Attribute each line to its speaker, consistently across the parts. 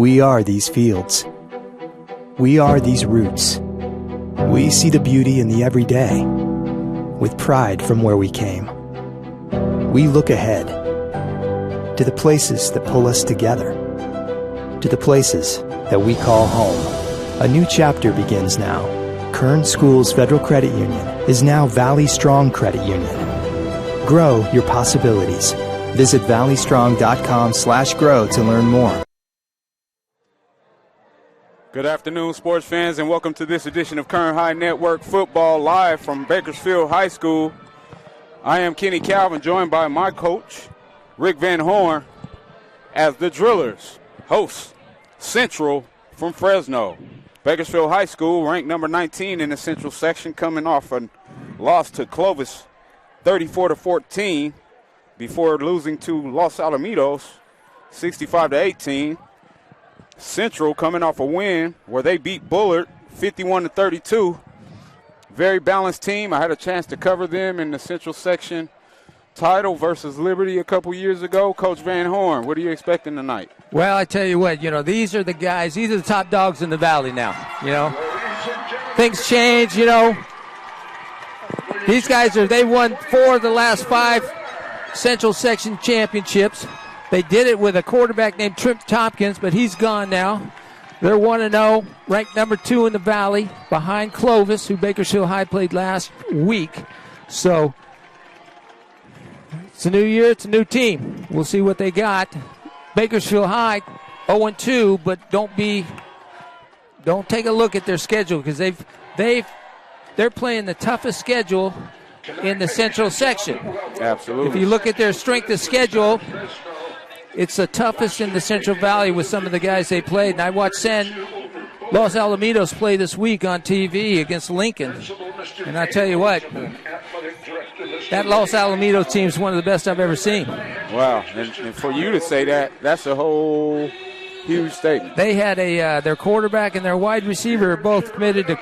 Speaker 1: We are these fields. We are these roots. We see the beauty in the everyday, with pride from where we came. We look ahead, to the places that pull us together, to the places that we call home. A new chapter begins now. Kern Schools Federal Credit Union is now Valley Strong Credit Union. Grow your possibilities. Visit valleystrong.com/grow to learn more.
Speaker 2: Good afternoon, sports fans, and welcome to this edition of Kern High Network Football live from Bakersfield High School. I am Kenny Calvin, joined by my coach, Rick Van Horn, as the Drillers host Central from Fresno. Bakersfield High School ranked number 19 in the Central section, coming off a loss to Clovis 34-14 before losing to Los Alamitos 65-18. Central coming off a win where they beat Bullard 51-32. Very balanced team. I had a chance to cover them in the Central section title versus Liberty a couple years ago. Coach Van Horn, what are you expecting tonight?
Speaker 3: Well, I tell you what, these are the guys, these are the top dogs in the Valley now, Things change, These guys they won 4 of the last 5 Central section championships. They did it with a quarterback named Trent Tompkins, but he's gone now. They're 1-0, ranked number 2 in the Valley, behind Clovis, who Bakersfield High played last week. So it's a new year, it's a new team. We'll see what they got. Bakersfield High 0-2, but don't take a look at their schedule, because they're playing the toughest schedule in the Central section.
Speaker 2: Absolutely.
Speaker 3: If you look at their strength of schedule, it's the toughest in the Central Valley with some of the guys they played. And I watched Los Alamitos play this week on TV against Lincoln. And I tell you what, that Los Alamitos team is one of the best I've ever seen.
Speaker 2: Wow. And for you to say that, that's a whole huge statement.
Speaker 3: They had their quarterback and their wide receiver are both committed to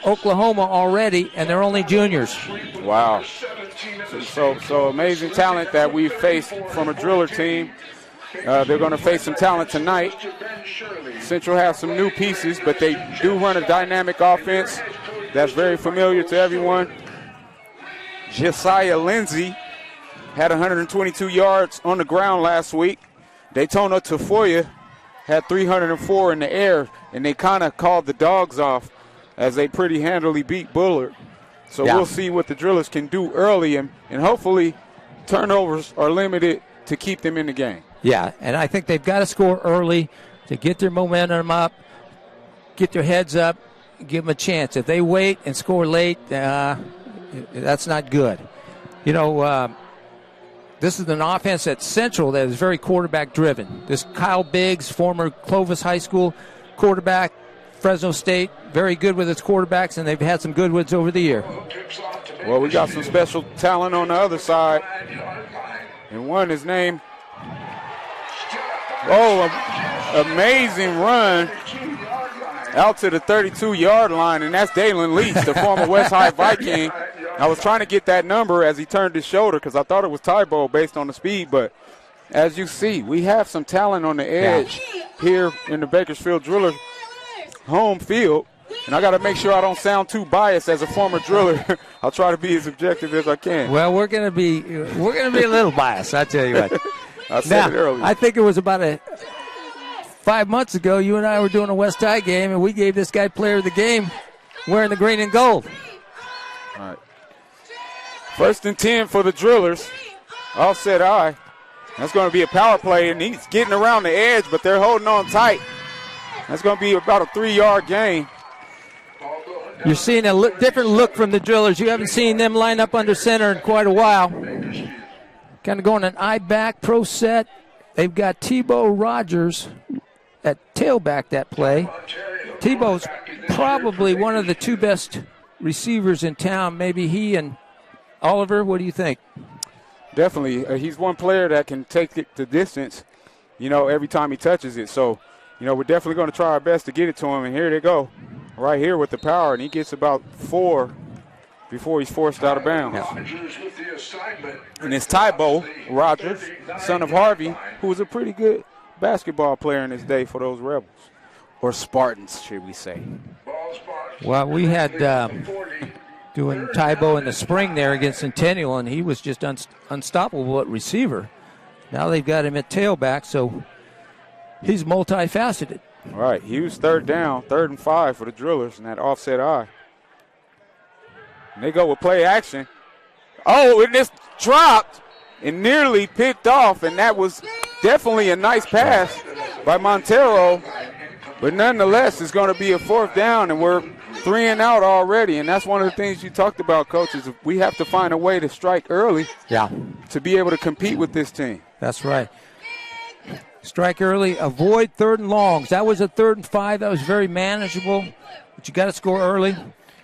Speaker 3: Oklahoma already, and they're only juniors.
Speaker 2: Wow. So amazing talent that we faced from a Driller team. They're going to face some talent tonight. Central has some new pieces, but they do run a dynamic offense that's very familiar to everyone. Josiah Lindsay had 122 yards on the ground last week. Daytona Tafoya had 304 in the air, and they kind of called the dogs off as they pretty handily beat Bullard. So We'll see what the Drillers can do early, and hopefully turnovers are limited to keep them in the game.
Speaker 3: Yeah, and I think they've got to score early to get their momentum up, get their heads up, give them a chance. If they wait and score late, that's not good. This is an offense at Central that is very quarterback-driven. This Kyle Biggs, former Clovis High School quarterback, Fresno State, very good with its quarterbacks, and they've had some good ones over the year.
Speaker 2: Well, we got some special talent on the other side, and one is named, amazing run out to the 32-yard line, and that's Dalen Leach, the former West High Viking. I was trying to get that number as he turned his shoulder because I thought it was Tybo based on the speed, but as you see, we have some talent on the edge here in the Bakersfield Driller home field, and I got to make sure I don't sound too biased as a former Driller. I'll try to be as objective as I can.
Speaker 3: Well, we're going to be a little biased, I tell you what.
Speaker 2: I said it earlier.
Speaker 3: I think it was about 5 months ago, you and I were doing a West High game, and we gave this guy player of the game wearing the green and gold.
Speaker 2: All right. 1st and 10 for the Drillers. Offset high. That's going to be a power play, and he's getting around the edge, but they're holding on tight. That's going to be about a 3-yard gain.
Speaker 3: You're seeing a different look from the Drillers. You haven't seen them line up under center in quite a while. Kind of going an I-back pro set. They've got Tebow Rogers at tailback that play. Tebow's probably one of the 2 best receivers in town. Maybe he and Oliver. What do you think?
Speaker 2: Definitely. He's one player that can take it the distance, every time he touches it. So, we're definitely going to try our best to get it to him. And here they go, right here with the power. And he gets about 4 before he's forced out of bounds. And it's Tybo Rogers, son of Harvey, who was a pretty good basketball player in his day for those Rebels. Or Spartans, should we say.
Speaker 3: Well, we had doing Tybo in the spring there against Centennial, and he was just unstoppable at receiver. Now they've got him at tailback, so he's multifaceted.
Speaker 2: All right, he was third down, 3rd and 5 for the Drillers in that offset eye. And they go with play action. Oh, and this dropped and nearly picked off, and that was definitely a nice pass by Montero. But nonetheless, it's going to be a 4th down, and we're 3 and out already. And that's one of the things you talked about, Coach, is we have to find a way to strike early to be able to compete with this team.
Speaker 3: That's right. Strike early, avoid 3rd and longs. That was a 3rd and 5. That was very manageable, but you got to score early.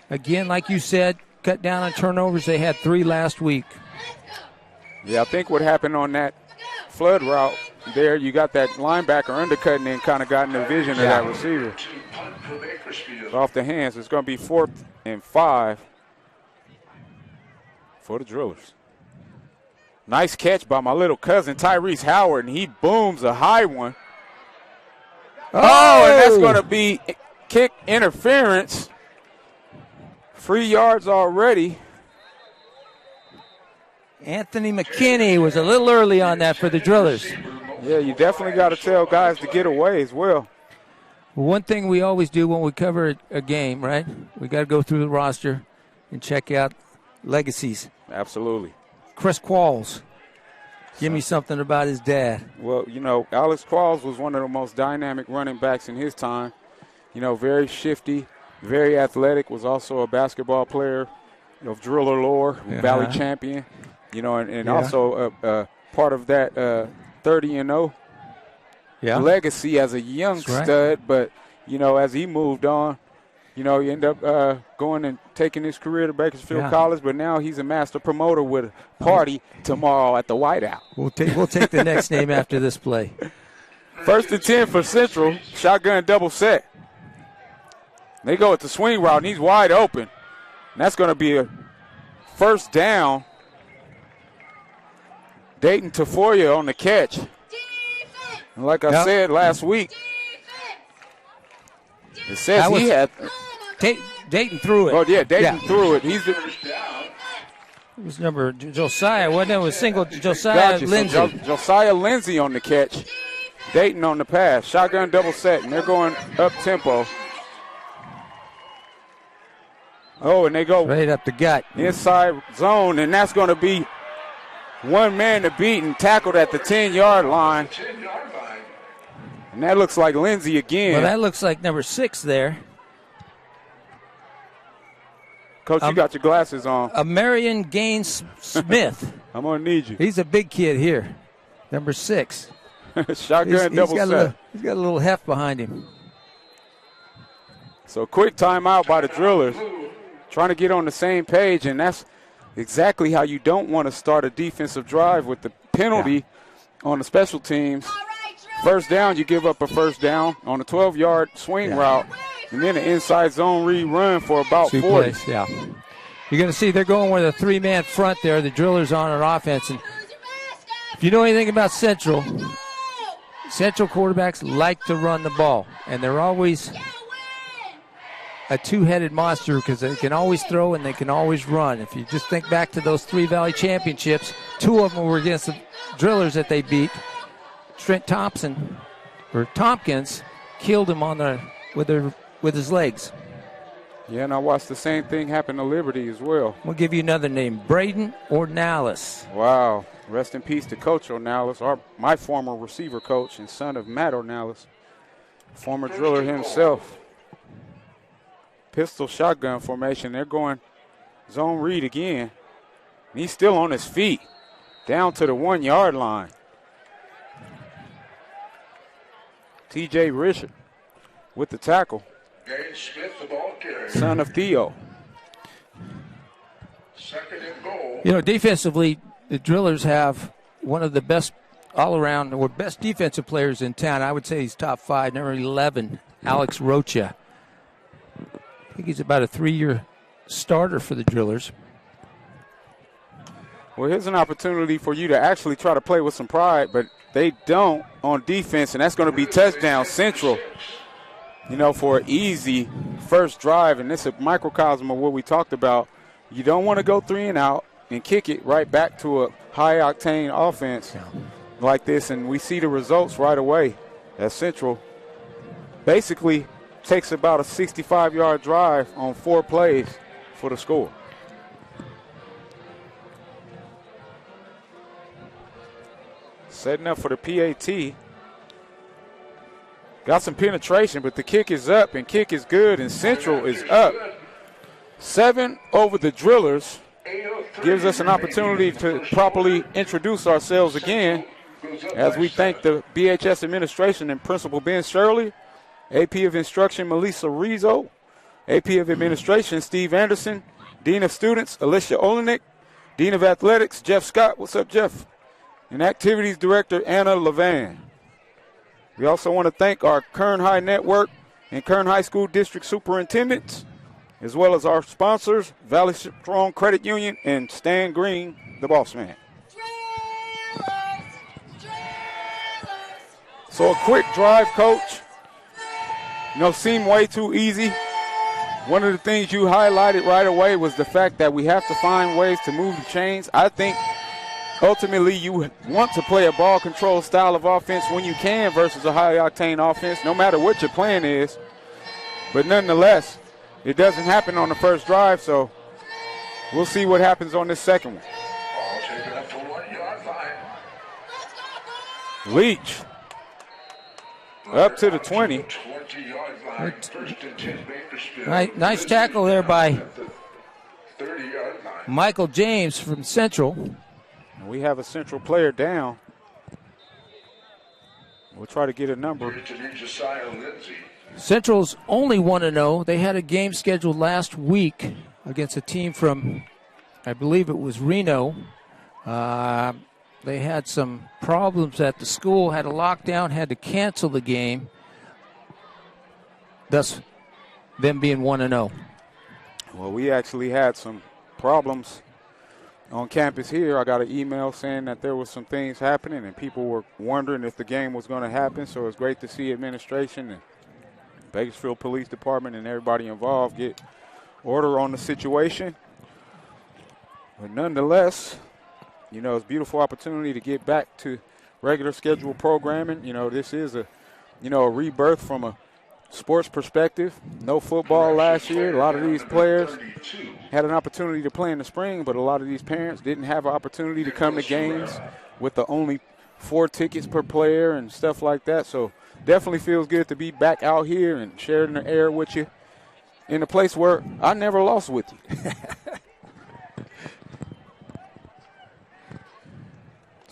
Speaker 3: Again, like you said, cut down on turnovers. They had 3 last week.
Speaker 2: Yeah, I think what happened on that flood route there, you got that linebacker undercutting and kind of got in the vision of that receiver. Off the hands, it's going to be 4th and 5 for the Drillers. Nice catch by my little cousin, Tyrese Howard, and he booms a high one. Oh, and that's going to be kick interference. 3 yards already.
Speaker 3: Anthony McKinney was a little early on that for the Drillers.
Speaker 2: Yeah, you definitely got to tell guys to get away as well.
Speaker 3: One thing we always do when we cover a game, right? We got to go through the roster and check out legacies.
Speaker 2: Absolutely.
Speaker 3: Chris Qualls. Give me something about his dad.
Speaker 2: Well, you know, Alex Qualls was one of the most dynamic running backs in his time. You know, very shifty, very athletic, was also a basketball player of Driller lore, Valley champion. You know, and also part of that 30-0 legacy as a young stud. But, you know, as he moved on, you know, he ended up going and taking his career to Bakersfield College, but now he's a master promoter with a party tomorrow at the Whiteout.
Speaker 3: We'll take the next name after this play.
Speaker 2: 1st and 10 for Central, shotgun double set. They go with the swing route, and he's wide open. And that's going to be a 1st down. Dayton Tafoya on the catch. And like I said last week, it says he had –
Speaker 3: Dayton threw it.
Speaker 2: Oh, yeah, Dayton threw it. It
Speaker 3: was number Josiah, wasn't it? It was single Josiah Lindsay.
Speaker 2: So Josiah Lindsay on the catch. Dayton on the pass. Shotgun double set, and they're going up-tempo. Oh, and they go
Speaker 3: right up the gut.
Speaker 2: Inside zone, and that's going to be one man to beat and tackled at the 10-yard line. And that looks like Lindsay again.
Speaker 3: Well, that looks like number 6 there.
Speaker 2: Coach, you got your glasses on.
Speaker 3: Marion Gaines Smith.
Speaker 2: I'm going to need you.
Speaker 3: He's a big kid here. Number 6.
Speaker 2: Shotgun double set.
Speaker 3: He's got a little heft behind him.
Speaker 2: So quick timeout by the Drillers. Trying to get on the same page, and that's exactly how you don't want to start a defensive drive with the penalty on the special teams. 1st down, you give up a 1st down on a 12-yard swing route, and then an inside zone read run for about 40.
Speaker 3: Plays, You're going to see they're going with a 3-man front there. The Drillers on offense. And if you know anything about Central quarterbacks like to run the ball, and they're always a two-headed monster because they can always throw and they can always run. If you just think back to those 3 Valley championships, 2 of them were against the Drillers that they beat. Trent Tompkins killed him with his legs.
Speaker 2: Yeah, and I watched the same thing happen to Liberty as well.
Speaker 3: We'll give you another name, Braden Ornalis.
Speaker 2: Wow. Rest in peace to Coach Ornalis, my former receiver coach and son of Matt Ornalis, former Driller himself. Pistol shotgun formation. They're going zone read again. And he's still on his feet, down to the 1-yard line. T.J. Richard with the tackle. Son of Theo.
Speaker 4: Second and goal.
Speaker 3: You know, defensively, the Drillers have one of the best all-around or best defensive players in town. I would say he's top 5, number 11, Alex Rocha. I think he's about a 3-year starter for the Drillers.
Speaker 2: Well, here's an opportunity for you to actually try to play with some pride, but they don't on defense, and that's going to be touchdown Central, for an easy first drive. And this is a microcosm of what we talked about. You don't want to go 3 and out and kick it right back to a high-octane offense like this, and we see the results right away as Central basically takes about a 65-yard drive on 4 plays for the score. Setting up for the PAT. Got some penetration, but the kick is up, and kick is good, and Central is up. 7 over the Drillers. Gives us an opportunity to properly introduce ourselves again as we thank the BHS administration and Principal Ben Shirley, AP of Instruction Melissa Rizzo, AP of Administration Steve Anderson, Dean of Students Alicia Olenek, Dean of Athletics Jeff Scott. What's up, Jeff? And Activities Director Anna Levan. We also want to thank our Kern High Network and Kern High School District Superintendents, as well as our sponsors, Valley Strong Credit Union and Stan Green, the boss man. So a quick drive, Coach. Seemed way too easy. One of the things you highlighted right away was the fact that we have to find ways to move the chains. I think ultimately you want to play a ball control style of offense when you can versus a high-octane offense, no matter what your plan is. But nonetheless, it doesn't happen on the first drive, so we'll see what happens on this second one.
Speaker 4: Ball taken up for 1 yard line.
Speaker 2: Leach up to the 20.
Speaker 4: 20-yard line. First and 10, Bakersfield.
Speaker 3: Nice tackle there by
Speaker 4: 30-yard line.
Speaker 3: Michael James from Central.
Speaker 2: We have a Central player down. We'll try to get a number.
Speaker 3: Central's only 1-0. They had a game scheduled last week against a team from, I believe it was Reno. They had some problems at the school, had a lockdown, had to cancel the game, thus them being 1-0.
Speaker 2: Well, we actually had some problems on campus here. I got an email saying that there was some things happening and people were wondering if the game was going to happen. So it's great to see administration and Bakersfield Police Department and everybody involved get order on the situation. But nonetheless, it's a beautiful opportunity to get back to regular scheduled programming. This is a rebirth from a sports perspective. No football last year. A lot of these players had an opportunity to play in the spring, but a lot of these parents didn't have an opportunity to come to games with the only 4 tickets per player and stuff like that. So definitely feels good to be back out here and sharing the air with you in a place where I never lost with you.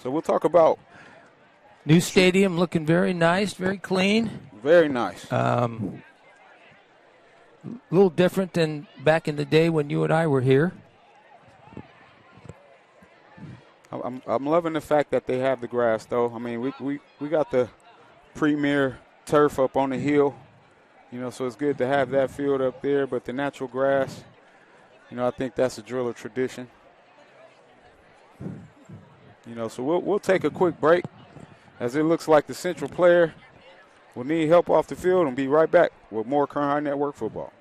Speaker 2: So we'll talk about
Speaker 3: new stadium looking very nice, very clean.
Speaker 2: Very nice.
Speaker 3: A little different than back in the day when you and I were here.
Speaker 2: I'm loving the fact that they have the grass, though. I mean, we got the premier turf up on the hill, so it's good to have that field up there. But the natural grass, I think that's a Driller tradition. So we'll take a quick break as it looks like the Central player will need help off the field, and be right back with more Kern High Network football.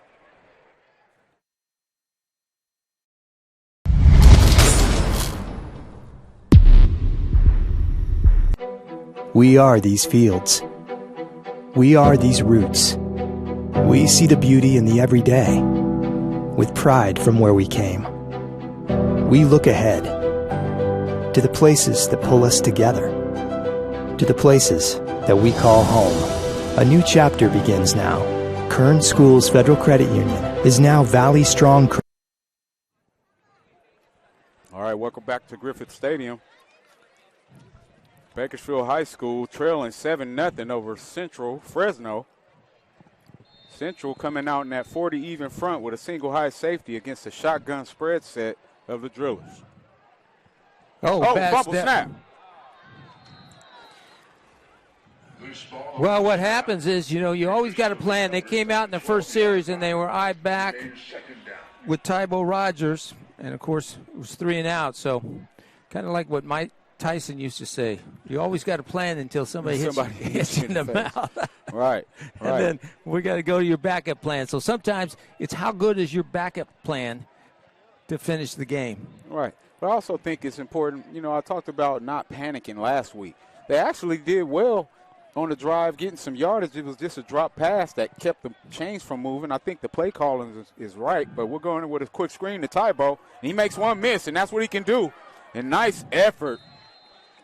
Speaker 1: We are these fields. We are these roots. We see the beauty in the everyday, with pride from where we came. We look ahead to the places that pull us together, to the places that we call home. A new chapter begins now. Kern Schools Federal Credit Union is now Valley Strong.
Speaker 2: All right, welcome back to Griffith Stadium. Bakersfield High School trailing 7-0 over Central Fresno. Central coming out in that 40 even front with a single high safety against the shotgun spread set of the Drillers. Bumble snap.
Speaker 3: Well, what happens is, you always got a plan. They came out in the first series and they were eye back with Tybo Rogers, and of course it was 3 and out. So Kind of like what Mike Tyson used to say. You always got a plan until somebody hits you in the mouth.
Speaker 2: Right.
Speaker 3: And then we got to go to your backup plan. So sometimes it's how good is your backup plan to finish the game.
Speaker 2: Right. But I also think it's important, I talked about not panicking last week. They actually did well on the drive, getting some yardage. It was just a drop pass that kept the chains from moving. I think the play calling is right, but we're going with a quick screen to Tybo, and he makes one miss, and that's what he can do. And nice effort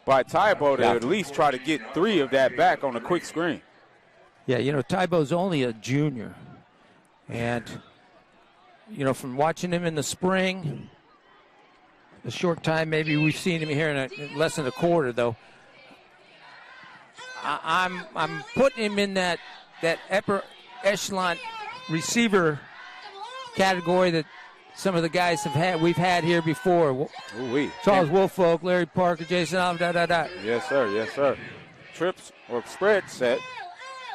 Speaker 2: by Tybo to at least try to get 3 of that back on a quick screen.
Speaker 3: Yeah, Tybo's only a junior. And, from watching him in the spring, the short time maybe we've seen him here in less than a quarter, though, I'm putting him in that upper echelon receiver category that some of the guys we've had here before. Charles Woolfolk, Larry Parker, Jason Allen,
Speaker 2: Yes, sir. Trips or spread set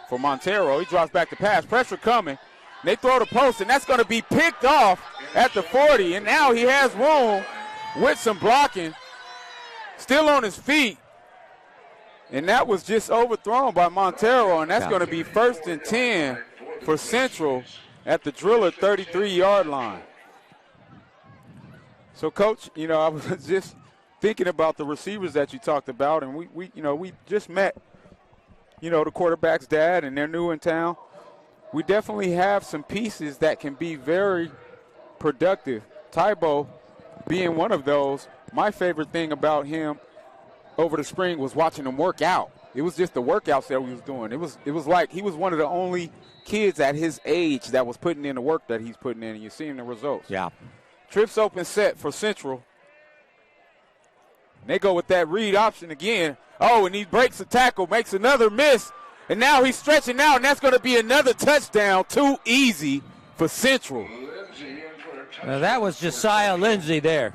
Speaker 2: for Montero. He drops back to pass. Pressure coming. They throw the post, and that's going to be picked off at the 40. And now he has room with some blocking. Still on his feet. And that was just overthrown by Montero, and that's going to be 1st and 10 for Central at the Driller 33-yard line. So, Coach, I was just thinking about the receivers that you talked about, and we just met, the quarterback's dad, and they're new in town. We definitely have some pieces that can be very productive. Tybo being one of those. My favorite thing about him over the spring was watching him work out. It was just the workouts that he was doing. It was like he was one of the only kids at his age that was putting in the work that he's putting in, and you're seeing the results.
Speaker 3: Yeah.
Speaker 2: Trips open set for Central. They go with that read option again. Oh, and he breaks a tackle, makes another miss, and now he's stretching out, and that's going to be another touchdown. Too easy for Central.
Speaker 3: Now that was Josiah Lindsay there.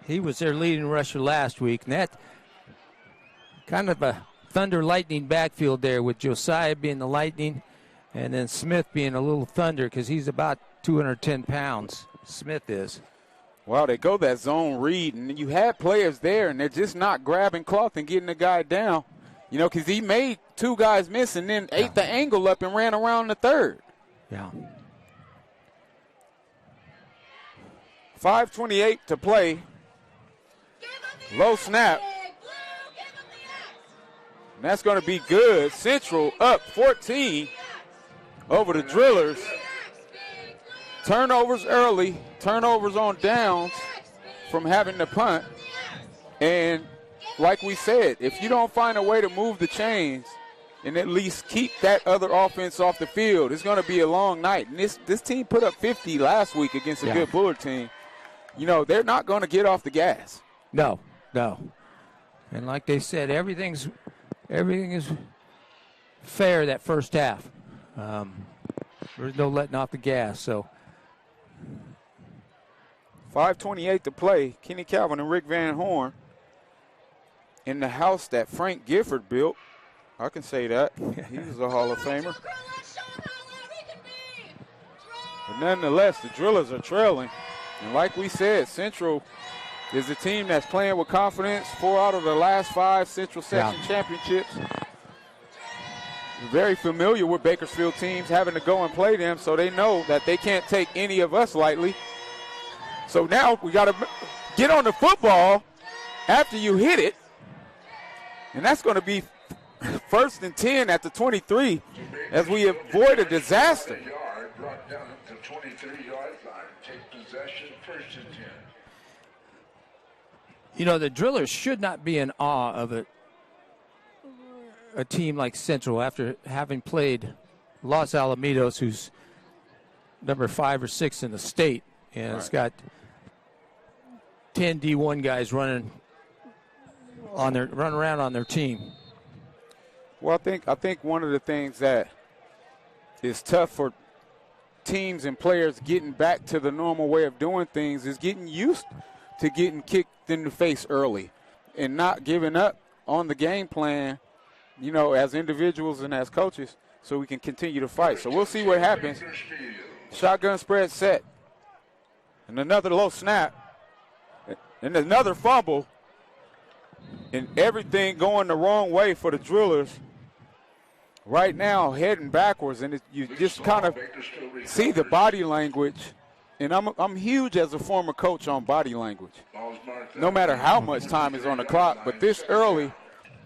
Speaker 3: He was their leading rusher last week, and that kind of a thunder lightning backfield there with Josiah being the lightning and then Smith being a little thunder because he's about 210 pounds. Smith is.
Speaker 2: Wow, they go that zone read, and you had players there, and they're just not grabbing cloth and getting the guy down, because he made 2 guys miss and then ate the angle up and ran around the 3rd.
Speaker 3: Yeah.
Speaker 2: 5:28 to play. Low snap. And that's going to be good. Central up 14 over the Drillers. Turnovers early. Turnovers on downs from having to punt. And like we said, if you don't find a way to move the chains and at least keep that other offense off the field, it's going to be a long night. And this team put up 50 last week against a good Bullard team. They're not going to get off the gas.
Speaker 3: No. And like they said, everything is fair that first half. There's no letting off the gas. So
Speaker 2: 5:28 to play. Kenny Calvin and Rick Van Horn in the house that Frank Gifford built. I can say that. He was a Hall of Famer. But nonetheless, the Drillers are trailing. And like we said, Central is a team that's playing with confidence. 4 out of the last 5 Central Section championships. Very familiar with Bakersfield teams having to go and play them, so they know that they can't take any of us lightly. So now we got to get on the football after you hit it. And that's going to be 1st and 10 at the 23 as we avoid a disaster.
Speaker 4: Brought down at the 23-yard line. Take possession, 1st and 10.
Speaker 3: The Drillers should not be in awe of a team like Central after having played Los Alamitos, who's number 5 or 6 in the state, and it's got 10 D1 guys running around on their team.
Speaker 2: Well, I think one of the things that is tough for teams and players getting back to the normal way of doing things is getting used to getting kicked in the face early and not giving up on the game plan, as individuals and as coaches, so we can continue to fight. So we'll see what happens. Shotgun spread set. And another low snap. And another fumble. And everything going the wrong way for the Drillers. Right now, heading backwards, and you just kind of see the body language. And I'm huge as a former coach on body language. No matter how much time is on the clock, but this early,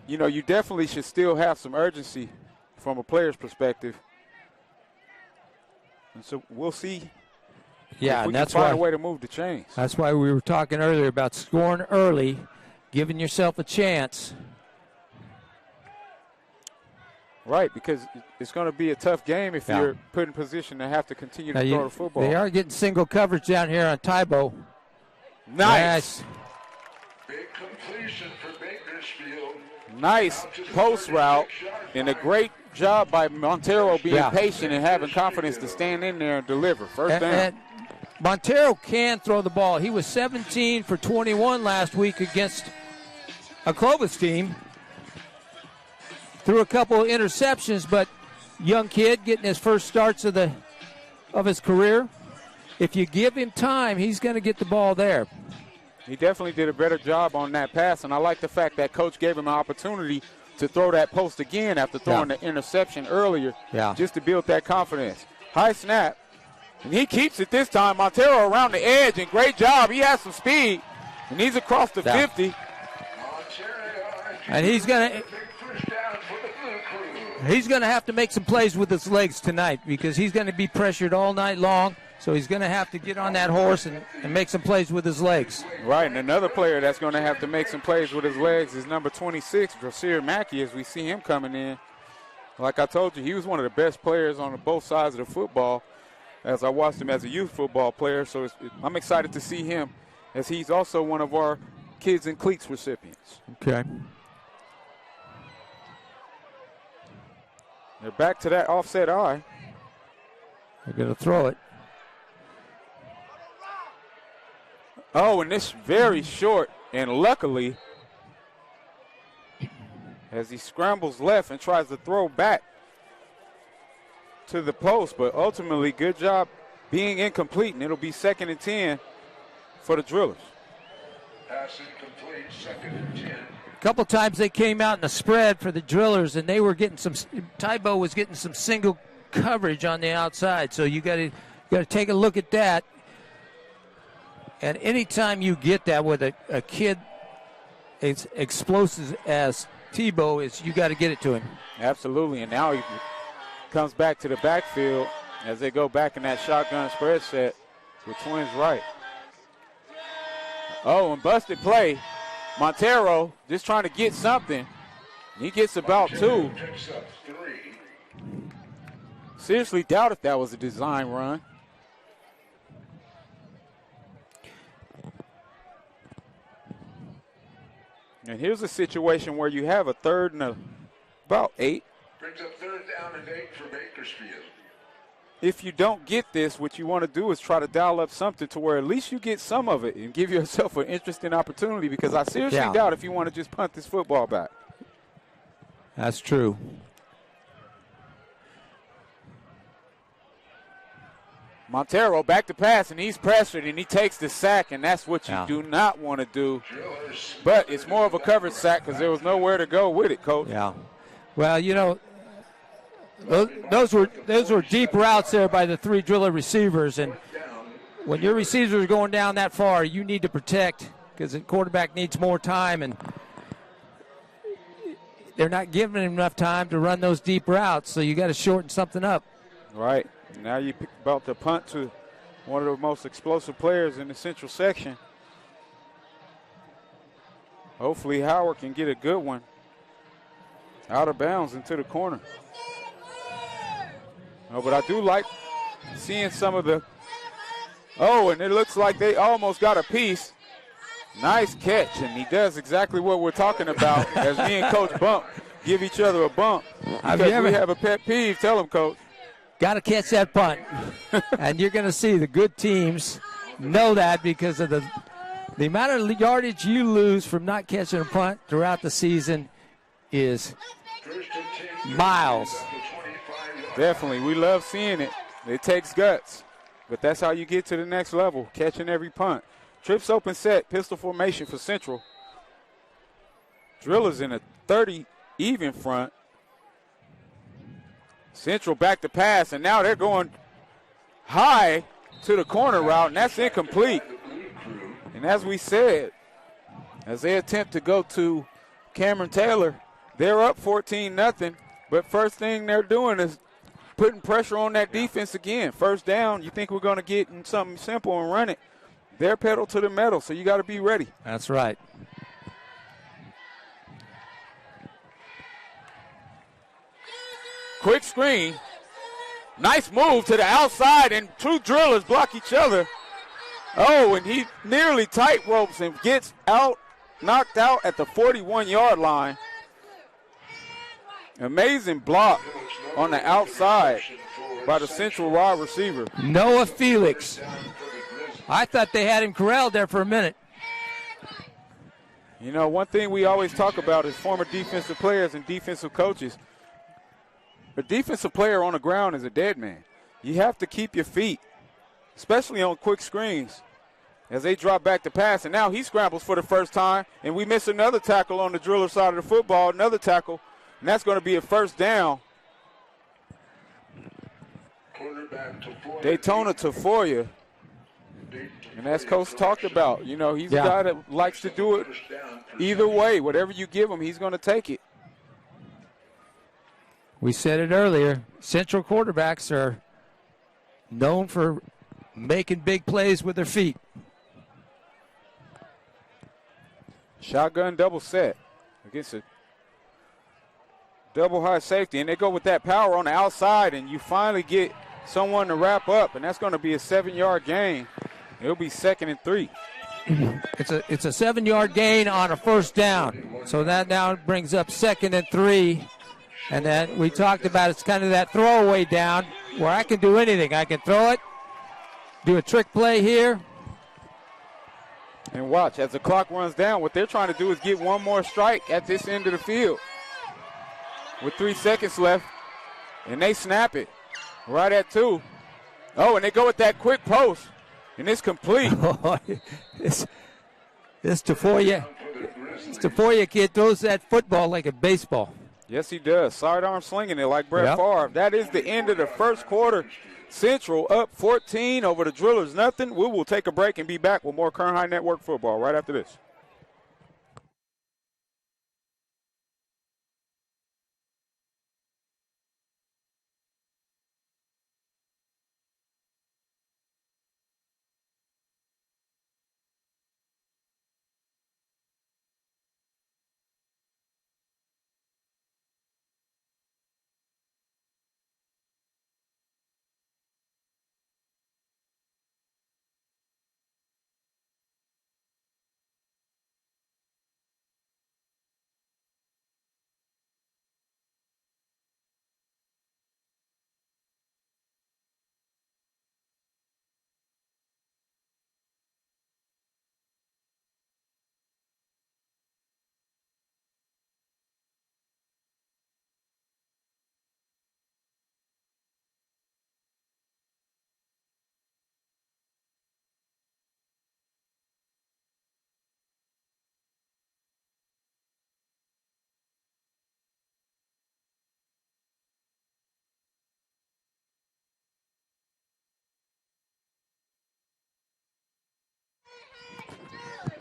Speaker 2: you know, you definitely should still have some urgency from a player's perspective. And so we'll see.
Speaker 3: Yeah,
Speaker 2: if we
Speaker 3: and that's
Speaker 2: can find
Speaker 3: why
Speaker 2: a way to move the chains.
Speaker 3: That's why we were talking earlier about scoring early, giving yourself a chance.
Speaker 2: Right, because it's going to be a tough game if you're put in position to have to continue to throw the football.
Speaker 3: They are getting single coverage down here on Tybo.
Speaker 2: Nice.
Speaker 4: Big completion for Bakersfield.
Speaker 2: Nice post route, and a great job by Montero being patient and having confidence to stand in there and deliver. First down.
Speaker 3: And Montero can throw the ball. He was 17 for 21 last week against a Clovis team. Threw a couple of interceptions, but young kid getting his first starts of his career. If you give him time, he's going to get the ball there.
Speaker 2: He definitely did a better job on that pass, and I like the fact that coach gave him an opportunity to throw that post again after throwing the interception earlier, just to build that confidence. High snap, and he keeps it this time. Montero around the edge, and great job. He has some speed, and he's across the 50.
Speaker 3: And he's going to have to make some plays with his legs tonight because he's going to be pressured all night long. So he's going to have to get on that horse and make some plays with his legs.
Speaker 2: Right, and another player that's going to have to make some plays with his legs is number 26, Brasir Mackey, as we see him coming in. Like I told you, he was one of the best players on both sides of the football as I watched him as a youth football player. So I'm excited to see him as he's also one of our Kids in Cleats recipients.
Speaker 3: Okay.
Speaker 2: They're back to that offset eye.
Speaker 3: They're going to throw it.
Speaker 2: Oh, and this very short, and luckily, as he scrambles left and tries to throw back to the post, but ultimately, good job being incomplete, and it'll be 2nd and 10 for the Drillers.
Speaker 4: Pass incomplete, 2nd and 10.
Speaker 3: A couple times they came out in a spread for the Drillers, and they were getting some. Tybo was getting some single coverage on the outside, so you got to take a look at that. And anytime you get that with a kid as explosive as Tebow is, you got to get it to him.
Speaker 2: Absolutely, and now he comes back to the backfield as they go back in that shotgun spread set with twins right. Oh, and busted play. Montero just trying to get something. He gets about 2. Seriously doubt if that was a design run. And here's a situation where you have a 3rd and about 8.
Speaker 4: Brings up 3rd down and 8 for Bakersfield.
Speaker 2: If you don't get this, what you want to do is try to dial up something to where at least you get some of it and give yourself an interesting opportunity, because I seriously doubt if you want to just punt this football back.
Speaker 3: That's true.
Speaker 2: Montero back to pass, and he's pressured, and he takes the sack, and that's what you do not want to do. But it's more of a coverage sack because there was nowhere to go with it, Coach.
Speaker 3: Yeah. Well, you know, those were deep routes there by the 3 Driller receivers, and when your receivers are going down that far, you need to protect because the quarterback needs more time, and they're not giving him enough time to run those deep routes, so you got to shorten something up.
Speaker 2: Right. Now you're about to punt to one of the most explosive players in the central section. Hopefully Howard can get a good one out of bounds into the corner. No, but I do like seeing some of the – oh, and it looks like they almost got a piece. Nice catch, and he does exactly what we're talking about as me and Coach Bump give each other a bump. Because we have a pet peeve. Tell him, Coach.
Speaker 3: Got to catch that punt. And you're going to see the good teams know that because of the amount of yardage you lose from not catching a punt throughout the season is miles.
Speaker 2: Definitely. We love seeing it. It takes guts. But that's how you get to the next level, catching every punt. Trips open set, pistol formation for Central. Drillers in a 30 even front. Central back to pass, and now they're going high to the corner route, and that's incomplete. And as we said, as they attempt to go to Cameron Taylor, they're up 14-0, but first thing they're doing is putting pressure on that defense again. First down, you think we're going to get in something simple and run it. They're pedal to the metal, so you got to be ready.
Speaker 3: That's right.
Speaker 2: Quick screen. Nice move to the outside, and two drillers block each other. Oh, and he nearly tight ropes and gets out, knocked out at the 41-yard line. Amazing block on the outside by the Central wide receiver.
Speaker 3: Noah Felix. I thought they had him corralled there for a minute.
Speaker 2: You know, one thing we always talk about is former defensive players and defensive coaches. A defensive player on the ground is a dead man. You have to keep your feet, especially on quick screens, as they drop back to pass. And now he scrambles for the first time, and we miss another tackle on the driller side of the football, another tackle, and that's going to be a first down. Daytona Tafoya. And as Coach talked about, you know, he's a guy that likes to do it either way. Whatever you give him, he's going to take it.
Speaker 3: We said it earlier. Central quarterbacks are known for making big plays with their feet.
Speaker 2: Shotgun double set against a double high safety. And they go with that power on the outside, and you finally get someone to wrap up, and that's going to be a 7-yard gain. It'll be 2nd and 3.
Speaker 3: It's a 7-yard gain on a first down. So that now brings up 2nd and 3. And then we talked about it's kind of that throwaway down where I can do anything. I can throw it, do a trick play here.
Speaker 2: And watch, as the clock runs down, what they're trying to do is get one more strike at this end of the field. With 3 seconds left, and they snap it right at 2. Oh, and they go with that quick post, and it's complete.
Speaker 3: This Tafoya kid throws that football like a baseball.
Speaker 2: Yes, he does. Sidearm slinging it like Brett Favre. That is the end of the first quarter. Central up 14 over the Drillers, nothing. We will take a break and be back with more Kern High Network football right after this.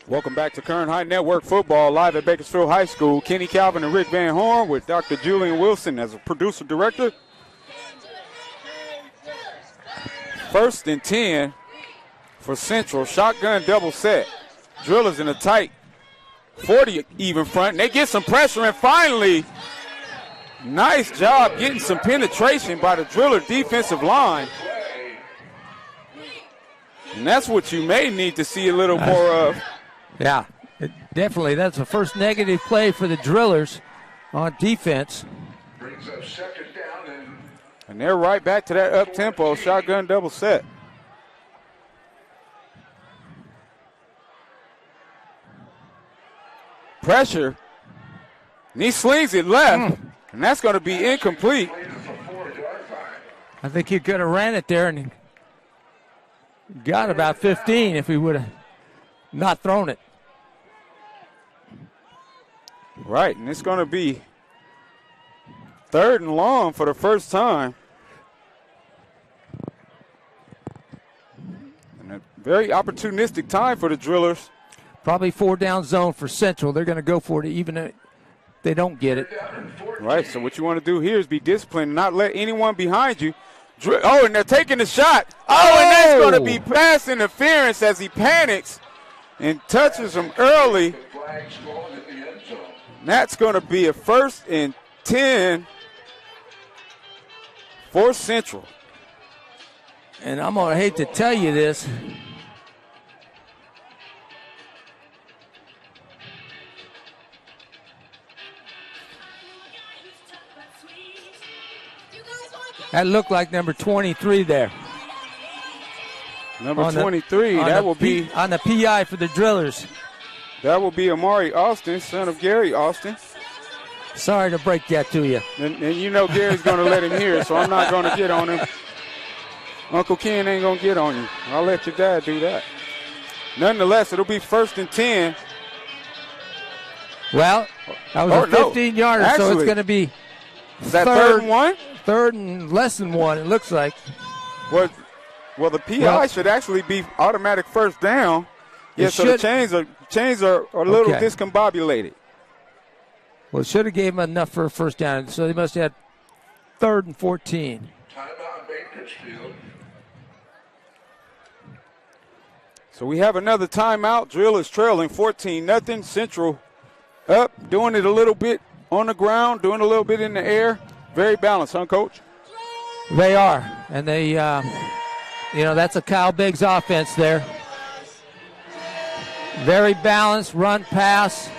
Speaker 2: Welcome back to Kern High Network football live at Bakersfield High School. Kenny Calvin and Rick Van Horn with Dr. Julian Wilson as a producer director. 1st and 10 for Central. Shotgun double set. Drillers in a tight 40 even front. And they get some pressure, and finally, nice job getting some penetration by the Driller defensive line. And that's what you may need to see a little more of.
Speaker 3: Yeah, definitely. That's the first negative play for the Drillers on defense.
Speaker 4: Brings up 2nd down,
Speaker 2: and they're right back to that up-tempo shotgun double set. Pressure. And he slings it left, and that's going to be incomplete.
Speaker 3: I think he could have ran it there and got about 15 if he would have not thrown it.
Speaker 2: Right, and it's going to be 3rd and long for the first time. And a very opportunistic time for the Drillers.
Speaker 3: Probably 4-down zone for Central. They're going to go for it even if they don't get it.
Speaker 2: Right, so what you want to do here is be disciplined and not let anyone behind you. Oh, and they're taking the shot. Oh, and that's going to be pass interference as he panics and touches him early. That's going to be a 1st and 10 for Central.
Speaker 3: And I'm going to hate to tell you this. That looked like number 23 there.
Speaker 2: Number 23, that will be
Speaker 3: on the PI for the Drillers.
Speaker 2: That will be Amari Austin, son of Gary Austin.
Speaker 3: Sorry to break that to you.
Speaker 2: And you know Gary's going to let him hear, so I'm not going to get on him. Uncle Ken ain't going to get on you. I'll let your dad do that. Nonetheless, it'll be 1st and 10.
Speaker 3: Well, that was a 15-yarder, so it's going to be
Speaker 2: is that 3rd and 1?
Speaker 3: 3rd and less than 1, it looks like.
Speaker 2: Well, the PI should actually be automatic 1st down. Yeah, so the chains are a little discombobulated.
Speaker 3: Well, it should have gave him enough for a 1st down, so they must have had 3rd and 14.
Speaker 4: Timeout Bakersfield.
Speaker 2: So we have another timeout. Drill is trailing 14-0. Central up, doing it a little bit on the ground, doing a little bit in the air. Very balanced, huh, Coach?
Speaker 3: They are, and they, that's a Kyle Biggs offense there. Very balanced, run, pass,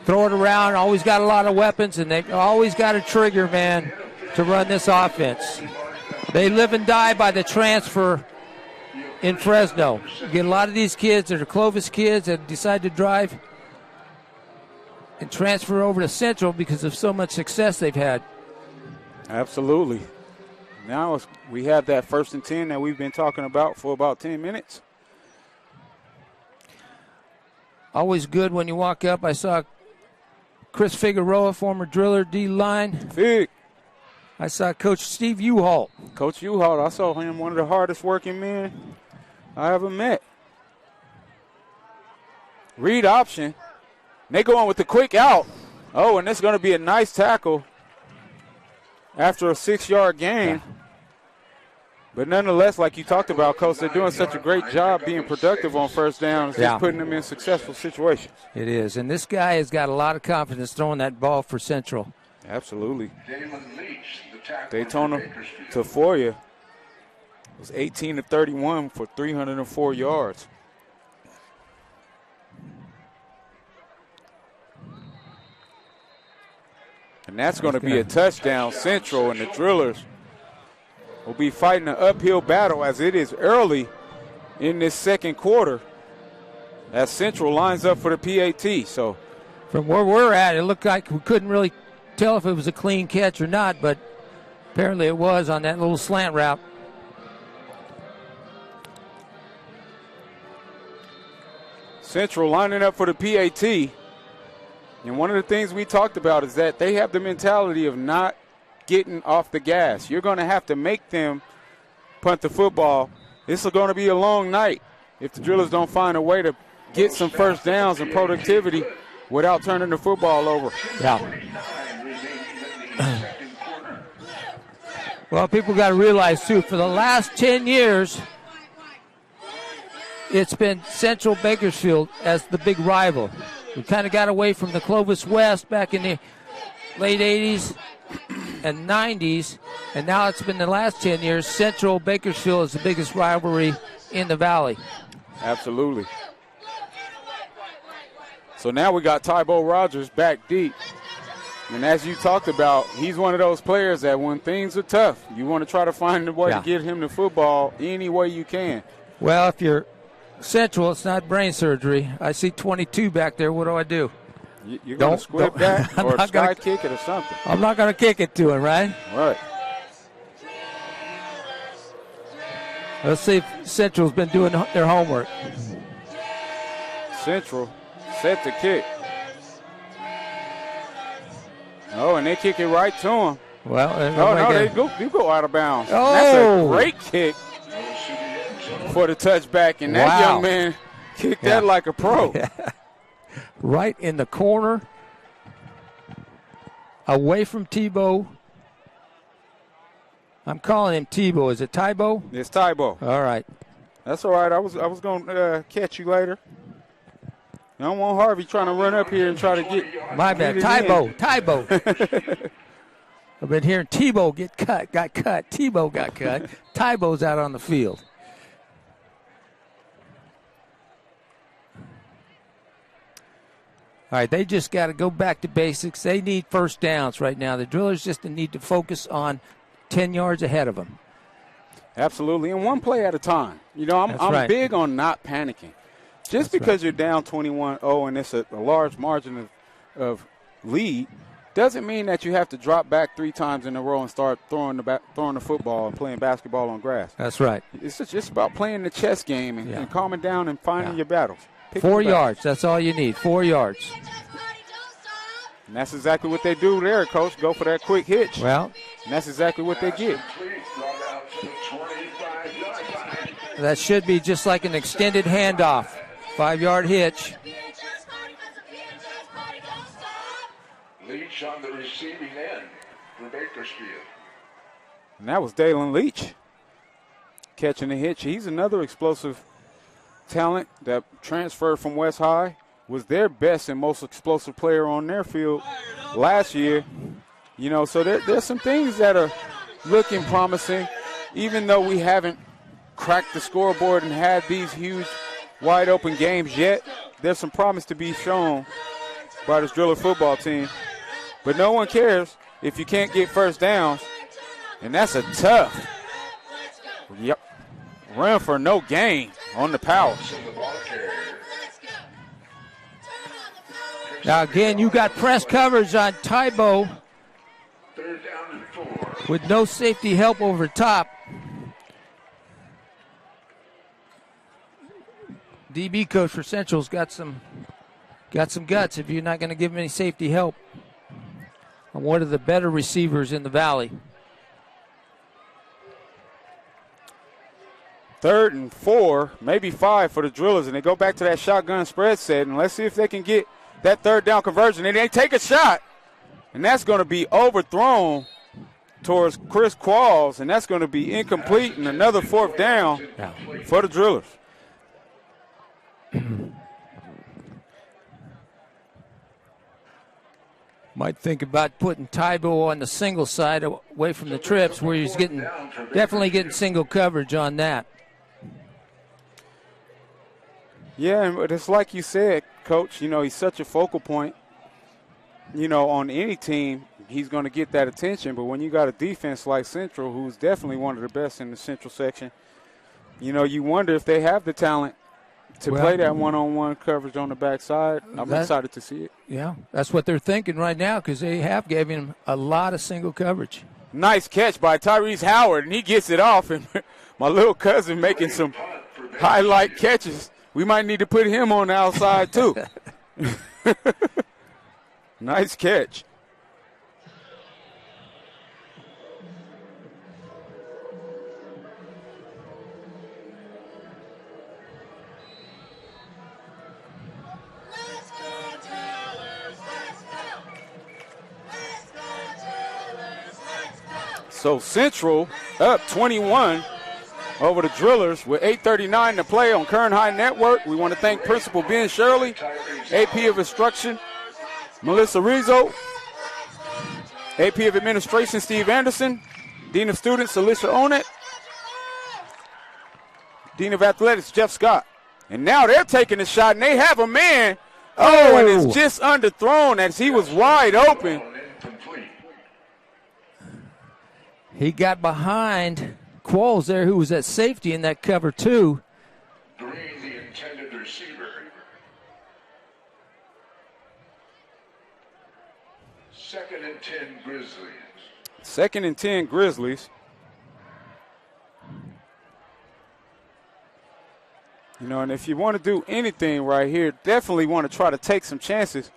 Speaker 3: throw it around. Always got a lot of weapons, and they've always got a trigger, man, to run this offense. They live and die by the transfer in Fresno. You get a lot of these kids that are Clovis kids that decide to drive and transfer over to Central because of so much success they've had.
Speaker 2: Absolutely. Now we have that 1st and 10 that we've been talking about for about 10 minutes.
Speaker 3: Always good when you walk up. I saw Chris Figueroa, former driller, D-line.
Speaker 2: Fig.
Speaker 3: I saw Coach Steve Uhalt.
Speaker 2: Coach Uhalt, I saw him, one of the hardest working men I ever met. Read option. They go on with the quick out. Oh, and it's going to be a nice tackle after a 6-yard gain. Yeah. But nonetheless, like you talked about, Coach, they're doing such a great job being productive on 1st downs, just putting them in successful situations.
Speaker 3: It is. And this guy has got a lot of confidence throwing that ball for Central.
Speaker 2: Absolutely.
Speaker 4: Leach, the
Speaker 2: Daytona Tafoya was 18 of 31 for 304 yards. And that's going to be a touchdown. Central, and the Drillers will be fighting an uphill battle as it is early in this 2nd quarter as Central lines up for the PAT. So
Speaker 3: from where we're at, it looked like we couldn't really tell if it was a clean catch or not, but apparently it was on that little slant route.
Speaker 2: Central lining up for the PAT. And one of the things we talked about is that they have the mentality of not getting off the gas. You're going to have to make them punt the football. This is going to be a long night if the Drillers don't find a way to get some 1st downs and productivity without turning the football over.
Speaker 3: Yeah. Well, people got to realize, too, for the last 10 years, it's been Central Bakersfield as the big rival. We kind of got away from the Clovis West back in the late 80s and 90s, and now it's been the last 10 years. Central Bakersfield is the biggest rivalry in the Valley.
Speaker 2: Absolutely. So now we got Tybo Rogers back deep. And as you talked about, he's one of those players that when things are tough, you want to try to find a way to get him the football any way you can.
Speaker 3: Well, if you're Central, it's not brain surgery. I see 22 back there. What do I do?
Speaker 2: You're going to squib back or sky kick it or something.
Speaker 3: I'm not going to kick it to him, right?
Speaker 2: Right.
Speaker 3: Let's see if Central's been doing their homework.
Speaker 2: Central set to kick. Oh, and they kick it right to him.
Speaker 3: Well,
Speaker 2: they go out of bounds.
Speaker 3: Oh.
Speaker 2: That's a great kick for the touchback, and that young man kicked that like a pro.
Speaker 3: Right in the corner, away from Tebow. I'm calling him Tebow. Is it Tybo?
Speaker 2: It's Tybo.
Speaker 3: All right.
Speaker 2: That's all right. I was going to catch you later. I don't want Harvey trying to run up here and try to get.
Speaker 3: My bad. Tybo. I've been hearing Tebow got cut. Tebow got cut. Tybo's out on the field. All right, they just got to go back to basics. They need first downs right now. The Drillers just need to focus on 10 yards ahead of them.
Speaker 2: Absolutely, and one play at a time. You know, I'm big on not panicking. Just because you're down 21-0 and it's a large margin of lead doesn't mean that you have to drop back 3 times in a row and start throwing the football and playing basketball on grass.
Speaker 3: That's right.
Speaker 2: It's just about playing the chess game and calming down and finding your battles.
Speaker 3: 4 yards, that's all you need, 4 yards.
Speaker 2: And that's exactly what they do there, Coach. Go for that quick hitch.
Speaker 3: Well,
Speaker 2: and that's exactly what they get.
Speaker 3: That should be just like an extended handoff. 5-yard hitch.
Speaker 4: Leach on the receiving end for Bakersfield.
Speaker 2: And that was Dalen Leach catching the hitch. He's another explosive talent that transferred from West High, was their best and most explosive player on their field last year. You know, so there's some things that are looking promising, even though we haven't cracked the scoreboard and had these huge wide open games yet. There's some promise to be shown by this Driller football team. But no one cares if you can't get first downs, and that's a tough run for no gain on the power.
Speaker 3: Now again, you got press coverage on Tybo with no safety help over top. DB coach for Central's got some guts if you're not going to give him any safety help on one of the better receivers in the Valley.
Speaker 2: 3rd and 4, maybe 5 for the Drillers, and they go back to that shotgun spread set, and let's see if they can get that 3rd down conversion. And they take a shot, and that's going to be overthrown towards Chris Qualls, and that's going to be incomplete, and another 4th down for the Drillers.
Speaker 3: Might think about putting Tybo on the single side away from the trips where he's definitely getting single coverage on that.
Speaker 2: Yeah, but it's like you said, Coach, you know, he's such a focal point. You know, on any team, he's going to get that attention. But when you got a defense like Central, who's definitely one of the best in the Central section, you know, you wonder if they have the talent to play that one-on-one coverage on the backside. I'm excited to see it.
Speaker 3: Yeah, that's what they're thinking right now because they have given him a lot of single coverage.
Speaker 2: Nice catch by Tyrese Howard, and he gets it off. And my little cousin making some highlight catches. We might need to put him on the outside, too. Nice catch. So Central up 21 over the Drillers with 8:39 to play on Kern High Network. We want to thank Principal Ben Shirley, AP of Instruction Melissa Rizzo, AP of Administration Steve Anderson, Dean of Students Alicia Onet, Dean of Athletics Jeff Scott. And now they're taking a shot, and they have a man. Oh, and it's just underthrown as he was wide open.
Speaker 3: He got behind Qualls there, who was at safety in that cover, too.
Speaker 4: Green, the intended receiver. 2nd and 10 Grizzlies.
Speaker 2: 2nd and 10 Grizzlies. You know, and if you want to do anything right here, definitely want to try to take some chances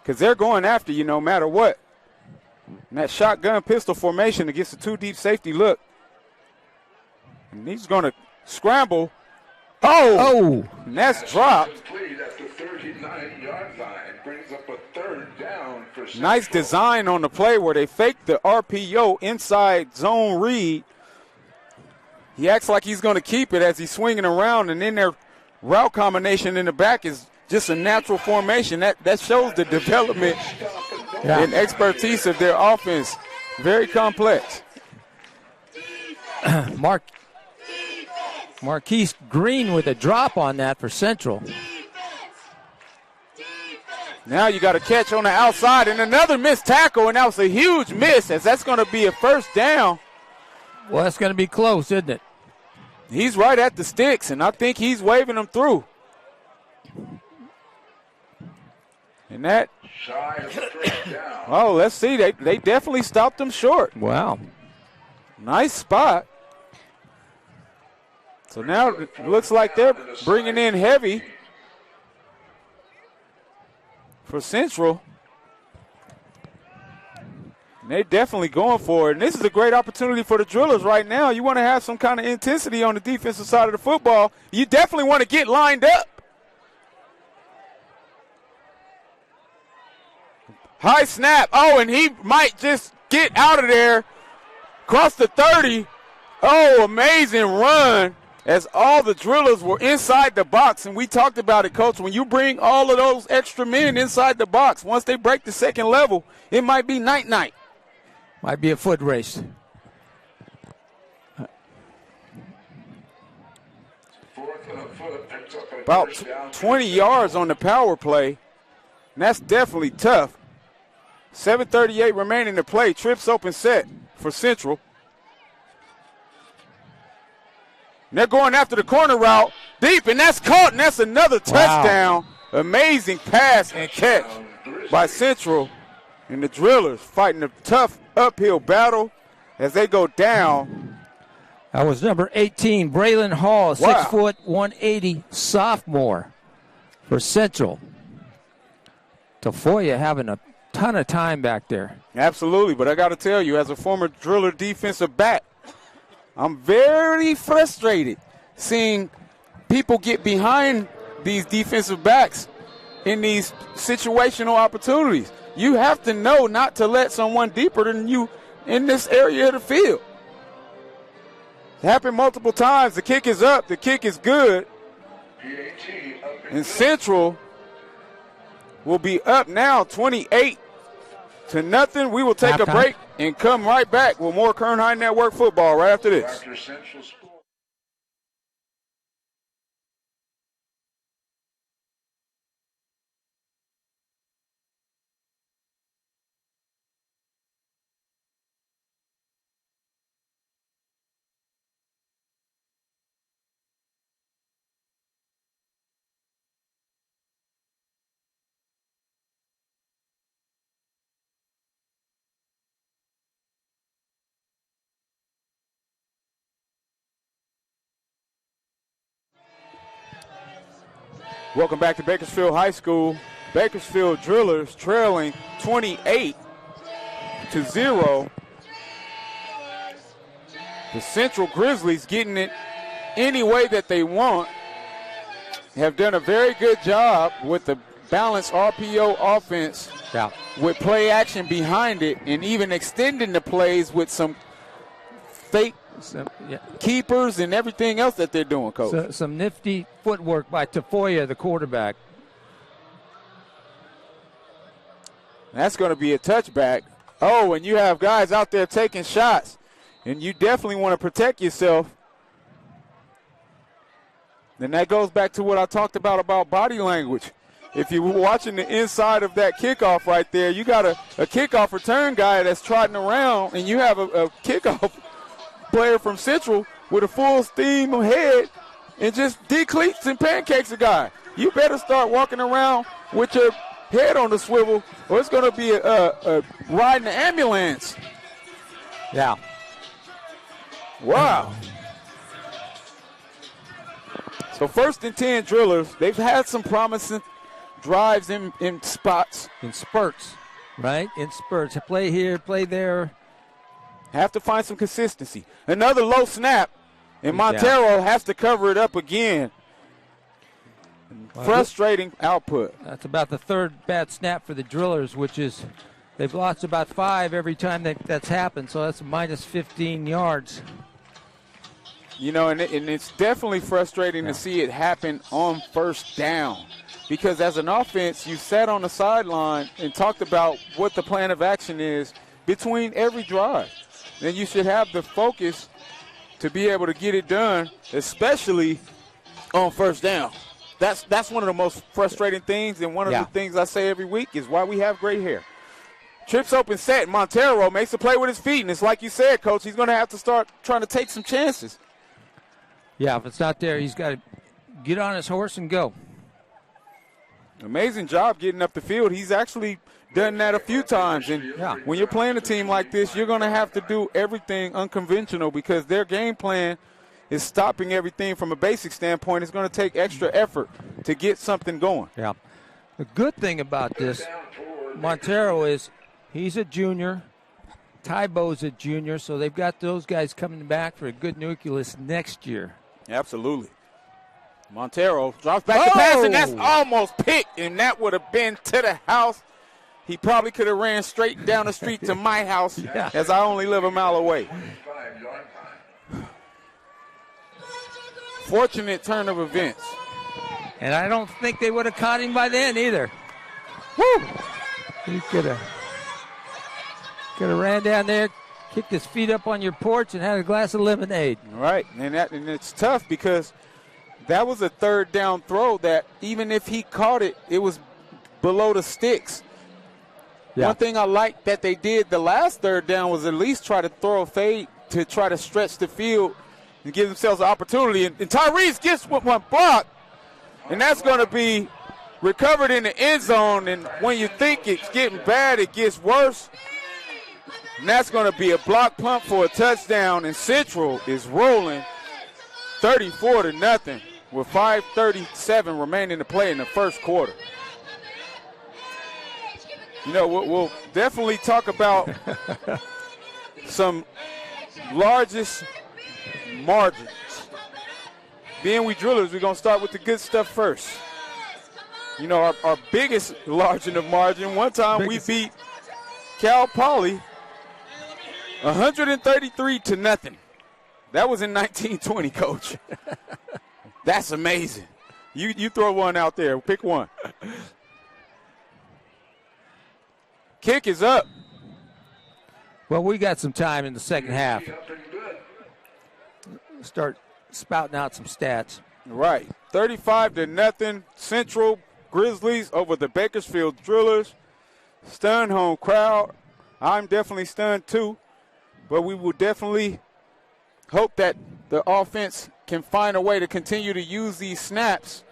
Speaker 2: because they're going after you no matter what. And that shotgun pistol formation against a two-deep safety look. And he's going to scramble. Oh! And that's dropped.
Speaker 4: At the 39-yard line, brings up a third down for Central.
Speaker 2: Nice design on the play where they faked the RPO inside zone read. He acts like he's going to keep it as he's swinging around, and then their route combination in the back is just a natural formation. That shows the development and expertise of their offense. Very complex.
Speaker 3: Marquise Green with a drop on that for Central.
Speaker 2: Now you got a catch on the outside and another missed tackle, and that was a huge miss as that's going to be a first down.
Speaker 3: Well, that's going to be close, isn't it?
Speaker 2: He's right at the sticks, and I think he's waving them through. And that,
Speaker 4: Shy of the first down.
Speaker 2: oh, let's see. They definitely stopped him short.
Speaker 3: Wow.
Speaker 2: Nice spot. So now it looks like they're bringing in heavy for Central. And they're definitely going for it. And this is a great opportunity for the Drillers right now. You want to have some kind of intensity on the defensive side of the football. You definitely want to get lined up. High snap. Oh, and he might just get out of there. Across the 30. Oh, amazing run as all the Drillers were inside the box. And we talked about it, Coach. When you bring all of those extra men inside the box, once they break the second level, it might be night-night.
Speaker 3: Might be a foot race.
Speaker 2: About 20 yards on the power play. And that's definitely tough. 7:38 remaining to play. Trips open set for Central. And they're going after the corner route deep, and that's caught, and that's another touchdown. Amazing pass and catch by Central. And the Drillers fighting a tough uphill battle as they go down.
Speaker 3: That was number 18, Braylon Hall,
Speaker 2: Wow.
Speaker 3: 6 foot, 180 sophomore for Central. Tafoya having a ton of time back there.
Speaker 2: Absolutely, but I got to tell you, as a former Driller defensive back, I'm very frustrated seeing people get behind these defensive backs in these situational opportunities. You have to know not to let someone deeper than you in this area of the field. It happened multiple times. The kick is up. The kick is good. And Central will be up now 28-0. We will take a break and come right back with more Kern High Network football right after this. Welcome back to Bakersfield High School. Bakersfield Drillers trailing 28-0. The Central Grizzlies getting it any way that they want. Have done a very good job with the balanced RPO offense with play action behind it and even extending the plays with some fake keepers and everything else that they're doing, Coach.
Speaker 3: Some nifty footwork by Tafoya, the quarterback.
Speaker 2: That's going to be a touchback. Oh, and you have guys out there taking shots, and you definitely want to protect yourself. Then that goes back to what I talked about body language. If you're watching the inside of that kickoff right there, you got a kickoff return guy that's trotting around, and you have a kickoff player from Central with a full steam ahead and just decleats and pancakes a guy. You better start walking around with your head on the swivel or it's going to be a ride in the ambulance.
Speaker 3: Yeah.
Speaker 2: Wow. So 1st and 10 drillers. They've had some promising drives in spots.
Speaker 3: In spurts, right? In spurts. Play here, play there.
Speaker 2: Have to find some consistency. Another low snap, and Montero has to cover it up again. Frustrating output.
Speaker 3: That's about the 3rd bad snap for the drillers, which is they've lost about 5 every time that's happened, so that's minus 15 yards.
Speaker 2: You know, and it's definitely frustrating to see it happen on 1st down, because as an offense, you sat on the sideline and talked about what the plan of action is between every drive. Then you should have the focus to be able to get it done, especially on 1st down. That's one of the most frustrating things, and one of the things I say every week is why we have great hair. Trips open set, Montero makes a play with his feet, and it's like you said, Coach, he's going to have to start trying to take some chances.
Speaker 3: Yeah, if it's not there, he's got to get on his horse and go.
Speaker 2: Amazing job getting up the field. He's actually done that a few times, and when you're playing a team like this, you're going to have to do everything unconventional because their game plan is stopping everything from a basic standpoint. It's going to take extra effort to get something going.
Speaker 3: Yeah. The good thing about this, Montero, is he's a junior. Tybo's a junior, so they've got those guys coming back for a good nucleus next year.
Speaker 2: Absolutely. Montero drops back the pass, and that's almost picked, and that would have been to the house. He probably could have ran straight down the street to my house as I only live a mile away. Fortunate turn of events.
Speaker 3: And I don't think they would have caught him by then either. Woo! He could have ran down there, kicked his feet up on your porch, and had a glass of lemonade.
Speaker 2: Right, and it's tough because that was a 3rd down throw that even if he caught it, it was below the sticks. Yeah. One thing I like that they did the last 3rd down was at least try to throw a fade to try to stretch the field and give themselves an opportunity. And Tyrese gets with one block, and that's going to be recovered in the end zone. And when you think it's getting bad, it gets worse. And that's going to be a block punt for a touchdown. And Central is rolling 34-0 with 5:37 remaining to play in the 1st quarter. You know, we'll definitely talk about some largest margins. Being we drillers, we're going to start with the good stuff first. You know, our biggest margin of margin, one time we beat Cal Poly 133-0. That was in 1920, Coach. That's amazing. You throw one out there. Pick one. Kick is up.
Speaker 3: Well, we got some time in the 2nd half. Start spouting out some stats.
Speaker 2: Right. 35-0 Central Grizzlies over the Bakersfield Drillers. Stunned home crowd. I'm definitely stunned too. But we will definitely hope that the offense can find a way to continue to use these snaps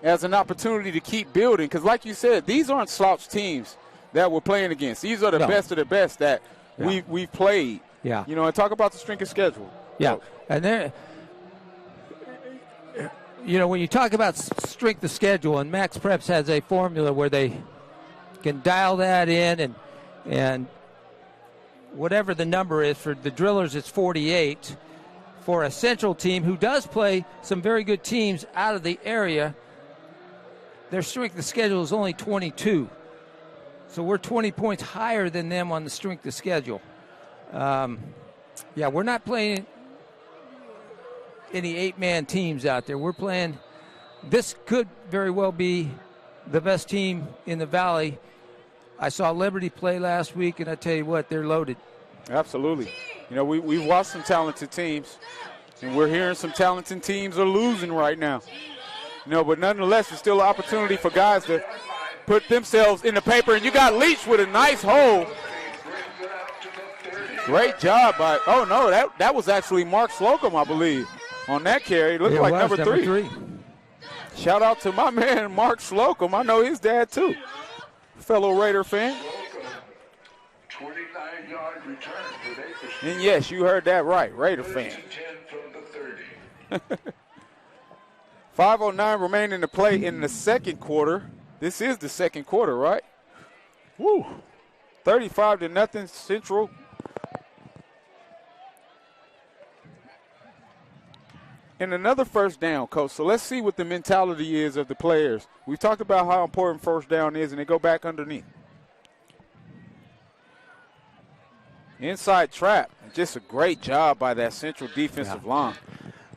Speaker 2: as an opportunity to keep building. Because like you said, these aren't slouch teams that we're playing against. These are the best of the best that we've played.
Speaker 3: Yeah.
Speaker 2: You know, and talk about the strength of schedule.
Speaker 3: Yeah. And then, you know, when you talk about strength of schedule, and Max Preps has a formula where they can dial that in, and whatever the number is, for the Drillers it's 48. For a Central team who does play some very good teams out of the area, their strength of schedule is only 22. So we're 20 points higher than them on the strength of schedule. We're not playing any 8-man teams out there. We're playing, this could very well be the best team in the Valley. I saw Liberty play last week, and I tell you what, they're loaded.
Speaker 2: Absolutely. You know, we've watched some talented teams, and we're hearing some talented teams are losing right now. You know, but nonetheless, it's still an opportunity for guys to put themselves in the paper. And you got Leach with a nice hole. Great job by, that was actually Mark Slocum, I believe, on that carry. It looked like number three. Shout out to my man, Mark Slocum. I know his dad, too. Fellow Raider fan.
Speaker 4: 29-yard return for Bakersfield.
Speaker 2: And yes, you heard that right, Raider fan.
Speaker 4: 10 from the 30.
Speaker 2: 5:09 remaining to play in the second quarter. This is the second quarter, right? Woo. 35-0 Central. And another first down, Coach. So let's see what the mentality is of the players. We've talked about how important first down is, and they go back underneath. Inside trap. Just a great job by that Central defensive line.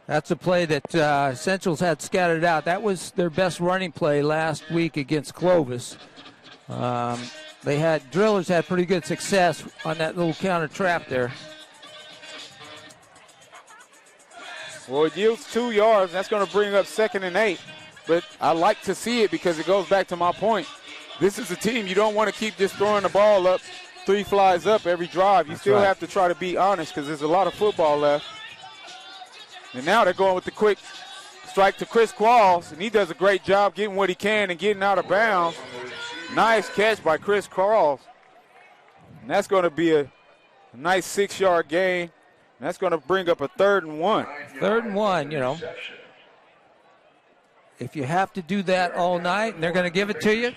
Speaker 3: That's a play that Central's had scattered out. That was their best running play last week against Clovis. Drillers had pretty good success on that little counter trap there.
Speaker 2: Well, it yields 2 yards. That's going to bring up 2nd and 8. But I like to see it because it goes back to my point. This is a team you don't want to keep just throwing the ball up, 3 flies up every drive. You still have to try to be honest because there's a lot of football left. And now they're going with the quick strike to Chris Qualls, and he does a great job getting what he can and getting out of bounds. Nice catch by Chris Qualls. And that's going to be a nice 6-yard gain. And that's going to bring up a 3rd and 1.
Speaker 3: 3rd and 1, you know. If you have to do that all night and they're going to give it to you,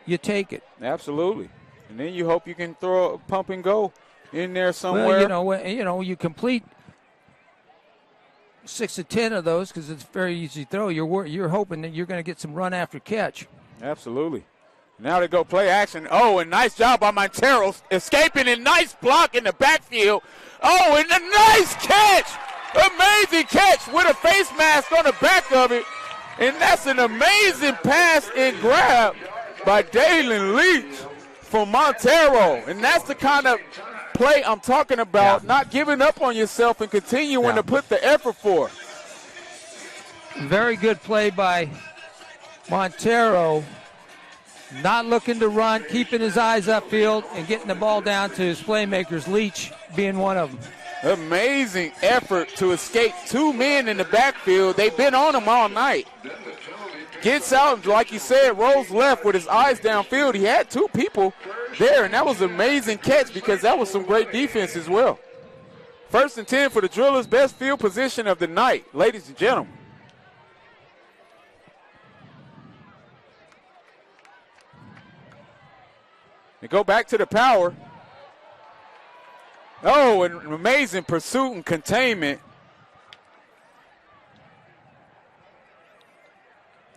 Speaker 3: you take it.
Speaker 2: Absolutely. And then you hope you can throw a pump and go in there somewhere.
Speaker 3: Well, you complete 6 to 10 of those because it's very easy to throw. You're hoping that you're going to get some run after catch.
Speaker 2: Absolutely. Now they go play action. Oh, and nice job by Montero escaping, and nice block in the backfield. Oh, and a nice catch. Amazing catch with a face mask on the back of it. And that's an amazing pass and grab by Dalen Leach from Montero. And that's the kind of play I'm talking about, not giving up on yourself and continuing to put the effort forth.
Speaker 3: Very good play by Montero. Not looking to run, keeping his eyes upfield and getting the ball down to his playmakers, Leach being one of them.
Speaker 2: Amazing effort to escape 2 men in the backfield. They've been on him all night. Gets out, like you said, rolls left with his eyes downfield. He had 2 people there, and that was an amazing catch because that was some great defense as well. 1st and 10 for the Drillers, best field position of the night, ladies and gentlemen. They go back to the power. Oh, an amazing pursuit and containment.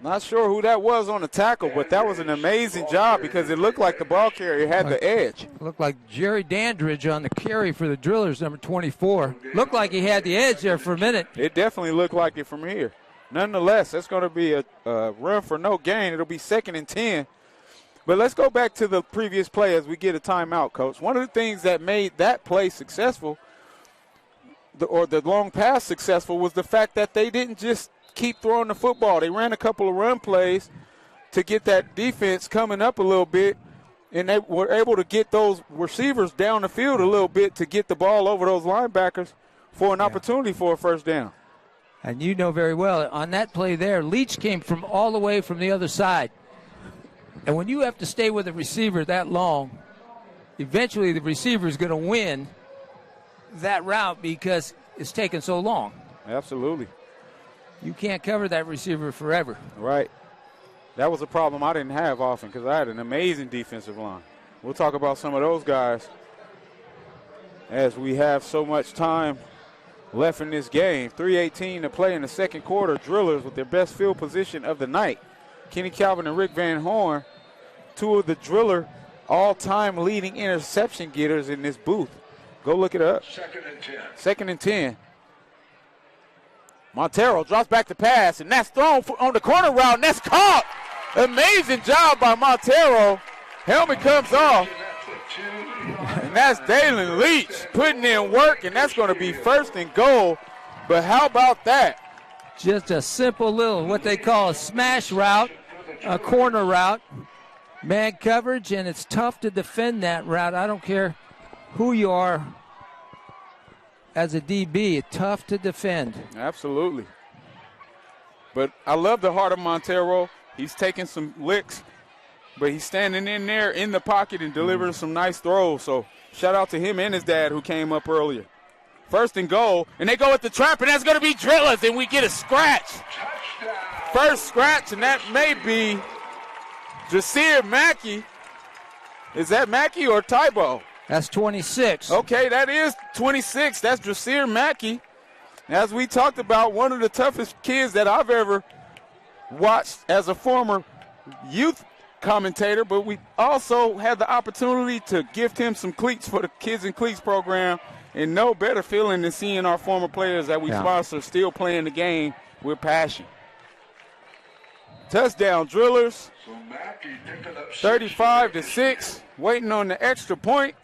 Speaker 2: Not sure who that was on the tackle, but that was an amazing job because it looked like the ball carrier had the edge.
Speaker 3: Looked like Jerry Dandridge on the carry for the Drillers, number 24. Looked like he had the edge there for a minute.
Speaker 2: It definitely looked like it from here. Nonetheless, that's going to be a run for no gain. It'll be 2nd and 10. But let's go back to the previous play as we get a timeout, Coach. One of the things that made that play successful, or the long pass successful, was the fact that they didn't just keep throwing the football. They ran a couple of run plays to get that defense coming up a little bit, and they were able to get those receivers down the field a little bit to get the ball over those linebackers for an opportunity for a first down.
Speaker 3: And you know very well, on that play there, Leach came from all the way from the other side. And when you have to stay with a receiver that long, eventually the receiver is going to win that route because it's taken so long.
Speaker 2: Absolutely.
Speaker 3: You can't cover that receiver forever.
Speaker 2: Right. That was a problem I didn't have often because I had an amazing defensive line. We'll talk about some of those guys as we have so much time left in this game. 3:18 to play in the second quarter. Drillers with their best field position of the night. Kenny Calvin and Rick Van Horn, 2 of the Driller all-time leading interception getters in this booth. Go look it up.
Speaker 4: 2nd and 10.
Speaker 2: 2nd and 10. Montero drops back to pass, and that's thrown on the corner route, and that's caught. Amazing job by Montero. Helmet comes off. And that's Dalen Leach putting in work, and that's going to be 1st and goal. But how about that?
Speaker 3: Just a simple little, what they call a smash route, a corner route, man coverage, and it's tough to defend that route. I don't care who you are as a DB. It's tough to defend.
Speaker 2: Absolutely. But I love the heart of Montero. He's taking some licks, but he's standing in there in the pocket and delivering some nice throws. So shout out to him and his dad who came up earlier. 1st and goal, and they go with the trap, and that's going to be Drillers, and we get a scratch. first scratch, and that may be Jasir Mackey. Is that Mackey or Tybo?
Speaker 3: That's 26.
Speaker 2: Okay, that is 26. That's Jasir Mackey. As we talked about, one of the toughest kids that I've ever watched as a former youth commentator, but we also had the opportunity to gift him some cleats for the Kids in Cleats program, and no better feeling than seeing our former players that we sponsor still playing the game with passion. Touchdown, Drillers. 35-6, waiting on the extra point.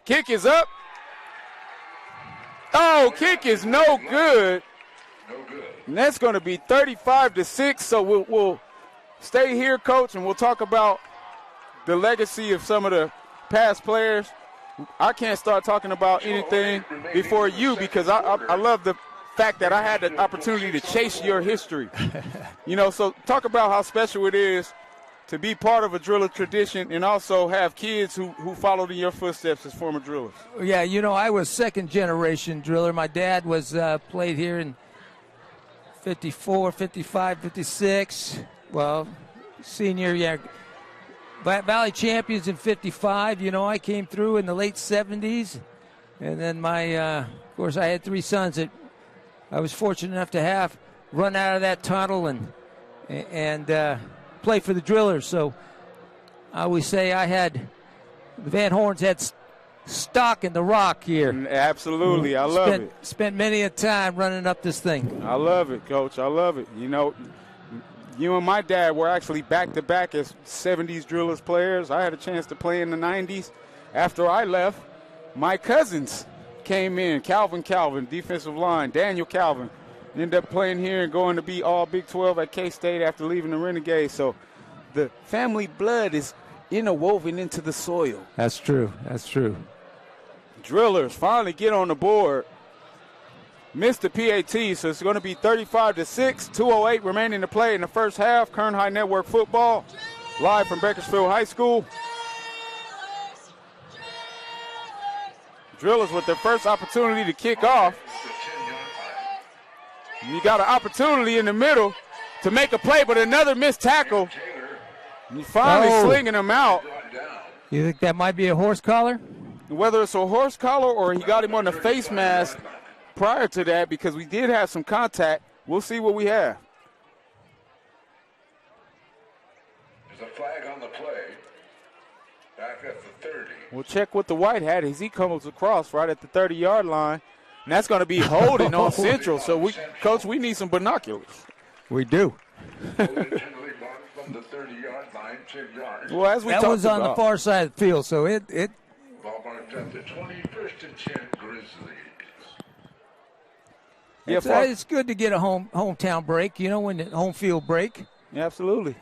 Speaker 2: Kick is up. Oh, kick is no good. And that's going to be 35-6, so we'll stay here, Coach, and we'll talk about the legacy of some of the past players. I can't start talking about anything before you because I love the fact that I had the opportunity to chase your history. So talk about how special it is to be part of a driller tradition and also have kids who followed in your footsteps as former drillers.
Speaker 3: Yeah, I was second-generation driller. My dad was played here in 54, 55, 56. Well, senior year. Valley champions in 55. I came through in the late 70s. And then of course, I had three sons that I was fortunate enough to have run out of that tunnel and play for the Drillers. So I always say the Van Horns had stock in the rock here.
Speaker 2: Absolutely. I love it.
Speaker 3: Spent many a time running up this thing.
Speaker 2: I love it, Coach. I love it. You and my dad were actually back-to-back as 70s Drillers players. I had a chance to play in the 90s. After I left, my cousins came in. Calvin, defensive line. Daniel Calvin. Ended up playing here and going to be all Big 12 at K-State after leaving the Renegades. So the family blood is interwoven into the soil.
Speaker 3: That's true.
Speaker 2: Drillers finally get on the board. Missed the PAT, so it's going to be 35-6. 2:08 remaining to play in the first half. Kern High Network football, live from Bakersfield High School. Drillers with their first opportunity to kick off. You got an opportunity in the middle to make a play, but another missed tackle. And finally slinging him out.
Speaker 3: You think that might be a horse collar?
Speaker 2: Whether it's a horse collar or he got him on the face mask prior to that, because we did have some contact. We'll see what we have.
Speaker 4: There's a flag on the play. Back at the 30.
Speaker 2: We'll check what the white hat as he comes across right at the 30-yard line. And that's going to be holding on Central. So, Coach, we need some binoculars.
Speaker 3: We do.
Speaker 4: From the 30-yard line, 10 yards.
Speaker 2: Well, as we
Speaker 3: that
Speaker 2: talked
Speaker 3: was on
Speaker 2: about,
Speaker 3: the far side of the field, so it
Speaker 4: Ball marked at the 21st and 10 Grizzlies.
Speaker 3: it's good to get a hometown break, when the home field break.
Speaker 2: Yeah, absolutely.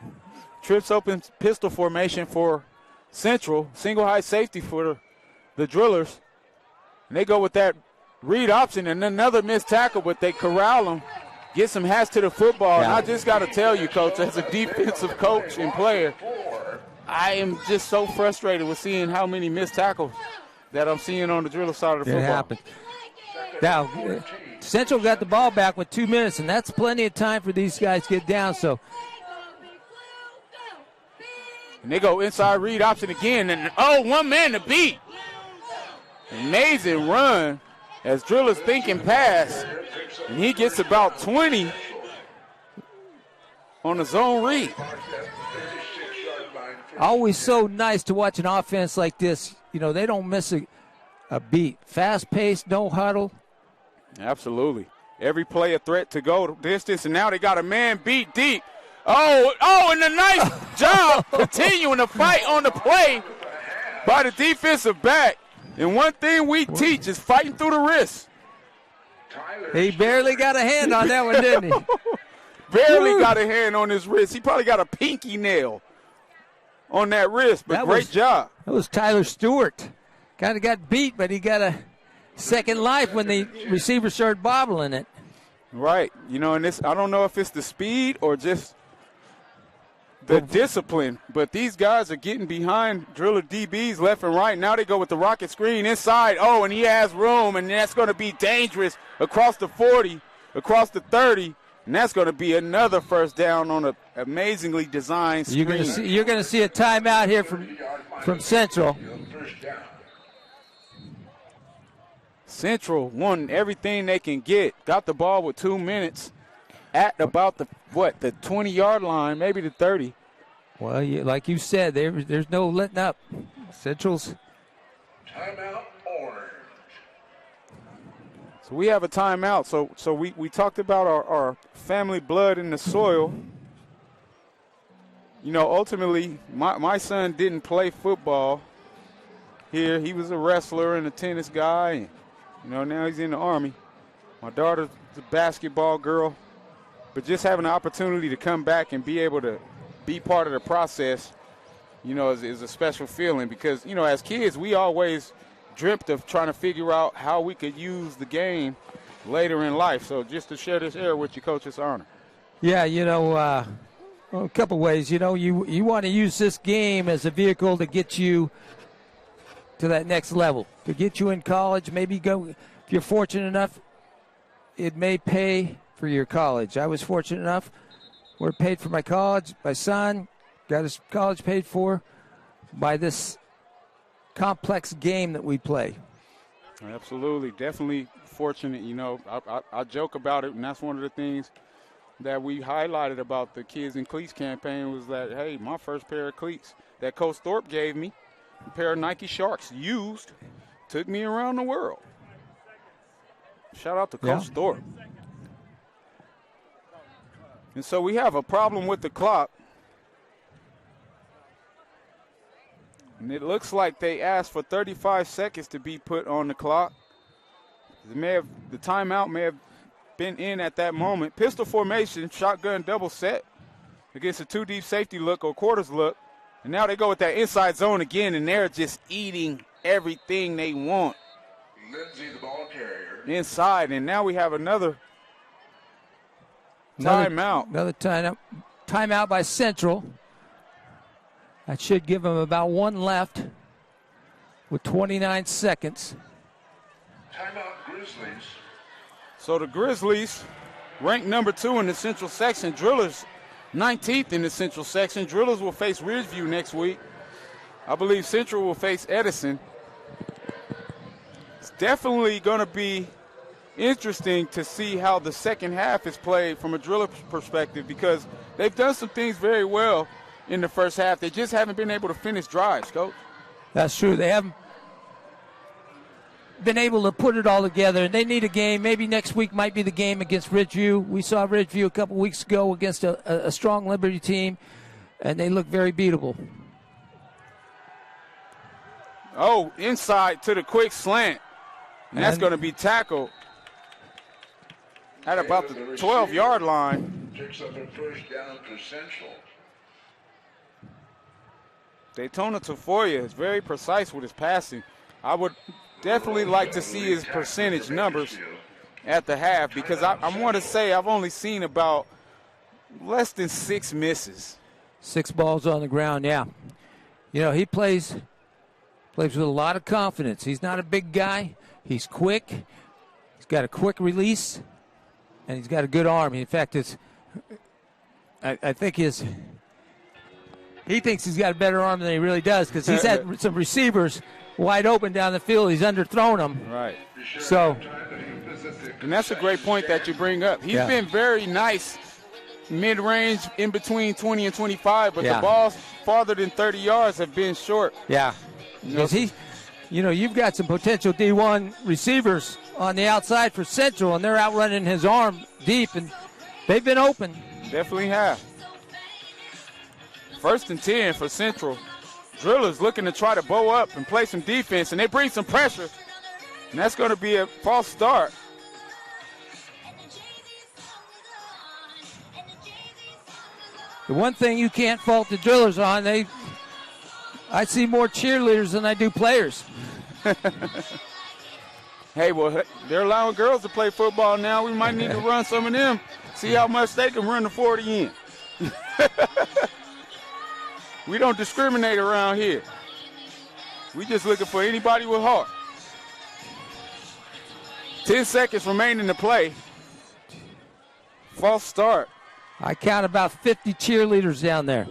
Speaker 2: Trips open pistol formation for Central, single high safety for the Drillers. And they go with that read option and another missed tackle, but they corral him, get some hats to the football. And I just got to tell you, Coach, as a defensive coach and player, I am just so frustrated with seeing how many missed tackles that I'm seeing on the Driller side of the football.
Speaker 3: It happens. Now, Central got the ball back with 2 minutes, and that's plenty of time for these guys to get down. So,
Speaker 2: and they go inside read option again, and one man to beat. Amazing run as Drillers thinking pass, and he gets about 20 on the zone read.
Speaker 3: Always so nice to watch an offense like this. They don't miss a beat. Fast-paced, no huddle.
Speaker 2: Absolutely. Every play a threat to go distance, and now they got a man beat deep. And a nice job continuing to fight on the play by the defensive back. And one thing we teach is fighting through the wrist.
Speaker 3: He barely got a hand on that one, didn't he?
Speaker 2: Barely got a hand on his wrist. He probably got a pinky nail on that wrist, but great job.
Speaker 3: That was Tyler Stewart. Kind of got beat, but he got a second life when the receiver started bobbling it.
Speaker 2: Right. And this, I don't know if it's the speed or just the discipline. But these guys are getting behind driller DBs left and right. Now they go with the rocket screen inside. Oh, and he has room, and that's going to be dangerous across the 40, across the 30. And that's going to be another first down on an amazingly designed screen.
Speaker 3: You're going to see a timeout here from Central.
Speaker 2: Central won everything they can get. Got the ball with 2 minutes at about the 20-yard line, maybe the 30.
Speaker 3: Well, like you said, there's no letting up. Central's.
Speaker 4: Timeout orange.
Speaker 2: So we have a timeout. So we talked about our family blood in the soil. You know, ultimately, my son didn't play football here. He was a wrestler and a tennis guy. And, you know, now he's in the Army. My daughter's a basketball girl. But just having the opportunity to come back and be able to be part of the process, you know, is a special feeling because, you know, as kids, we always dreamt of trying to figure out how we could use the game later in life. So just to share this air with you, Coach, it's an honor.
Speaker 3: Yeah, you know, a couple ways. You know, you want to use this game as a vehicle to get you to that next level, to get you in college. Maybe go, if you're fortunate enough, it may pay for your college. I was fortunate enough. We're paid for my college. My son got his college paid for by this complex game that we play.
Speaker 2: Absolutely. Definitely fortunate. You know, I joke about it, and that's one of the things that we highlighted about the Kids in Cleats campaign was that, hey, my first pair of cleats that Coach Thorpe gave me, a pair of Nike Sharks used, took me around the world. Shout out to Coach Thorpe. And so we have a problem with the clock. And it looks like they asked for 35 seconds to be put on the clock. The timeout may have been in at that moment. Pistol formation, shotgun double set against a two-deep safety look or quarters look. And now they go with that inside zone again, and they're just eating everything they want.
Speaker 4: Lindsay, the ball carrier.
Speaker 2: Inside, and now we have another timeout.
Speaker 3: Another timeout by Central. That should give them about one left with 29 seconds.
Speaker 4: Timeout Grizzlies.
Speaker 2: So the Grizzlies ranked number 2 in the Central section. Drillers 19th in the Central section. Drillers will face Ridgeview next week. I believe Central will face Edison. It's definitely going to be interesting to see how the second half is played from a Driller perspective because they've done some things very well in the first half. They just haven't been able to finish drives, Coach.
Speaker 3: That's true. They haven't been able to put it all together, and they need a game. Maybe next week might be the game against Ridgeview. We saw Ridgeview a couple weeks ago against a strong Liberty team, and they look very beatable.
Speaker 2: Oh, inside to the quick slant. And that's going to be tackled at about the 12-yard line.
Speaker 4: Picks up a first down to Central.
Speaker 2: Daytona Tafoya is very precise with his passing. I would definitely like to see his percentage numbers at the half because I want to say I've only seen about less than 6 misses.
Speaker 3: 6 balls on the ground, yeah. You know, he plays with a lot of confidence. He's not a big guy. He's quick. He's got a quick release, and he's got a good arm. In fact, I think he thinks he's got a better arm than he really does because he's had some receivers wide open down the field. He's underthrown them.
Speaker 2: Right.
Speaker 3: So,
Speaker 2: and that's a great point that you bring up. He's been very nice mid-range in between 20 and 25, but the balls farther than 30 yards have been short.
Speaker 3: Yeah. Because you've got some potential D1 receivers on the outside for Central, and they're outrunning his arm deep, and they've been open.
Speaker 2: Definitely have. 1st and 10 for Central. Drillers looking to try to bow up and play some defense, and they bring some pressure, and that's going to be a false start.
Speaker 3: The one thing you can't fault the Drillers on, I see more cheerleaders than I do players.
Speaker 2: Hey, well, they're allowing girls to play football now. We might need to run some of them, see how much they can run the 40 in. We don't discriminate around here. We just looking for anybody with heart. 10 seconds remaining to play. False start.
Speaker 3: I count about 50 cheerleaders down there.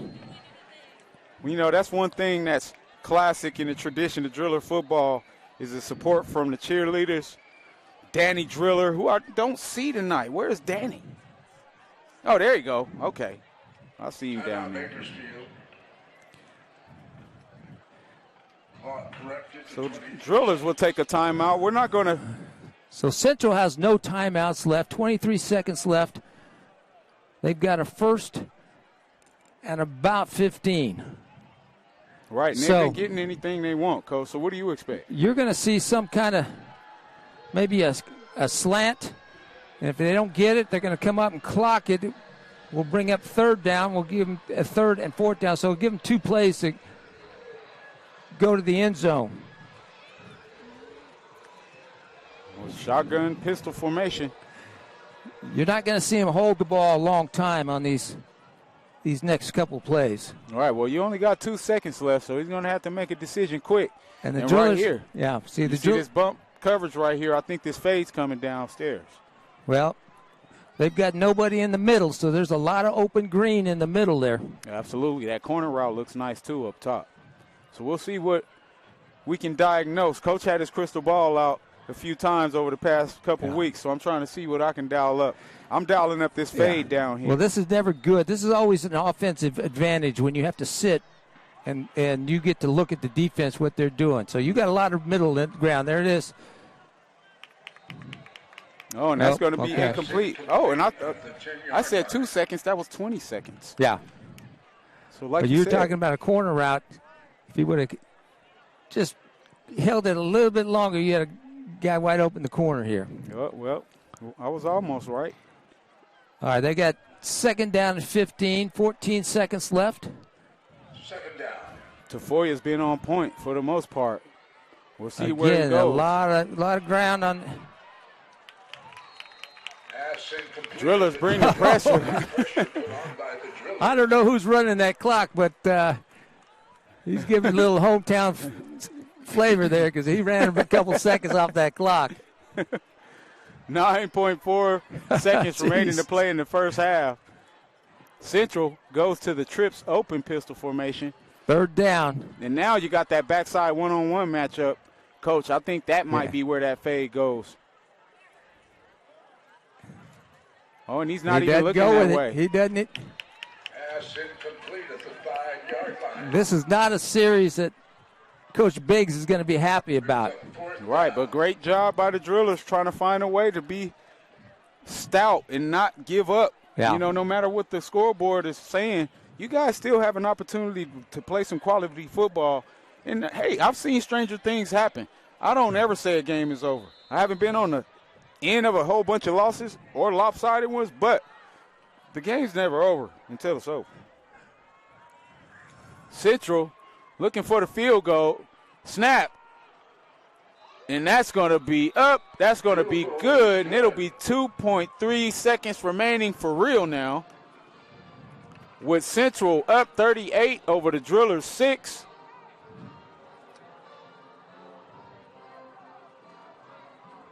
Speaker 2: You know, that's one thing that's classic in the tradition of driller football is the support from the cheerleaders. Danny Driller, who I don't see tonight. Where is Danny? Oh, there you go. Okay. I see him down there. So drillers will take a timeout. We're not going to.
Speaker 3: So Central has no timeouts left, 23 seconds left. They've got a first and about 15.
Speaker 2: Right, and they've been getting anything they want, Coach. So what do you expect?
Speaker 3: You're going to see some kind of maybe a slant. And if they don't get it, they're going to come up and clock it. We'll bring up third down. We'll give them a third and fourth down. So we'll give them 2 plays to go to the end zone.
Speaker 2: Shotgun pistol formation.
Speaker 3: You're not going to see him hold the ball a long time on these next couple plays.
Speaker 2: All right, well, you only got 2 seconds left, so he's going to have to make a decision quick.
Speaker 3: And the drillers,
Speaker 2: right here.
Speaker 3: Yeah, see
Speaker 2: this bump coverage right here. I think this fade's coming downstairs.
Speaker 3: Well, they've got nobody in the middle, so there's a lot of open green in the middle there.
Speaker 2: Absolutely. That corner route looks nice, too, up top. So we'll see what we can diagnose. Coach had his crystal ball out a few times over the past couple weeks, so I'm trying to see what I can dial up. I'm dialing up this fade down here.
Speaker 3: Well, this is never good. This is always an offensive advantage when you have to sit and you get to look at the defense, what they're doing. So you got a lot of middle ground. There it is.
Speaker 2: Oh, and that's going to be incomplete. Oh, and I said 2 seconds. That was 20 seconds.
Speaker 3: Yeah.
Speaker 2: So like
Speaker 3: you're talking about a corner route. If he would have just held it a little bit longer, you had a guy wide open in the corner here.
Speaker 2: Well, I was almost right.
Speaker 3: All right, they got second down and 15, 14 seconds left.
Speaker 4: Second down.
Speaker 2: Tafoya's been on point for the most part. We'll see
Speaker 3: Again,
Speaker 2: where it goes.
Speaker 3: a lot of ground on.
Speaker 2: Drillers bring the pressure.
Speaker 3: I don't know who's running that clock, but he's giving a little hometown flavor there because he ran a couple seconds off that clock.
Speaker 2: 9.4 seconds remaining to play in the first half. Central goes to the trips open pistol formation.
Speaker 3: Third down.
Speaker 2: And now you got that backside one-on-one matchup. Coach, I think that might be where that fade goes. Oh, and he's not even looking that way.
Speaker 3: He doesn't.
Speaker 4: Pass incomplete at the 5-yard line.
Speaker 3: This is not a series that Coach Biggs is going to be happy about.
Speaker 2: Right, but great job by the drillers trying to find a way to be stout and not give up.
Speaker 3: Yeah.
Speaker 2: You know, no matter what the scoreboard is saying, you guys still have an opportunity to play some quality football. And, hey, I've seen stranger things happen. I don't ever say a game is over. I haven't been on the end of a whole bunch of losses or lopsided ones, but the game's never over until it's over. Central looking for the field goal. Snap. And that's going to be up. That's going to be good. And it'll be 2.3 seconds remaining for real now. With Central up 38 over the Drillers 6.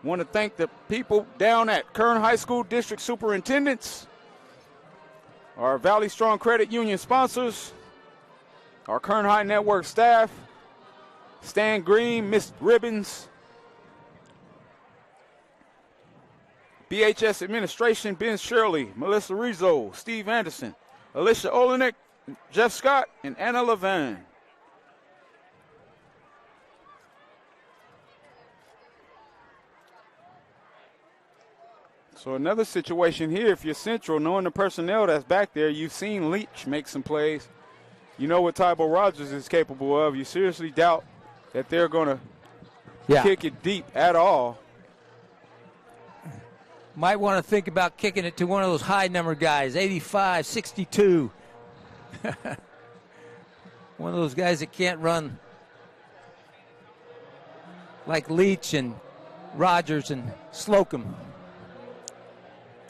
Speaker 2: Want to thank the people down at Kern High School District Superintendents, our Valley Strong Credit Union sponsors, our Kern High Network staff, Stan Green, Miss Ribbons, BHS Administration, Ben Shirley, Melissa Rizzo, Steve Anderson, Alicia Olenek, Jeff Scott, and Anna Levine. So another situation here, if you're Central, knowing the personnel that's back there, you've seen Leach make some plays. You know what Tybo Rogers is capable of. You seriously doubt that they're going to kick it deep at all.
Speaker 3: Might want to think about kicking it to one of those high number guys, 85, 62. One of those guys that can't run like Leach and Rogers and Slocum.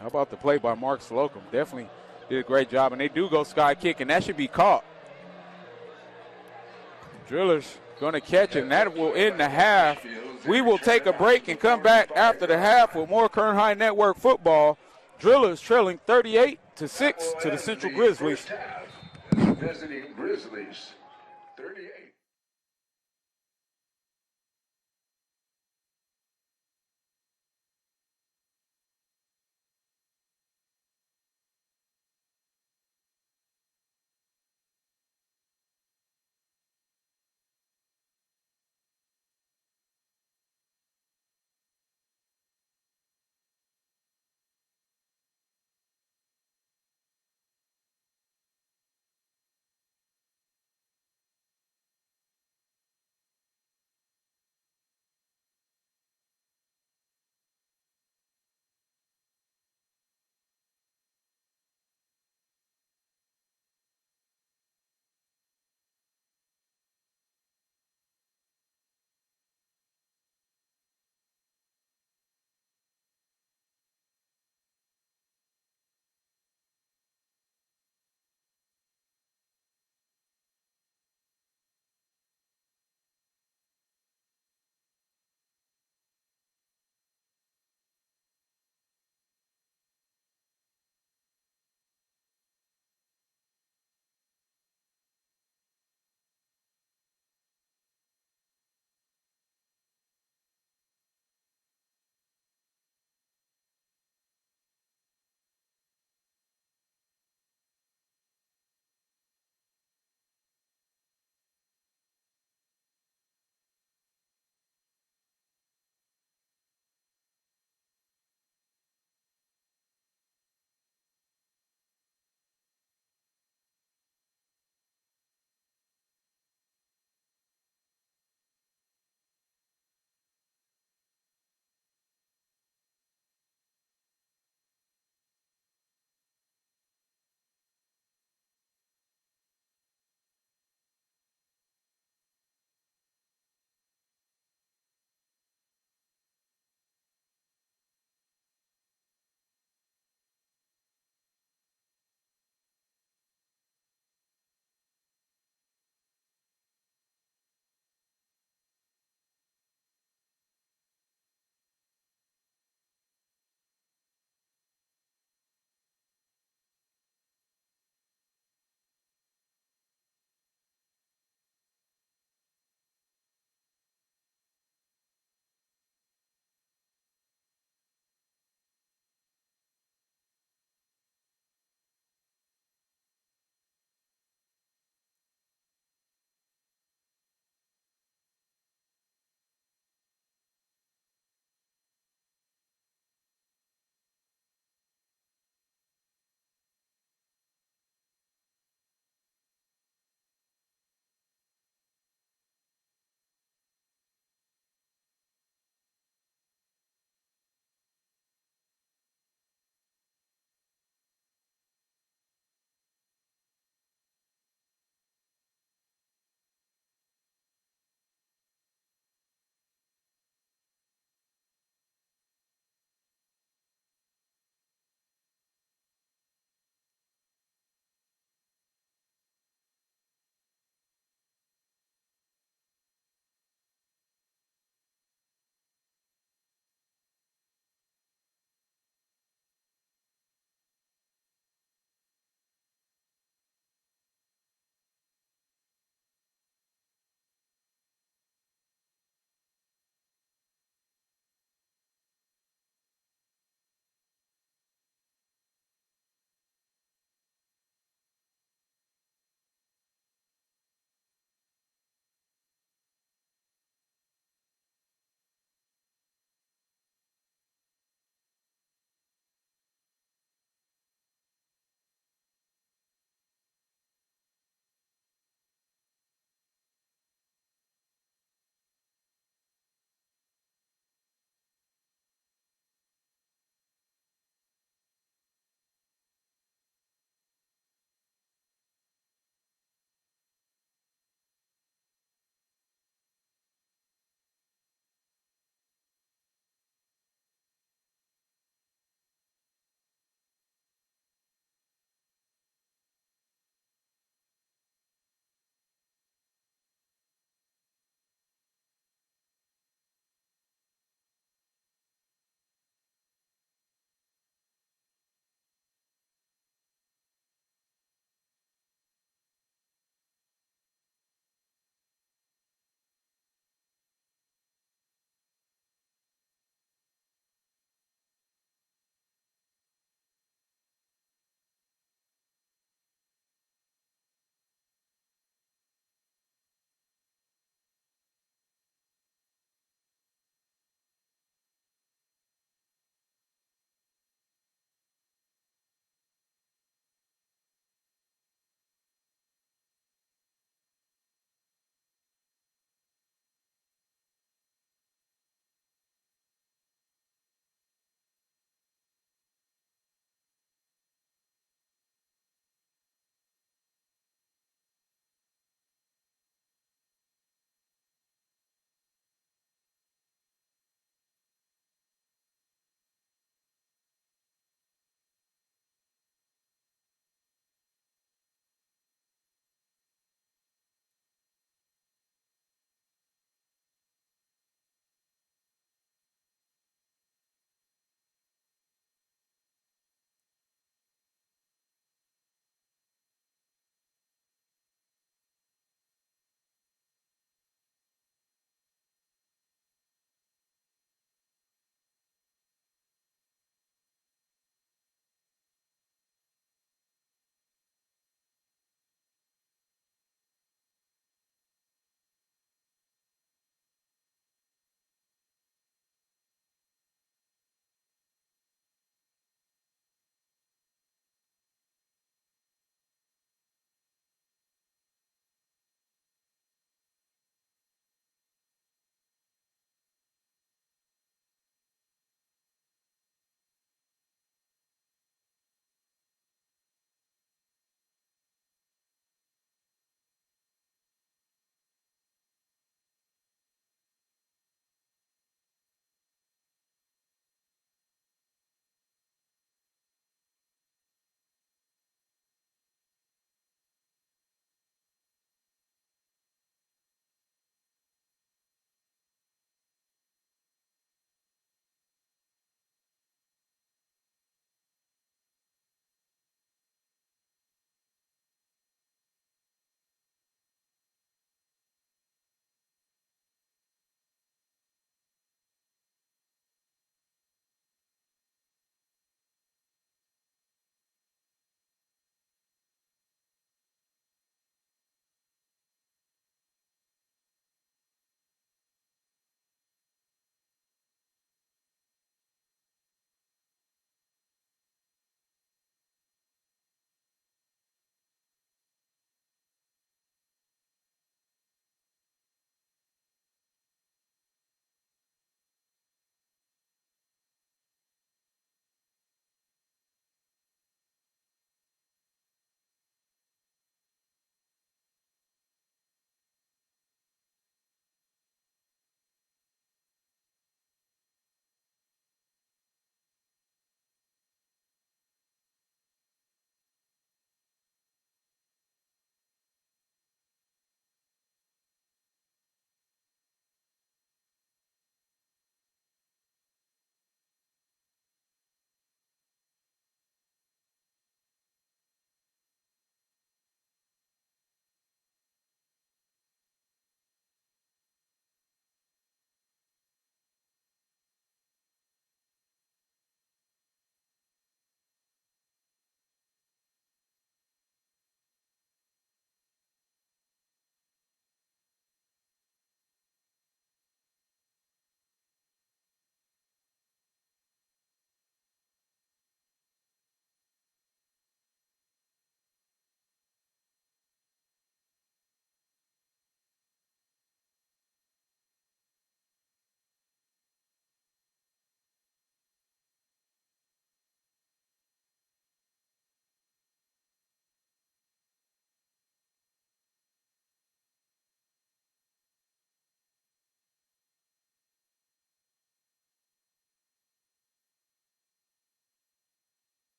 Speaker 2: How about the play by Mark Slocum? Definitely did a great job, and they do go sky kick, and that should be caught. Drillers going to catch it, and that will end the half. We will take a break and come back after the half with more Kern High Network football. Drillers trailing 38-6 to the Central Grizzlies.
Speaker 4: Visiting Grizzlies, 38.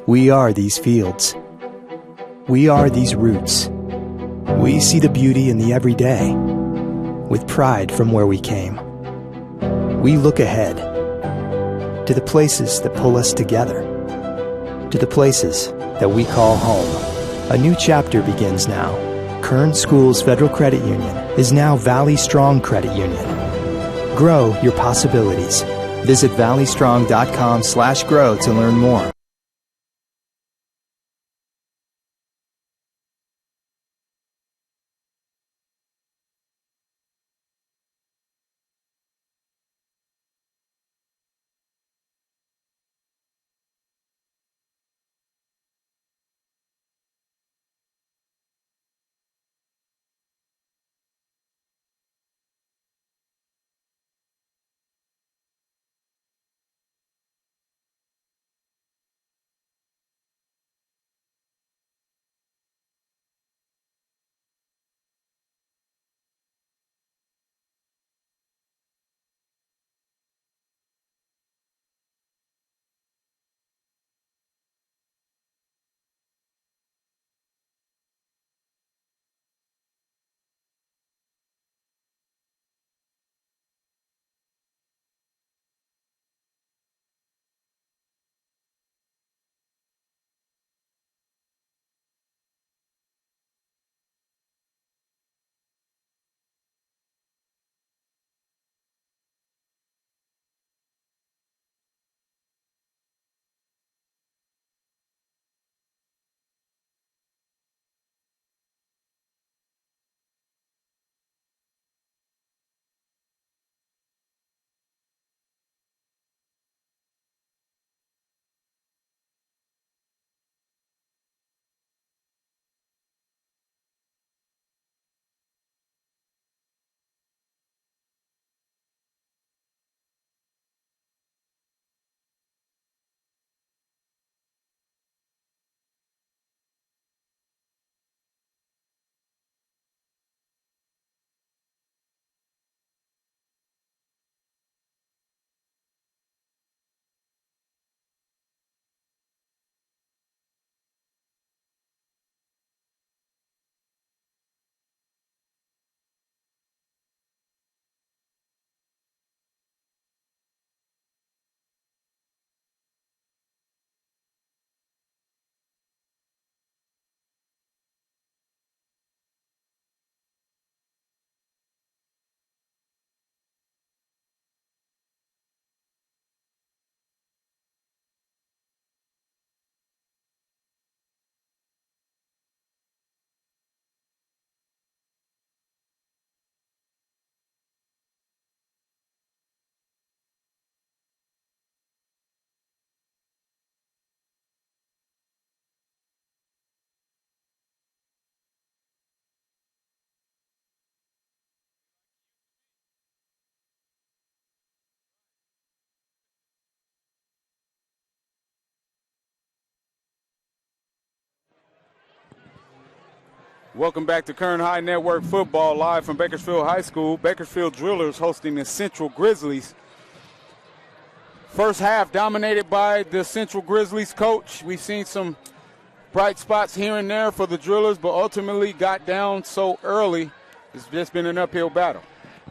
Speaker 1: We are these fields. We are these roots. We see the beauty in the everyday, with pride from where we came. We look ahead, to the places that pull us together, to the places that we call home. A new chapter begins now. Kern Schools Federal Credit Union is now Valley Strong Credit Union. Grow your possibilities. Visit valleystrong.com/grow to learn more.
Speaker 2: Welcome back to Kern High Network Football, live from Bakersfield High School. Bakersfield Drillers hosting the Central Grizzlies. First half dominated by the Central Grizzlies coach. We've seen some bright spots here and there for the Drillers, but ultimately got down so early. It's just been an uphill battle.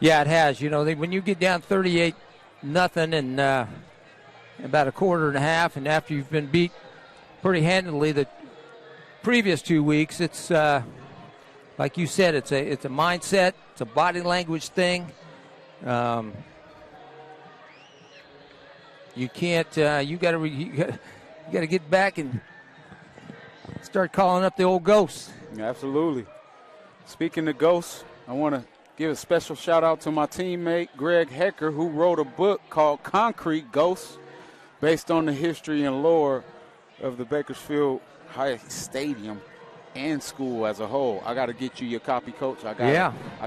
Speaker 3: Yeah, it has. You know, when you get down 38-0 in about a quarter and a half, and after you've been beat pretty handily the previous 2 weeks, it's like you said, it's a mindset, it's a body language thing. You can't. You got to get back and start calling up the old ghosts.
Speaker 2: Absolutely. Speaking of ghosts, I want to give a special shout out to my teammate Greg Hecker, who wrote a book called Concrete Ghosts, based on the history and lore of the Bakersfield High Stadium and school as a whole. I got to get you your copy, Coach. I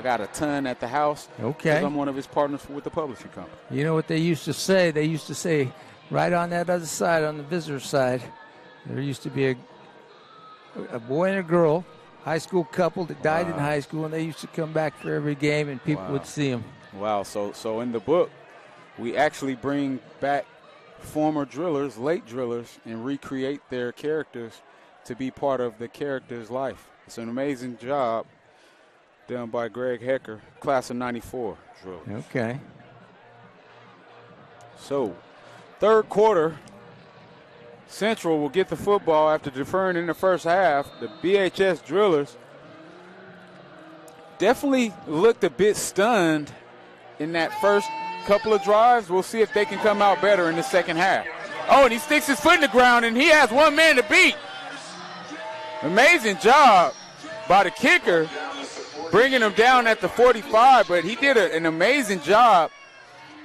Speaker 2: got a ton at the house.
Speaker 3: Okay.
Speaker 2: I'm one of his partners with the publishing company.
Speaker 3: You know what they used to say? They used to say, right on that other side, on the visitor side, there used to be a boy and a girl, high school couple that died in high school, and they used to come back for every game, and people would see them.
Speaker 2: Wow. So in the book, we actually bring back former drillers, late drillers, and recreate their characters to be part of the character's life. It's an amazing job done by Greg Hecker, class of 94 drillers.
Speaker 3: Okay.
Speaker 2: So, third quarter, Central will get the football after deferring in the first half. The BHS drillers definitely looked a bit stunned in that first couple of drives. We'll see if they can come out better in the second half. Oh, and he sticks his foot in the ground, and he has one man to beat. Amazing job by the kicker, bringing him down at the 45, but he did an amazing job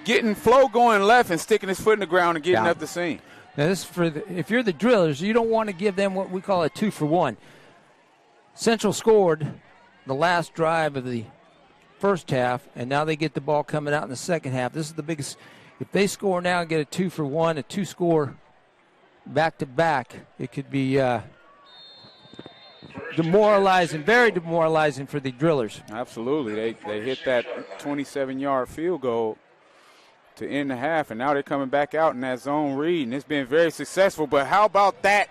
Speaker 2: getting flow going left and sticking his foot in the ground and getting up the seam.
Speaker 3: Now, this is for if you're the drillers, you don't want to give them what we call a 2-for-1. Central scored the last drive of the first half, and now they get the ball coming out in the second half. This is the biggest. If they score now and get a 2-for-1, a two-score back-to-back, it could be demoralizing, very demoralizing for the drillers.
Speaker 2: Absolutely. They hit that 27-yard field goal to end the half, and now they're coming back out in that zone read, and it's been very successful. But how about that?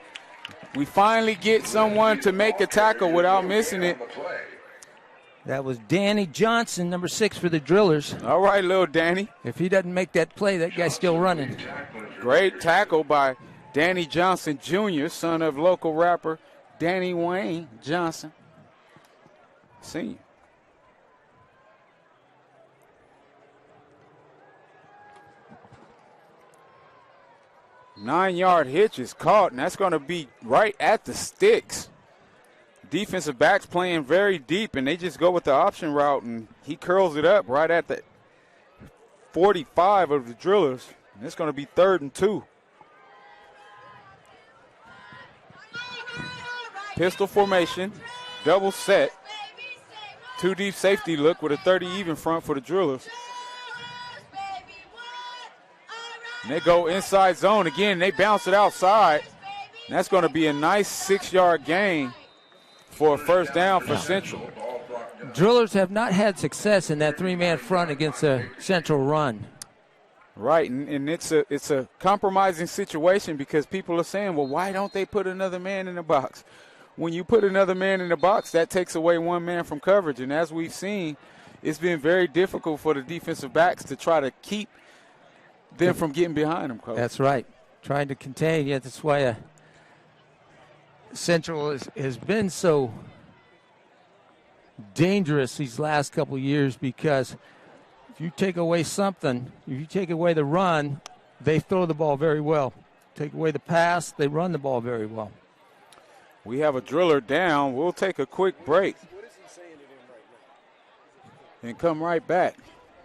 Speaker 2: We finally get someone to make a tackle without missing it.
Speaker 3: That was Danny Johnson, number 6 for the drillers.
Speaker 2: All right, little Danny.
Speaker 3: If he doesn't make that play, that guy's still running.
Speaker 2: Great tackle by Danny Johnson Jr., son of local rapper Danny Wayne Johnson, Sr. Nine-yard hitch is caught, and that's going to be right at the sticks. Defensive backs playing very deep, and they just go with the option route, and he curls it up right at the 45 of the drillers. And it's going to be 3rd and 2. Pistol formation, double set, 2 deep safety look with a 30 even front for the drillers. And they go inside zone again. They bounce it outside. And that's going to be a nice 6-yard gain for a first down for Central.
Speaker 3: Drillers have not had success in that 3-man front against a Central run.
Speaker 2: Right, and it's a compromising situation because people are saying, well, why don't they put another man in the box? When you put another man in the box, that takes away one man from coverage. And as we've seen, it's been very difficult for the defensive backs to try to keep them from getting behind them, Coach.
Speaker 3: That's right. Trying to contain. Yeah, that's why Central has been so dangerous these last couple of years, because if you take away something, if you take away the run, they throw the ball very well. Take away the pass, they run the ball very well.
Speaker 2: We have a driller down. We'll take a quick break and come right back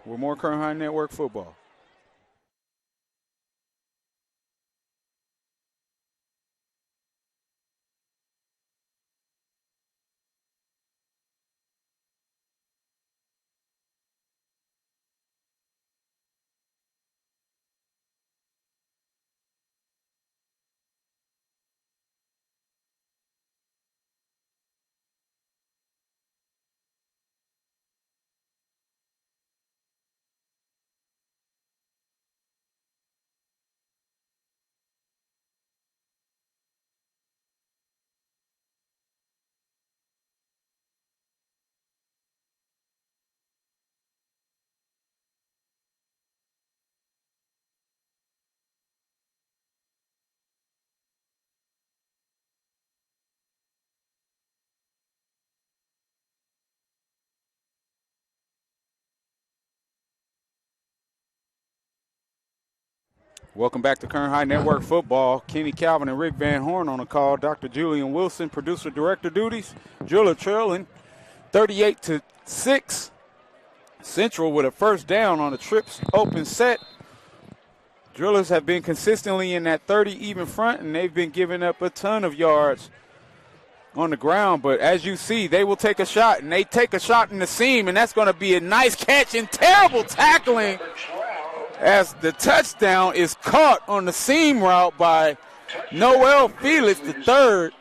Speaker 2: with more Kern High Network football. Welcome back to Kern High Network football. Kenny Calvin and Rick Van Horn on the call. Dr. Julian Wilson, producer-director duties. Driller trailing 38-6. Central with a first down on a trips open set. Drillers have been consistently in that 30 even front, and they've been giving up a ton of yards on the ground. But as you see, they will take a shot, and they take a shot in the seam, and that's going to be a nice catch and terrible tackling as the touchdown is caught on the seam route by Noel Felix III,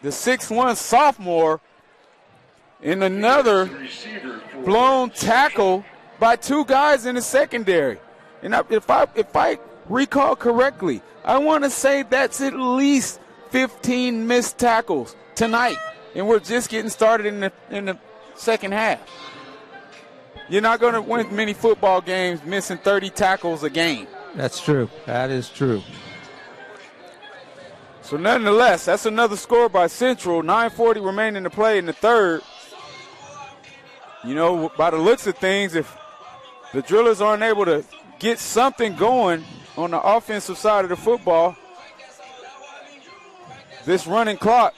Speaker 2: the 6'1 sophomore, in another blown tackle by 2 guys in the secondary. And if I recall correctly, I want to say that's at least 15 missed tackles tonight, and we're just getting started in the second half. You're not going to win many football games missing 30 tackles a game.
Speaker 3: That's true. That is true.
Speaker 2: So nonetheless, that's another score by Central. 9:40 remaining to play in the third. You know, by the looks of things, if the Drillers aren't able to get something going on the offensive side of the football, this running clock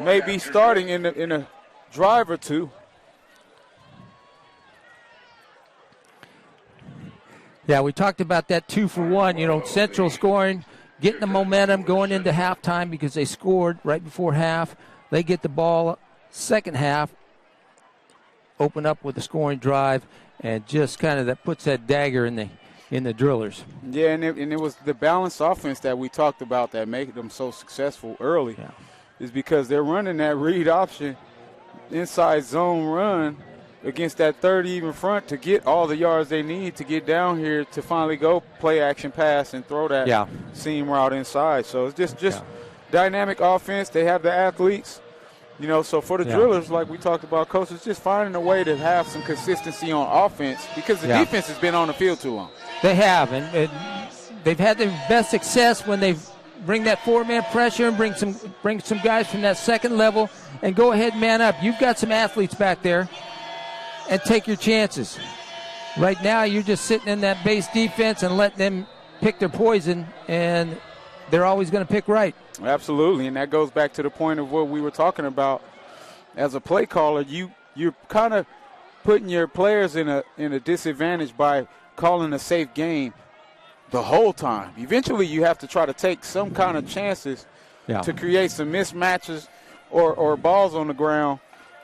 Speaker 2: may be starting in a drive or two.
Speaker 3: Yeah, we talked about that 2-for-1. You know, Central scoring, getting the momentum going into halftime because they scored right before half. They get the ball second half, open up with a scoring drive, and just kind of that puts that dagger in the Drillers.
Speaker 2: Yeah, and it was the balanced offense that we talked about that made them so successful early.
Speaker 3: Yeah.
Speaker 2: Is because they're running that read option inside zone run against that third even front to get all the yards they need to get down here to finally go play action pass and throw that seam route inside. So it's just dynamic offense. They have the athletes. You know, so for the Drillers, like we talked about, Coach, it's just finding a way to have some consistency on offense because the defense has been on the field too long.
Speaker 3: They have, and they've had their best success when they bring that four-man pressure and bring some guys from that second level and go ahead and man up. You've got some athletes back there, and take your chances. Right now, you're just sitting in that base defense and letting them pick their poison, and they're always going to pick right.
Speaker 2: Absolutely, and that goes back to the point of what we were talking about. As a play caller, you're kind of putting your players in a disadvantage by calling a safe game the whole time. Eventually, you have to try to take some kind of chances to create some mismatches or balls on the ground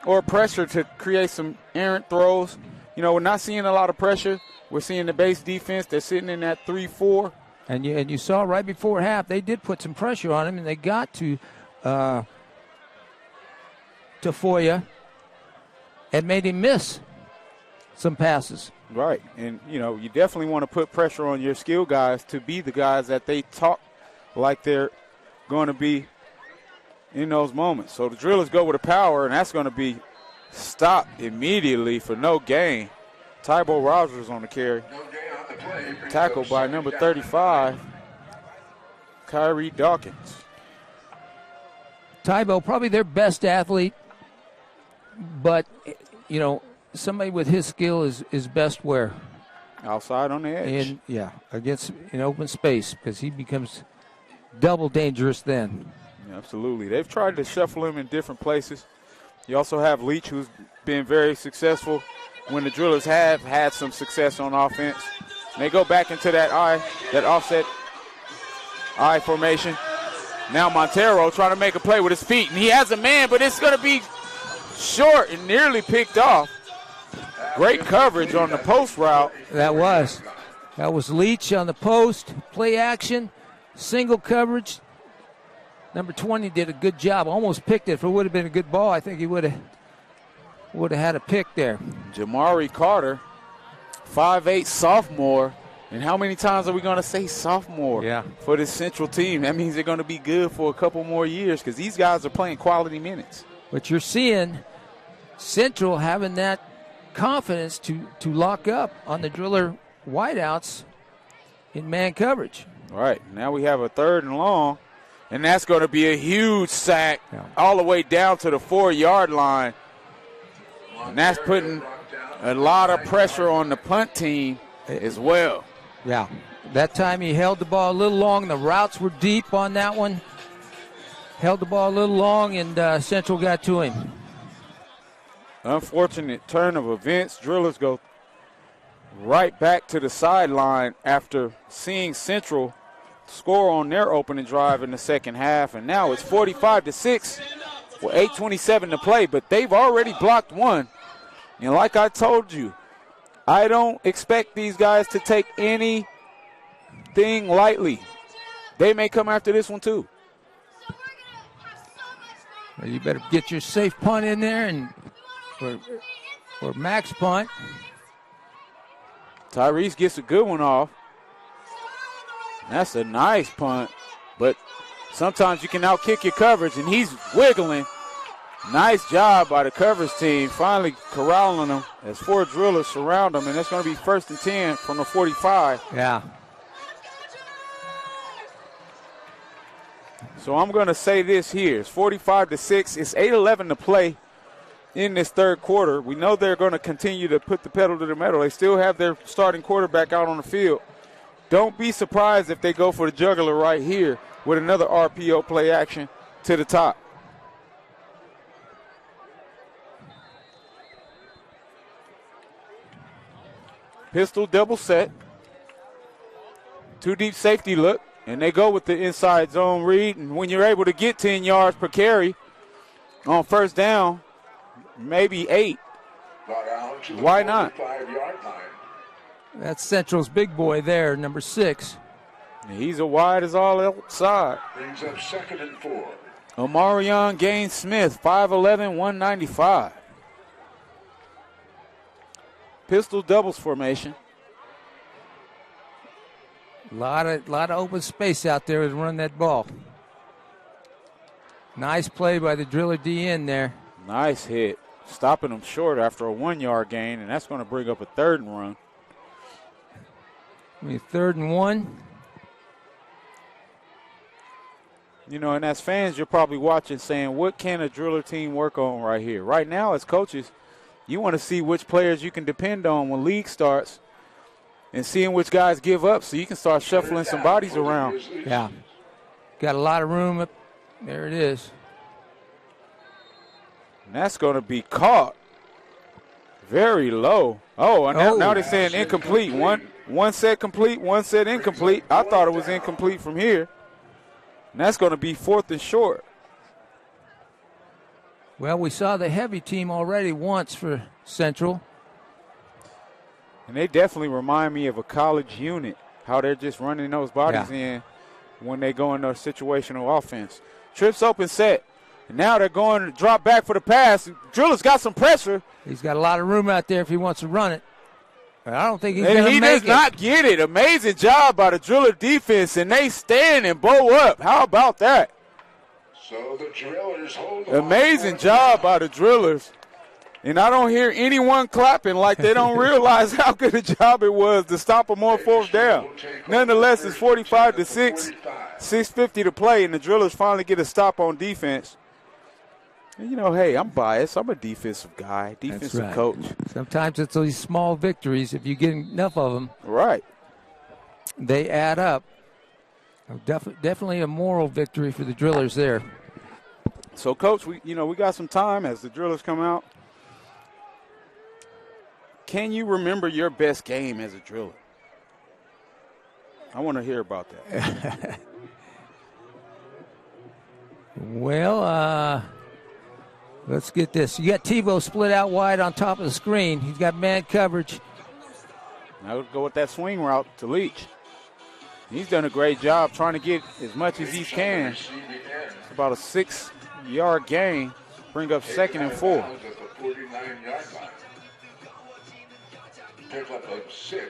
Speaker 2: or pressure to create some errant throws. You know, we're not seeing a lot of pressure. We're seeing the base defense. They're sitting in that 3-4.
Speaker 3: And you saw right before half, they did put some pressure on him, and they got to Foya and made him miss some passes.
Speaker 2: Right, and, you know, you definitely want to put pressure on your skill guys to be the guys that they talk like they're going to be in those moments. So the Drillers go with a power, and that's going to be stopped immediately for no gain. Tybo Rogers on the carry. Tackled by number 35, Kyrie Dawkins.
Speaker 3: Tybo, probably their best athlete, but, you know, somebody with his skill is best where?
Speaker 2: Outside on the edge.
Speaker 3: Against in open space, because he becomes double dangerous then.
Speaker 2: Yeah, absolutely. They've tried to shuffle him in different places. You also have Leach, who's been very successful when the Drillers have had some success on offense. And they go back into that offset I formation. Now Montero trying to make a play with his feet, and he has a man, but it's going to be short and nearly picked off. Great coverage on the post route.
Speaker 3: That was Leach on the post, play action, single coverage. Number 20 did a good job, almost picked it. If it would have been a good ball, I think he would have had a pick there.
Speaker 2: Jamari Carter, 5'8", sophomore. And how many times are we going to say sophomore for this Central team? That means they're going to be good for a couple more years because these guys are playing quality minutes.
Speaker 3: But you're seeing Central having that confidence to lock up on the Driller wideouts in man coverage.
Speaker 2: All right, now we have a 3rd and long, and that's going to be a huge sack all the way down to the 4-yard line. And that's putting a lot of pressure on the punt team as well.
Speaker 3: Yeah, that time he held the ball a little long. The routes were deep on that one. Held the ball a little long, and Central got to him.
Speaker 2: Unfortunate turn of events. Drillers go right back to the sideline after seeing Central score on their opening drive in the second half. And now it's 45-6 with 8:27 to play, but they've already blocked one. And like I told you, I don't expect these guys to take anything lightly. They may come after this one too.
Speaker 3: Well, you better get your safe punt in there and or max punt.
Speaker 2: Tyrese gets a good one off. That's a nice punt, but sometimes you can outkick your coverage, and he's wiggling. Nice job by the coverage team, finally corralling him as 4 drillers surround him, and that's going to be 1st and 10 from the 45.
Speaker 3: Yeah.
Speaker 2: So I'm going to say this here. It's 45-6. It's 8:11 to play in this third quarter. We know they're going to continue to put the pedal to the metal. They still have their starting quarterback out on the field. Don't be surprised if they go for the jugular right here with another RPO play action to the top. Pistol double set. 2 deep safety look. And they go with the inside zone read. And when you're able to get 10 yards per carry on first down, maybe 8, why not?
Speaker 3: That's Central's big boy there, number 6.
Speaker 2: He's as wide as all outside.
Speaker 4: Brings up 2nd and 4.
Speaker 2: Omarion Gaines Smith, 5'11", 195. Pistol doubles formation.
Speaker 3: A lot of open space out there to run that ball. Nice play by the driller DN there.
Speaker 2: Nice hit. Stopping him short after a 1-yard gain, and that's going to bring up a 3rd and run.
Speaker 3: 3rd and 1.
Speaker 2: You know, and as fans, you're probably watching saying, what can a driller team work on right here? Right now, as coaches, you want to see which players you can depend on when league starts and seeing which guys give up so you can start shuffling some bodies around.
Speaker 3: Yeah. Got a lot of room up. There it is.
Speaker 2: And that's going to be caught very low. Oh, and now they're saying incomplete. One set complete, one set incomplete. I thought it was incomplete from here. And that's going to be 4th and short.
Speaker 3: Well, we saw the heavy team already once for Central.
Speaker 2: And they definitely remind me of a college unit, how they're just running those bodies in when they go into situational offense. Trips open set. And now they're going to drop back for the pass. Driller's got some pressure.
Speaker 3: He's got a lot of room out there if he wants to run it. But I don't think he's going to make it.
Speaker 2: He does not get it. Amazing job by the Driller defense, and they stand and bow up. How about that?
Speaker 4: So the Drillers hold on.
Speaker 2: Amazing job by the Drillers. And I don't hear anyone clapping like they don't realize how good a job it was to stop them on 4th down. Nonetheless, it's 45-6, 6:50 to play, and the Drillers finally get a stop on defense. And, you know, hey, I'm biased. I'm a defensive guy, defensive coach.
Speaker 3: Sometimes it's these small victories. If you get enough of them,
Speaker 2: right,
Speaker 3: they add up. Definitely a moral victory for the Drillers there.
Speaker 2: So, Coach, we got some time as the Drillers come out. Can you remember your best game as a driller? I want to hear about that.
Speaker 3: Well, let's get this. You got Tebow split out wide on top of the screen. He's got man coverage.
Speaker 2: Now we'll go with that swing route to Leach. He's done a great job trying to get as much as he can. It's about a 6-yard gain. Bring up 2nd and 4.
Speaker 4: Pick up a 6,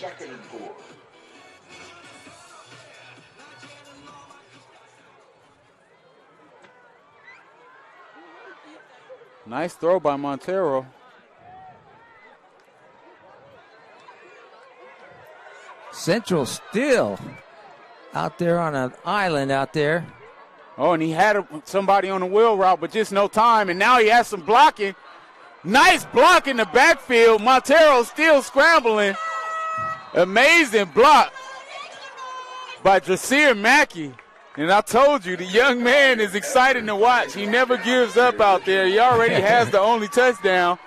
Speaker 4: 2nd and 4.
Speaker 2: Nice throw by Montero.
Speaker 3: Central still out there on an island out there.
Speaker 2: Oh, and he had somebody on the wheel route, but just no time. And now he has some blocking. Nice block in the backfield. Montero still scrambling. Amazing block by Jasir Mackey. And I told you, the young man is exciting to watch. He never gives up out there. He already has the only touchdown.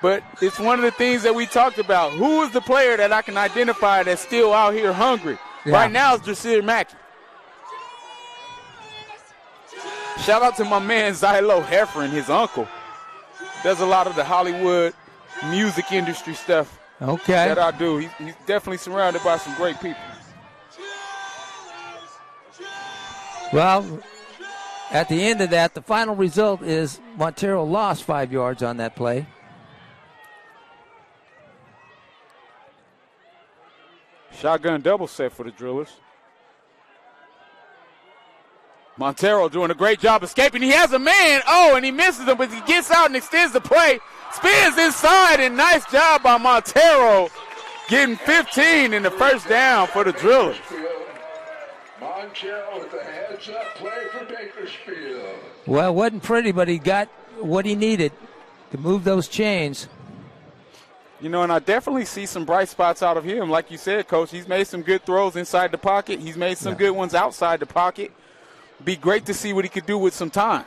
Speaker 2: But it's one of the things that we talked about. Who is the player that I can identify that's still out here hungry? Yeah. Right now it's Jasir Mackey. Shout out to my man Zylo Heffron, his uncle. Does a lot of the Hollywood music industry stuff that I do. He's definitely surrounded by some great people.
Speaker 3: Well, at the end of that, the final result is Montero lost 5 yards on that play.
Speaker 2: Shotgun double set for the Drillers. Montero doing a great job escaping. He has a man. Oh, and he misses him, but he gets out and extends the play. Spins inside, and nice job by Montero getting 15 in the first down for the Drillers.
Speaker 4: Montero with the heads-up play for Bakersfield.
Speaker 3: Well, it wasn't pretty, but he got what he needed to move those chains.
Speaker 2: You know, and I definitely see some bright spots out of him. Like you said, Coach, he's made some good throws inside the pocket. He's made some good ones outside the pocket. Be great to see what he could do with some time.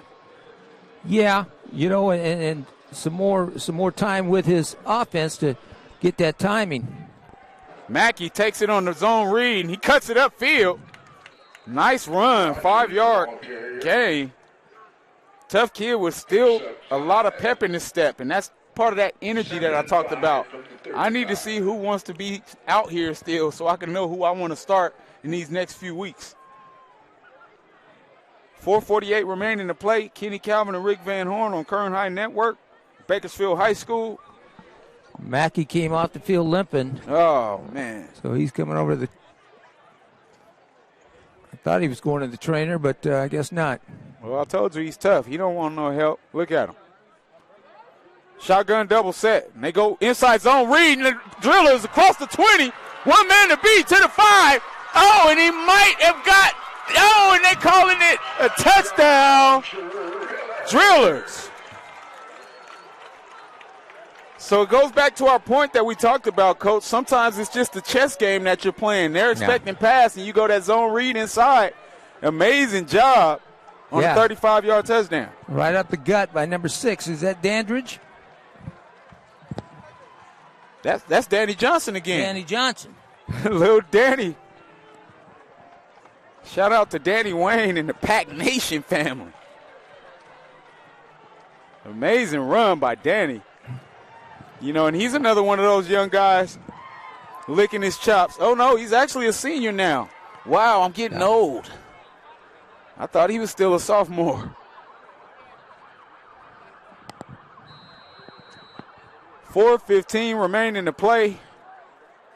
Speaker 3: Yeah, you know, and some more time with his offense to get that timing.
Speaker 2: Mackey takes it on the zone read, and he cuts it upfield. Nice run, 5-yard gain. Tough kid with still a lot of pep in his step, and that's part of that energy that I talked about. I need to see who wants to be out here still so I can know who I want to start in these next few weeks. 4:48 remaining to play. Kenny Calvin and Rick Van Horn on Kern High Network, Bakersfield High School.
Speaker 3: Mackey came off the field limping.
Speaker 2: Oh, man.
Speaker 3: So he's coming over to the – I thought he was going to the trainer, but I guess not.
Speaker 2: Well, I told you he's tough. He don't want no help. Look at him. Shotgun double set. And they go inside zone read, and the Drillers across the 20. One man to beat to the 5. Oh, and he might have got – oh, and they calling it a touchdown. Drillers. So it goes back to our point that we talked about, Coach. Sometimes it's just a chess game that you're playing. They're expecting pass, and you go that zone read inside. Amazing job on a 35-yard touchdown.
Speaker 3: Right up the gut by number 6. Is that Dandridge?
Speaker 2: That's Danny Johnson again.
Speaker 3: Danny Johnson.
Speaker 2: Little Danny. Shout out to Danny Wayne and the Pack Nation family. Amazing run by Danny. You know, and he's another one of those young guys licking his chops. Oh, no, he's actually a senior now. Wow, I'm getting old. I thought he was still a sophomore. 4:15 remaining to play.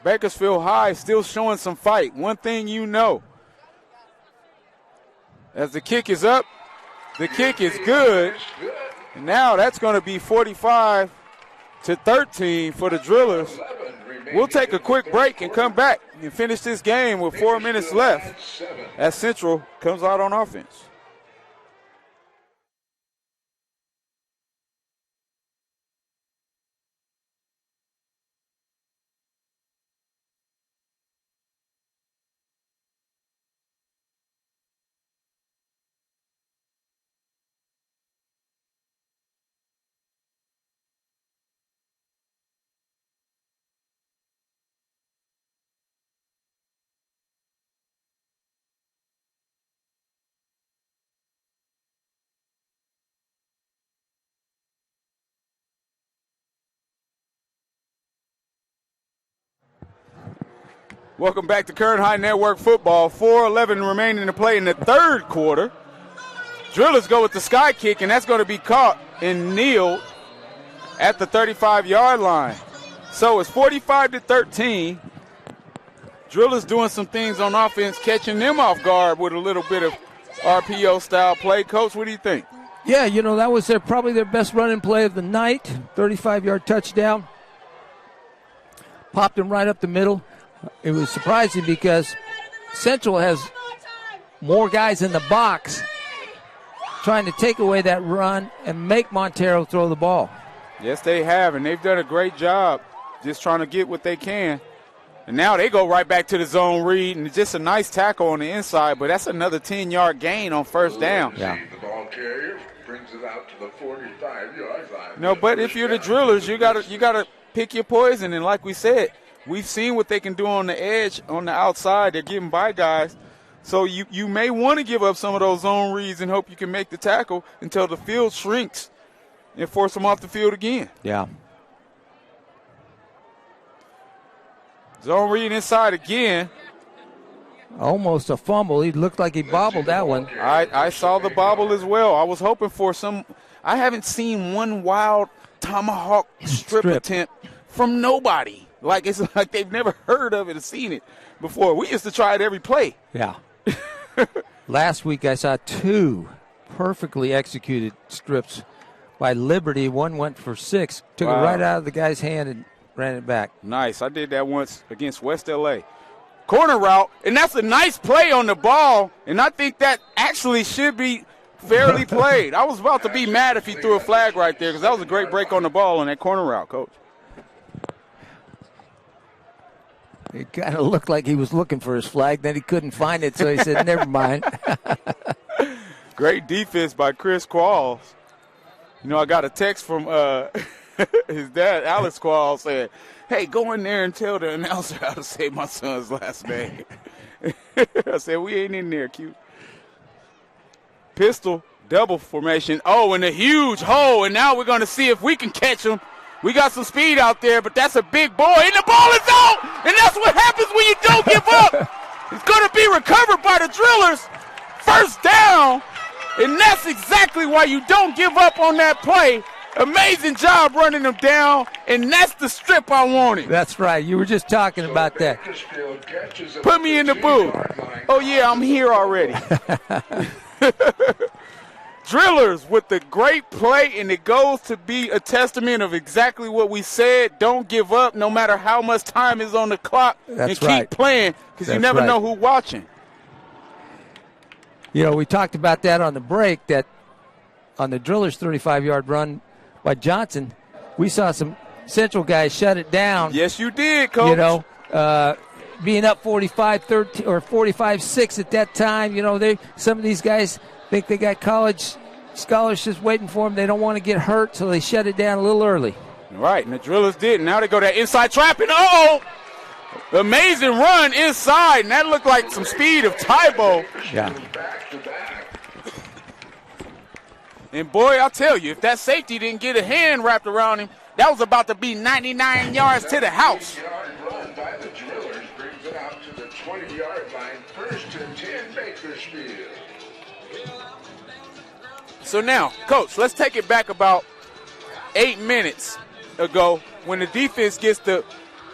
Speaker 2: Bakersfield High still showing some fight. One thing you know. As the kick is up, the kick is good. And now that's going to be 45-13 for the Drillers. We'll take a quick break and come back and finish this game with 4 minutes left as Central comes out on offense. Welcome back to Kern High Network Football. 4:11 remaining to play in the third quarter. Drillers go with the sky kick, and that's going to be caught and kneeled at the 35-yard line. So it's 45-13. Drillers doing some things on offense, catching them off guard with a little bit of RPO-style play. Coach, what do you think?
Speaker 3: Yeah, you know, that was probably their best running play of the night. 35-yard touchdown. Popped him right up the middle. It was surprising because Central has more guys in the box trying to take away that run and make Montero throw the ball.
Speaker 2: Yes, they have, and they've done a great job just trying to get what they can. And now they go right back to the zone read, and it's just a nice tackle on the inside, but that's another 10-yard gain on first down.
Speaker 4: Yeah. The ball carrier brings it out to the 45-yard line.
Speaker 2: No, but if you're the Drillers, you gotta pick your poison, and like we said, we've seen what they can do on the edge, on the outside. They're getting by guys. So you may want to give up some of those zone reads and hope you can make the tackle until the field shrinks and force them off the field again.
Speaker 3: Yeah.
Speaker 2: Zone read inside again.
Speaker 3: Almost a fumble. He looked like he bobbled that one.
Speaker 2: I saw the bobble as well. I was hoping for some. I haven't seen one wild tomahawk strip attempt from nobody. Like it's like they've never heard of it or seen it before. We used to try it every play.
Speaker 3: Yeah. Last week I saw 2 perfectly executed strips by Liberty. One went for 6. Took it right out of the guy's hand and ran it back.
Speaker 2: Nice. I did that once against West L.A. Corner route, and that's a nice play on the ball, and I think that actually should be fairly played. I was about to be mad if he threw a flag right there because that was a great break on the ball on that corner route, Coach.
Speaker 3: It kind of looked like he was looking for his flag. Then he couldn't find it, so he said, never mind.
Speaker 2: Great defense by Chris Qualls. You know, I got a text from his dad, Alex Qualls, saying, hey, go in there and tell the announcer how to say my son's last name. I said, we ain't in there, Q. Pistol, double formation. Oh, and a huge hole, and now we're going to see if we can catch him. We got some speed out there, but that's a big boy, and the ball is out, and that's what happens when you don't give up. It's going to be recovered by the Drillers. First down, and that's exactly why you don't give up on that play. Amazing job running them down, and that's the strip I wanted.
Speaker 3: That's right. You were just talking about that.
Speaker 2: Put me in the booth. Oh, yeah, I'm here already. Drillers with the great play, and it goes to be a testament of exactly what we said. Don't give up no matter how much time is on the clock.
Speaker 3: That's
Speaker 2: and keep playing because you never know who's watching.
Speaker 3: You know, we talked about that on the break, that on the Drillers' 35-yard run by Johnson, we saw some Central guys shut it down.
Speaker 2: Yes, you did, Coach.
Speaker 3: You know, being up 45-13 or 45-6 at that time, you know, some of these guys think they got college scholarships waiting for them. They don't want to get hurt, so they shut it down a little early.
Speaker 2: Right, and the Drillers did. Now they go that inside trap, and amazing run inside, and that looked like some speed of Tybo.
Speaker 3: Yeah.
Speaker 2: And boy, I'll tell you, if that safety didn't get a hand wrapped around him, that was about to be 99 yards to the house.
Speaker 4: Run by the Drillers brings it out to the 20-yard line. First and 10, Bakersfield.
Speaker 2: So now, Coach, let's take it back about 8 minutes ago when the defense gets the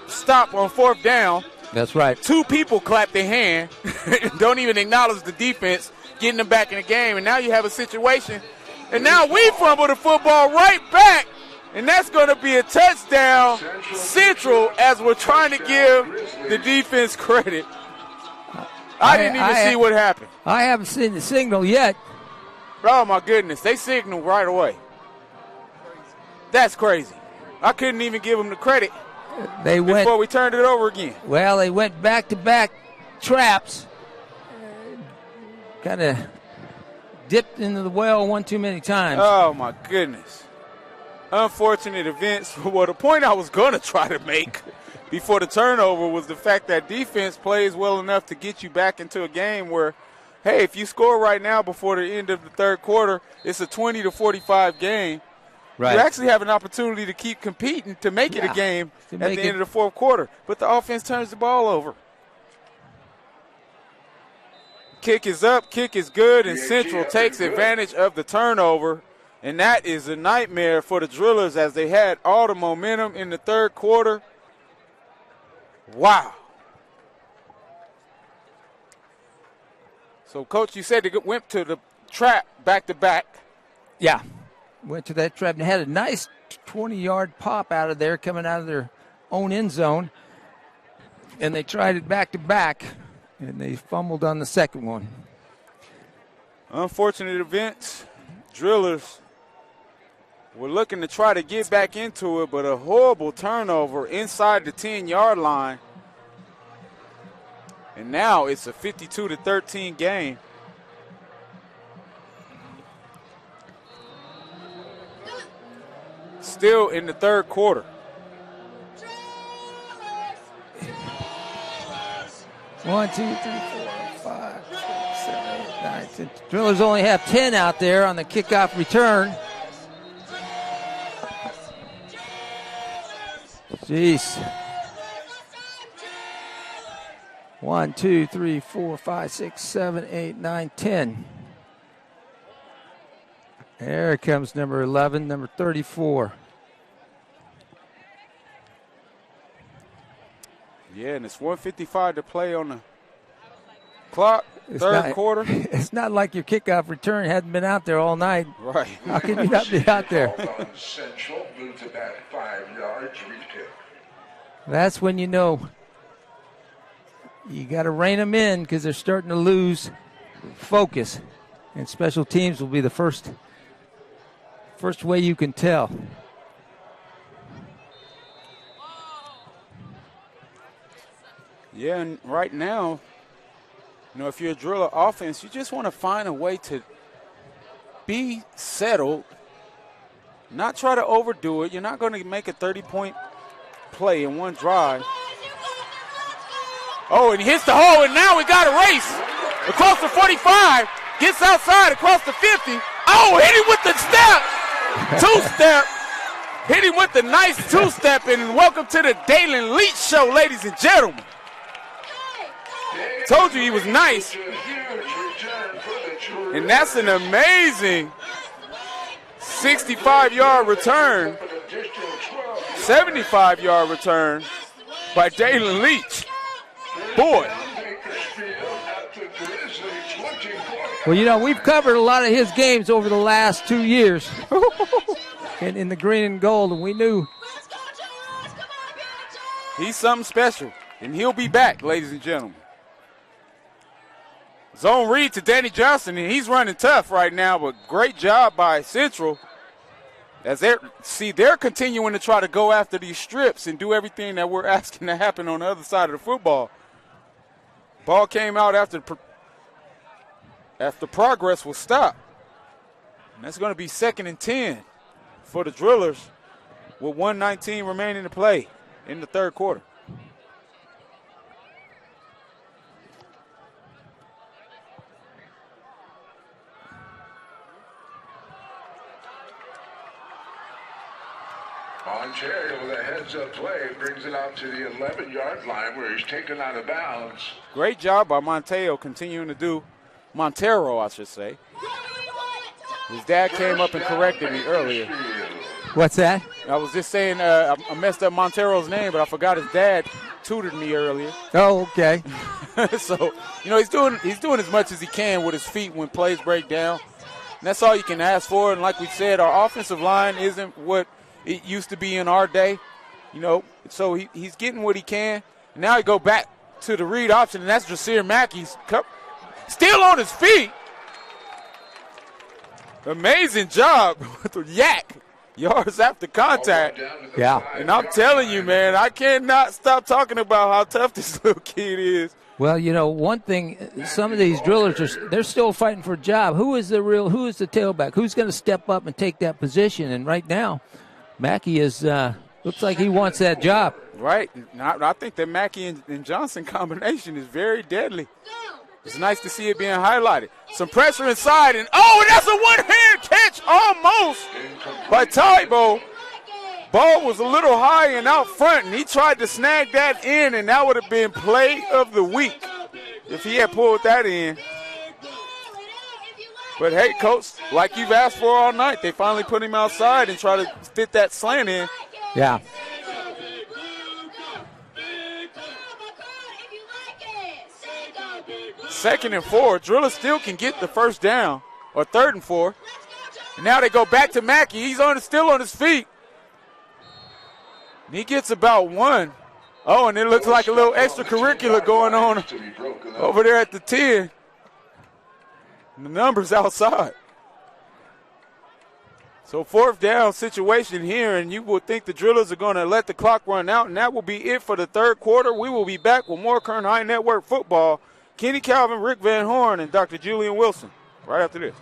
Speaker 2: stop on 4th down.
Speaker 3: That's right.
Speaker 2: 2 people clap their hand, don't even acknowledge the defense, getting them back in the game. And now you have a situation, and now we fumble the football right back, and that's going to be a touchdown Central as we're trying to give the defense credit. I didn't even see what happened.
Speaker 3: I haven't seen the signal yet.
Speaker 2: Oh, my goodness. They signaled right away. That's crazy. I couldn't even give them the credit before we turned it over again.
Speaker 3: Well, they went back-to-back traps. Kind of dipped into the well one too many times.
Speaker 2: Oh, my goodness. Unfortunate events. Well, the point I was going to try to make before the turnover was the fact that defense plays well enough to get you back into a game where, hey, if you score right now before the end of the third quarter, it's a 20-45 game. Right. You actually have an opportunity to keep competing to make it a game at the end of the fourth quarter. But the offense turns the ball over. Kick is up, kick is good, and Central takes advantage of the turnover. And that is a nightmare for the Drillers as they had all the momentum in the third quarter. Wow. So, Coach, you said they went to the trap back-to-back.
Speaker 3: Yeah, went to that trap and had a nice 20-yard pop out of there coming out of their own end zone. And they tried it back-to-back, and they fumbled on the second one.
Speaker 2: Unfortunate events. Drillers were looking to try to get back into it, but a horrible turnover inside the 10-yard line. And now it's a 52-13 game. Still in the third quarter.
Speaker 3: One, two, three, 4, 5, 6, 7, 8, 9, 10. Drillers only have 10 out there on the kickoff return. Jeez. 1, 2, 3, 4, 5, 6, 7, 8, 9, 10. There comes number 11, number 34.
Speaker 2: Yeah, and it's 1:55 to play on the clock, third quarter.
Speaker 3: It's not like your kickoff return hadn't been out there all night.
Speaker 2: Right.
Speaker 3: How can you not be out there?
Speaker 4: Central, move to back 5 yards, rekick.
Speaker 3: That's when you know you got to rein them in because they're starting to lose focus. And special teams will be the first way you can tell.
Speaker 2: Yeah, and right now, if you're a driller offense, you just want to find a way to be settled, not try to overdo it. You're not going to make a 30-point play in one drive. Oh, and he hits the hole, and now we got a race across the 45, gets outside across the 50. Oh, hit him with the step, two-step. Hit him with the nice two-step, and welcome to the Dalen Leach Show, ladies and gentlemen. Told you he was nice. And that's an amazing 65-yard return, 75-yard return by Dalen Leach. Boy.
Speaker 3: Well, we've covered a lot of his games over the last 2 years in the green and gold, and we knew
Speaker 2: he's something special, and he'll be back, ladies and gentlemen. Zone read to Danny Johnson, and he's running tough right now, but great job by Central. As they're continuing to try to go after these strips and do everything that we're asking to happen on the other side of the football. Ball came out after progress was stopped. And that's going to be 2nd and 10 for the Drillers with 1:19 remaining to play in the third quarter.
Speaker 4: Ontario with a heads-up play brings it out to the 11-yard line where he's taken out of bounds.
Speaker 2: Great job by Montero, I should say. His dad came up and corrected me earlier.
Speaker 3: What's that?
Speaker 2: I was just saying I messed up Montero's name, but I forgot his dad tutored me earlier.
Speaker 3: Oh, okay.
Speaker 2: So, he's doing as much as he can with his feet when plays break down. And that's all you can ask for. And like we said, our offensive line isn't what it used to be in our day. So he's getting what he can. And now he go back to the read option, and that's Jasir Mackey's still on his feet. Amazing job with the yak. Yards after contact.
Speaker 3: Yeah.
Speaker 2: And I'm telling you, man, I cannot stop talking about how tough this little kid is.
Speaker 3: Well, one thing, some of these drillers they're still fighting for a job. Who is the tailback? Who's going to step up and take that position? And right now, Mackey looks like he wants that job.
Speaker 2: Right. I think that Mackey and Johnson combination is very deadly. It's nice to see it being highlighted. Some pressure inside, and that's a one-hand catch almost by Tybo. Ball was a little high and out front, and he tried to snag that in, and that would have been play of the week if he had pulled that in. But, hey, Coach, like you've asked for all night, they finally put him outside and try to fit that slant in.
Speaker 3: Yeah.
Speaker 2: Second and 4. Drillers still can get the first down, or 3rd and 4. And now they go back to Mackey. He's still on his feet. And he gets about 1. Oh, and it looks like a little extracurricular going on over there at the 10. And the number's outside. So 4th down situation here, and you would think the Drillers are going to let the clock run out, and that will be it for the third quarter. We will be back with more Kern High Network football. Kenny Calvin, Rick Van Horn, and Dr. Julian Wilson right after this.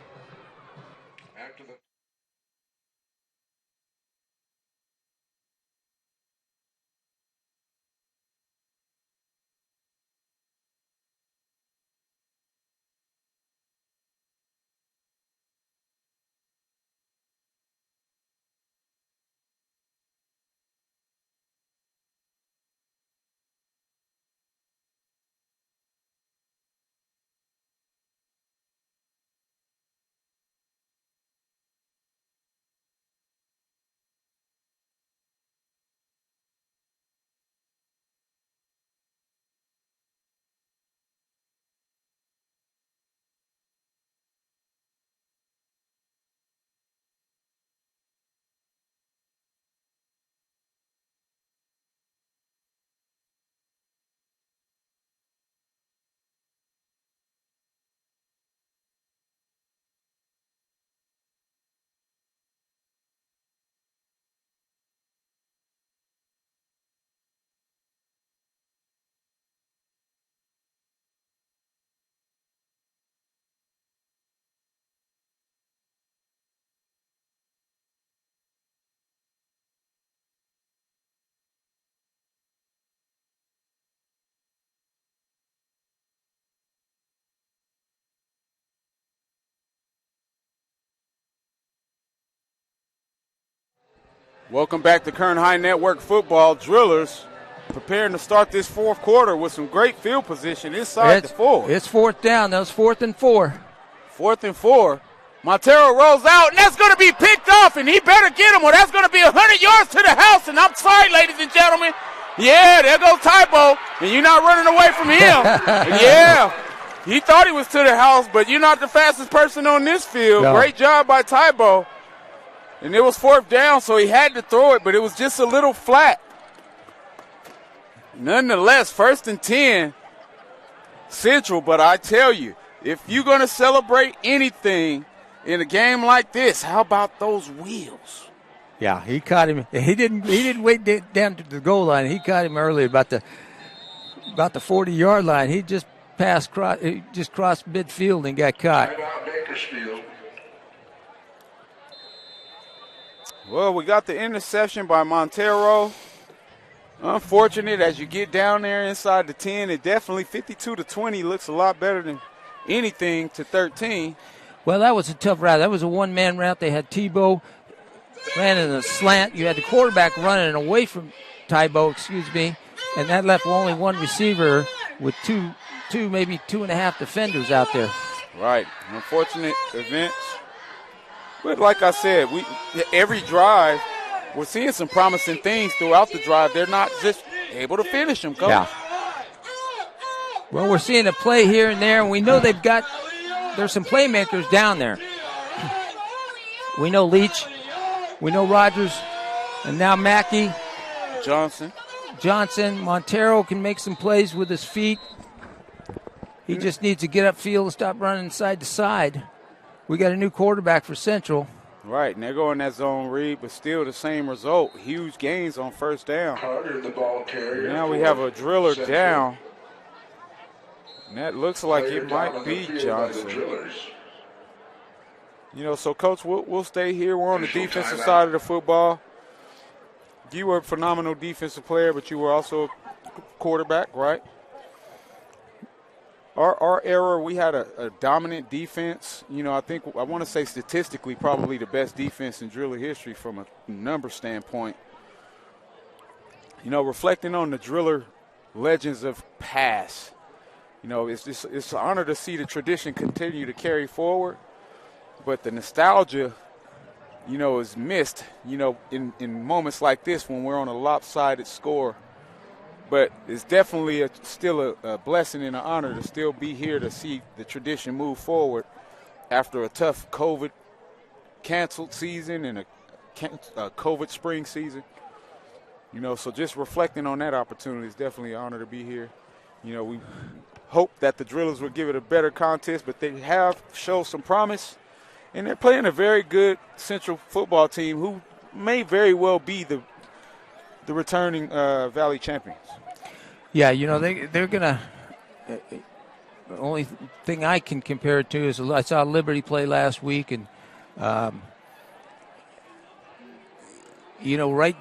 Speaker 2: Welcome back to Kern High Network Football. Drillers preparing to start this fourth quarter with some great field position inside the 4.
Speaker 3: It's fourth down. That was 4th and 4.
Speaker 2: 4th and 4. Montero rolls out, and that's going to be picked off, and he better get him, or that's going to be 100 yards to the house. And I'm sorry, ladies and gentlemen. Yeah, there goes Tybo, and you're not running away from him. Yeah, he thought he was to the house, but you're not the fastest person on this field.
Speaker 3: No.
Speaker 2: Great job by Tybo. And it was 4th down, so he had to throw it, but it was just a little flat. Nonetheless, 1st and 10, Central. But I tell you, if you're going to celebrate anything in a game like this, how about those wheels?
Speaker 3: Yeah, he caught him. He didn't wait down to the goal line. He caught him early about the 40-yard line. He just crossed midfield and got caught.
Speaker 4: Timeout Bakersfield.
Speaker 2: Well, we got the interception by Montero. Unfortunate as you get down there inside the 10. It definitely 52-20 looks a lot better than anything to 13.
Speaker 3: Well, that was a tough route. That was a one-man route. They had Tebow ran in a slant. You had the quarterback running away from Tybo, and that left only one receiver with two, maybe 2.5 defenders out there.
Speaker 2: Right. Unfortunate events. But like I said, every drive, we're seeing some promising things throughout the drive. They're not just able to finish them, Coach.
Speaker 3: Yeah. Well, we're seeing a play here and there, and we know there's some playmakers down there. We know Leach, we know Rogers, and now Mackey. Johnson. Montero can make some plays with his feet. He just needs to get upfield and stop running side to side. We got a new quarterback for Central.
Speaker 2: Right, and they're going that zone read, but still the same result. Huge gains on 1st down.
Speaker 4: Carter, the ball carrier.
Speaker 2: Now we have a driller down. And that looks like it might be Johnson. So, Coach, we'll stay here. We're on the defensive side of the football. You were a phenomenal defensive player, but you were also a quarterback, right? Our era, we had a dominant defense. I want to say statistically probably the best defense in driller history from a number standpoint. Reflecting on the driller legends of past, it's an honor to see the tradition continue to carry forward. But the nostalgia, is missed, in moments like this when we're on a lopsided score. But it's definitely still a blessing and an honor to still be here to see the tradition move forward after a tough COVID-canceled season and a COVID spring season. So just reflecting on that opportunity is definitely an honor to be here. We hope that the Drillers will give it a better contest, but they have shown some promise. And they're playing a very good Central football team who may very well be the returning Valley champions.
Speaker 3: Yeah, they're going to – the only thing I can compare it to is I saw Liberty play last week, and, right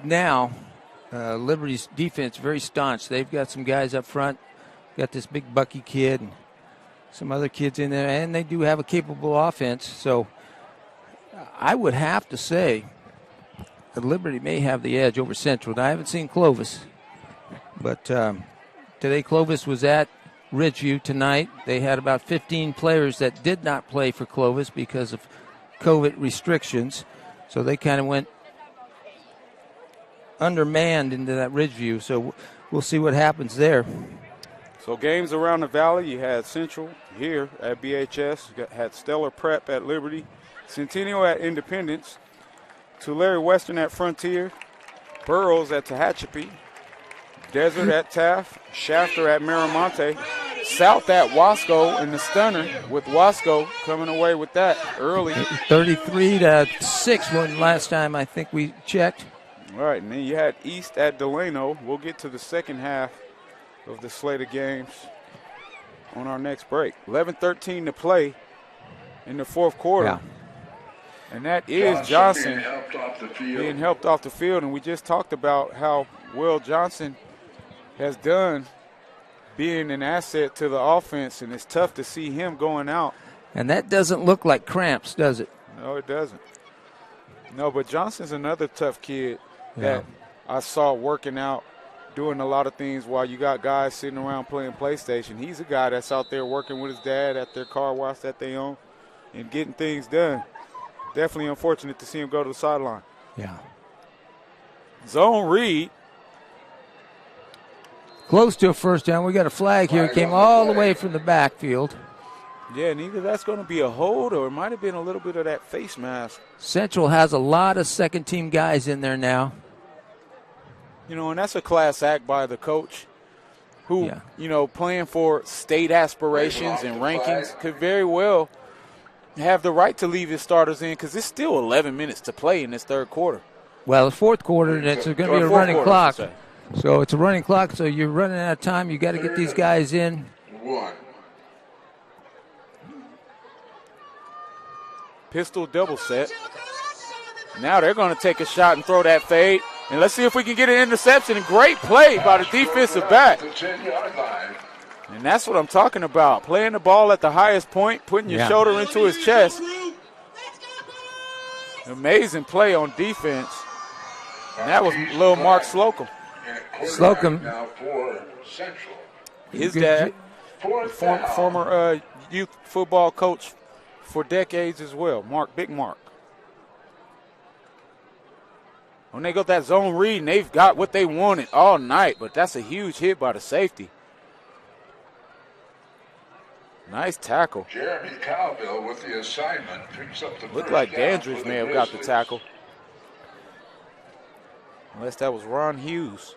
Speaker 3: now Liberty's defense very staunch. They've got some guys up front, got this big Bucky kid and some other kids in there, and they do have a capable offense. So I would have to say that Liberty may have the edge over Central. Now, I haven't seen Clovis, but today Clovis was at Ridgeview tonight. They had about 15 players that did not play for Clovis because of COVID restrictions. So they kind of went undermanned into that Ridgeview. So we'll see what happens there.
Speaker 2: So games around the Valley, you had Central here at BHS, you had Stellar Prep at Liberty, Centennial at Independence, Tulare Western at Frontier, Burroughs at Tehachapi, Desert at Taft, Shafter at Miramonte, South at Wasco in the stunner, with Wasco coming away with that early.
Speaker 3: 33-6 when last time I think we checked.
Speaker 2: All right, and then you had East at Delano. We'll get to the second half of the slate of games on our next break. 11:13 to play in the fourth quarter.
Speaker 3: Yeah.
Speaker 2: And that is Johnson
Speaker 4: being
Speaker 2: helped off the field. And we just talked about how well Johnson has done being an asset to the offense, and it's tough to see him going out.
Speaker 3: And that doesn't look like cramps, does it?
Speaker 2: No, it doesn't. No, but Johnson's another tough kid. that I saw working out, doing a lot of things while you got guys sitting around playing PlayStation. He's a guy that's out there working with his dad at their car wash that they own and getting things done. Definitely unfortunate to see him go to the sideline.
Speaker 3: Yeah.
Speaker 2: Zone read.
Speaker 3: Close to a first down. We got a flag here. It came all the way from the backfield.
Speaker 2: Yeah, and either that's going to be a hold or it might have been a little bit of that face mask.
Speaker 3: Central has a lot of second-team guys in there now.
Speaker 2: You know, and that's a class act by the coach who, you know, playing for state aspirations and rankings could very well have the right to leave his starters in because it's still 11 minutes to play in this third quarter.
Speaker 3: Well, the fourth quarter, and it's going to be a running clock. So it's a running clock, so you're running out of time. You got to get these guys in.
Speaker 2: Pistol double set. Now they're going to take a shot and throw that fade. And let's see if we can get an interception. And great play by the defensive back. And that's what I'm talking about. Playing the ball at the highest point, putting your shoulder into his chest. Amazing play on defense. And that was little Mark Slocum.
Speaker 3: Slocum.
Speaker 2: His dad, former youth football coach for decades as well. Big Mark. When they got that zone read, and they've got what they wanted all night, but that's a huge hit by the safety. Nice tackle.
Speaker 4: Jeremy Cowbell with the assignment picks up the
Speaker 2: Looked like Dandridge may have got the tackle. Unless that was Ron Hughes.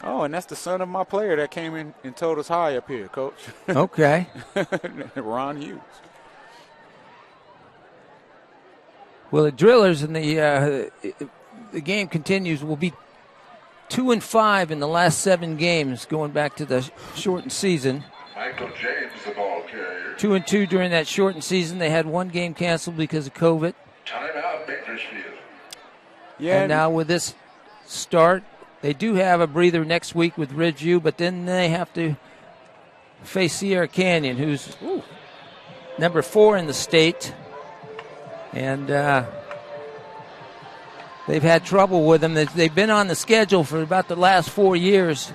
Speaker 2: Oh, and that's the son of my player that came in and told us hi up here, Coach.
Speaker 3: Okay.
Speaker 2: Ron Hughes.
Speaker 3: Well, the Drillers in the game continues. Will be 2-5 in the last 7 games, going back to the shortened season.
Speaker 4: Michael James, the ball carrier.
Speaker 3: 2-2 during that shortened season. They had 1 game canceled because of COVID.
Speaker 4: Timeout, Bakersfield.
Speaker 2: Yeah.
Speaker 3: And now with this start, they do have a breather next week with Ridgeview, but then they have to face Sierra Canyon, who's number 4 in the state. And they've had trouble with them. They've been on the schedule for about the last 4 years.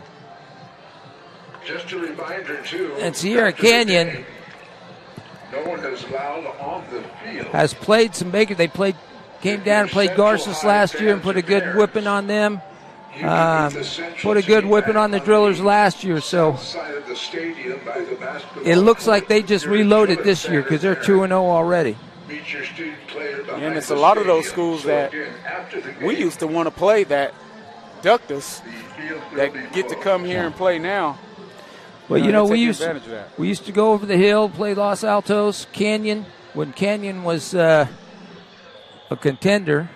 Speaker 4: Just a reminder, too.
Speaker 3: And Sierra Canyon
Speaker 4: no one is allowed on the field.
Speaker 3: has played some Baker. They came down and played Garces last year and put a good whipping on them. Put a good whipping on the Drillers last year. So it looks like they just reloaded this year because they're 2-0 already.
Speaker 2: And it's a lot of those schools that we used to want to play that ducked us, that get to come here and play now.
Speaker 3: Well, you know, we used to go over the hill, play Los Altos, Canyon, when Canyon was a contender.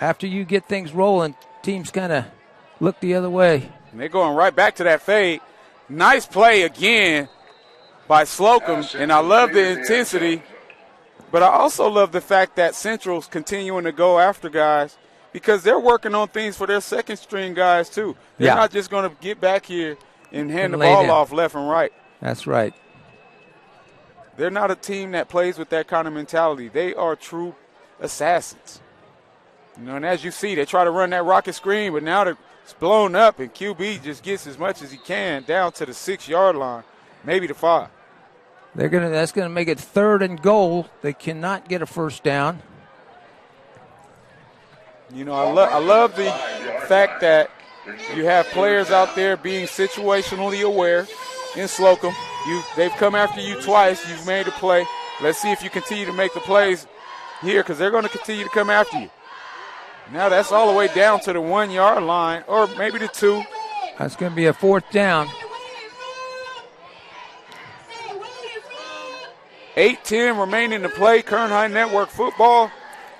Speaker 3: After you get things rolling, teams kind of look the other way.
Speaker 2: And they're going right back to that fade. Nice play again by Slocum, and I love the intensity, but I also love the fact that Central's continuing to go after guys because they're working on things for their second-string guys too. They're not just going to get back here and hand the ball off left and right.
Speaker 3: That's right.
Speaker 2: They're not a team that plays with that kind of mentality. They are true assassins. You know, and as you see, they try to run that rocket screen, but now it's blown up, and QB just gets as much as he can down to the 6-yard line. Maybe the 5.
Speaker 3: That's gonna make it 3rd and goal. They cannot get a first down.
Speaker 2: You know, I love the fact that you have players out there being situationally aware in Slocum. They've come after you twice. You've made a play. Let's see if you continue to make the plays here because they're going to continue to come after you. Now that's all the way down to the 1-yard line or maybe the 2.
Speaker 3: That's going to be a 4th down.
Speaker 2: 8:10 remaining to play. Kern High Network football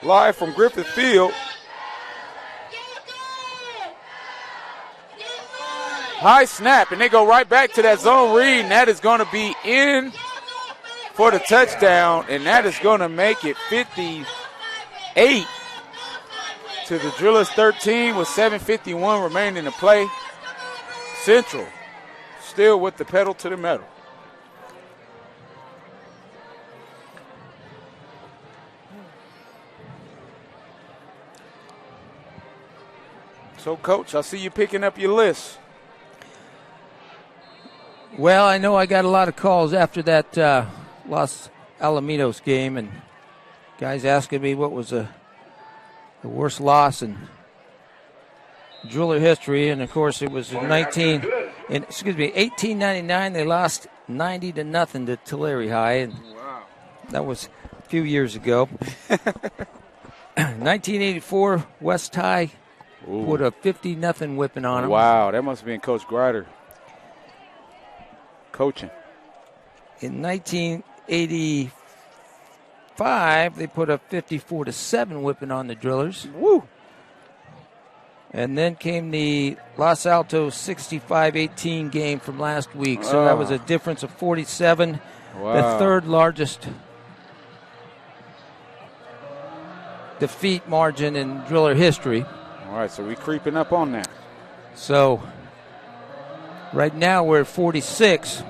Speaker 2: live from Griffith Field. High snap, and they go right back to that zone read, and that is going to be in for the touchdown, and that is going to make it 58 to the Drillers 13 with 7:51 remaining to play. Central still with the pedal to the metal. So, Coach, I see you picking up your list.
Speaker 3: Well, I know I got a lot of calls after that Los Alamitos game, and guys asking me what was the worst loss in Driller history, and of course it was in 1899 they lost 90-0 to Tulare High, and that was a few years ago. 1984 West High put a 50-0 whipping on them.
Speaker 2: Wow, that must have been Coach Grider coaching.
Speaker 3: In 1985 they put a 54-7 whipping on the Drillers.
Speaker 2: Woo!
Speaker 3: And then came the Los Altos 65-18 game from last week. So that was a difference of 47, the third largest defeat margin in Driller history.
Speaker 2: All right, so we're creeping up on that.
Speaker 3: So right now we're at 46.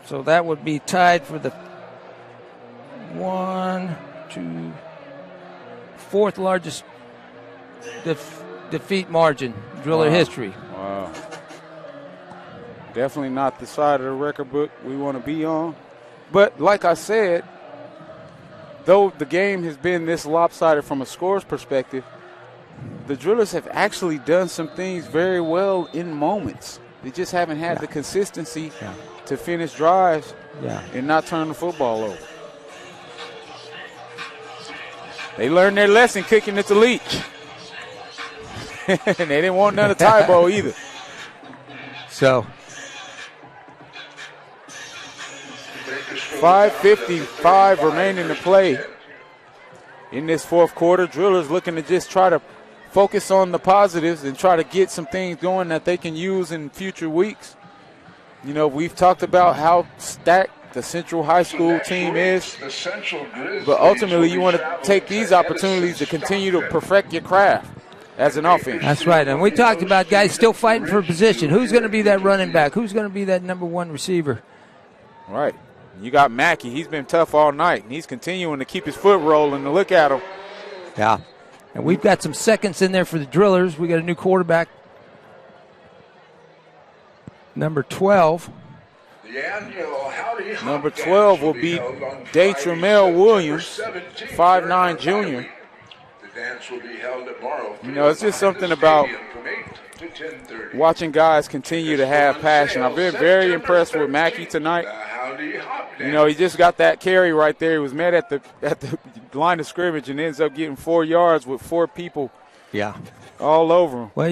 Speaker 3: So that would be tied for the fourth largest defeat margin Driller history.
Speaker 2: Wow. Definitely not the side of the record book we want to be on. But like I said, though the game has been this lopsided from a scores perspective, the Drillers have actually done some things very well in moments. They just haven't had the consistency to finish drives and not turn the football over. They learned their lesson kicking it to Leach. And they didn't want none of Tybo either.
Speaker 3: So
Speaker 2: 5:55 remaining to play in this fourth quarter. Drillers looking to just try to focus on the positives and try to get some things going that they can use in future weeks. You know, we've talked about how stacked the Central High School team is, but ultimately you want to take these opportunities to continue to perfect your craft as an offense.
Speaker 3: That's right, and we talked about guys still fighting for a position. Who's going to be that running back? Who's going to be that number one receiver?
Speaker 2: Right. You got Mackey. He's been tough all night, and he's continuing to keep his foot rolling. To look at him.
Speaker 3: Yeah. And we've got some seconds in there for the Drillers. We got a new quarterback, number 12.
Speaker 2: Number 12 will be Datramel Williams, 5'9" junior. You know, it's just something about watching guys continue to have passion. I've been very impressed with Mackey tonight. You know, he just got that carry right there. He was met at the line of scrimmage and ends up getting 4 yards with 4 people all over him.
Speaker 3: Well,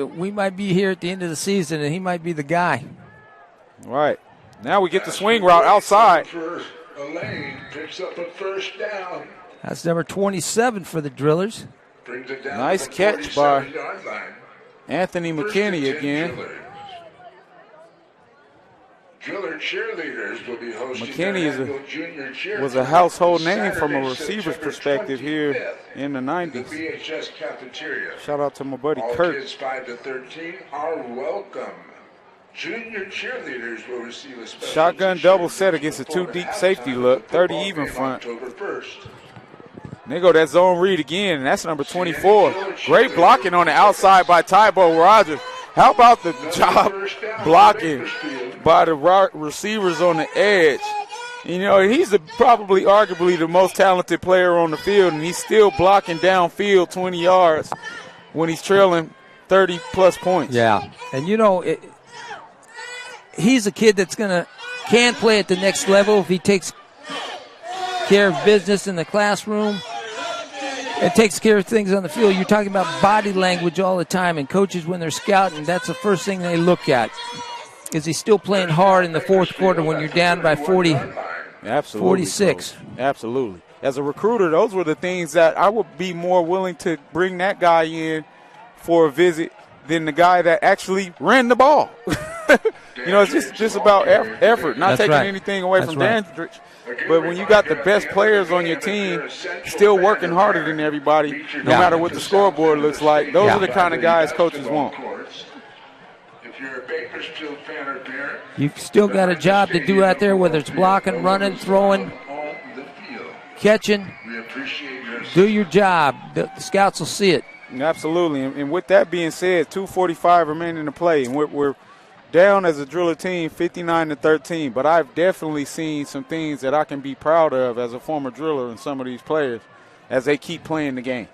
Speaker 3: we might be here at the end of the season, and he might be the guy.
Speaker 2: Right. Now we get the swing route outside.
Speaker 4: Picks up a first down.
Speaker 3: That's number 27 for the Drillers.
Speaker 2: Nice catch by Anthony McKinney again.
Speaker 4: Driller cheerleaders will be hosting
Speaker 2: McKinney was a household name from a receiver's perspective here in the 90s. Shout out to my buddy Kurt.
Speaker 4: Kids 5 to 13 are welcome. Junior cheerleaders will receive a special
Speaker 2: shotgun double set against a 2-deep safety look, 30 even front. And they go that zone read again, and that's number 24. Great blocking on the outside by Tybo Rogers. How about the job blocking by the receivers on the edge? You know, he's probably arguably the most talented player on the field, and he's still blocking downfield 20 yards when he's trailing 30-plus points.
Speaker 3: Yeah, and you know, he's a kid that's can play at the next level if he takes care of business in the classroom and takes care of things on the field. You're talking about body language all the time, and coaches, when they're scouting, that's the first thing they look at. Is he still playing hard in the fourth quarter when you're down by 40,
Speaker 2: Absolutely,
Speaker 3: 46?
Speaker 2: Coach. Absolutely. As a recruiter, those were the things that I would be more willing to bring that guy in for a visit than the guy that actually ran the ball. You know, it's just about effort, not taking anything away from Dandridge. But when you got the best players on your team still working harder than everybody, no matter what the scoreboard looks like, those are the kind of guys coaches want.
Speaker 4: If you're a Bakersfield fan or parent,
Speaker 3: You've still got a job to do out there, whether it's blocking, running, throwing. catching.
Speaker 4: We appreciate your
Speaker 3: Do your job. The scouts will see it.
Speaker 2: Absolutely. And with that being said, 2:45 remaining to play, and we're down as a driller team 59-13, but I've definitely seen some things that I can be proud of as a former driller in some of these players as they keep playing the game.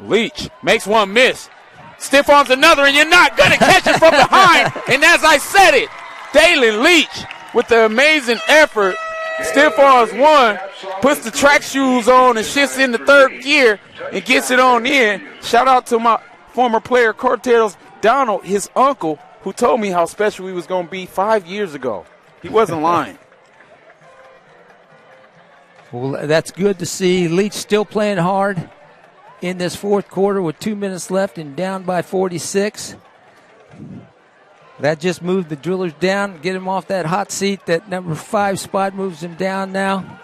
Speaker 2: Leach makes one miss. Stiff arms another, and you're not going to catch it from behind. And as I said it, Dalen Leach with the amazing effort. Stiff arms one, puts the track shoes on and shifts into third gear and gets it on in. Shout out to my former player, Cortez Donald, his uncle, who told me how special he was going to be 5 years ago. He wasn't lying.
Speaker 3: Well, that's good to see. Leach still playing hard in this fourth quarter with 2 minutes left and down by 46. That just moved the drillers down, get him off that hot seat. That number 5 spot moves him down now.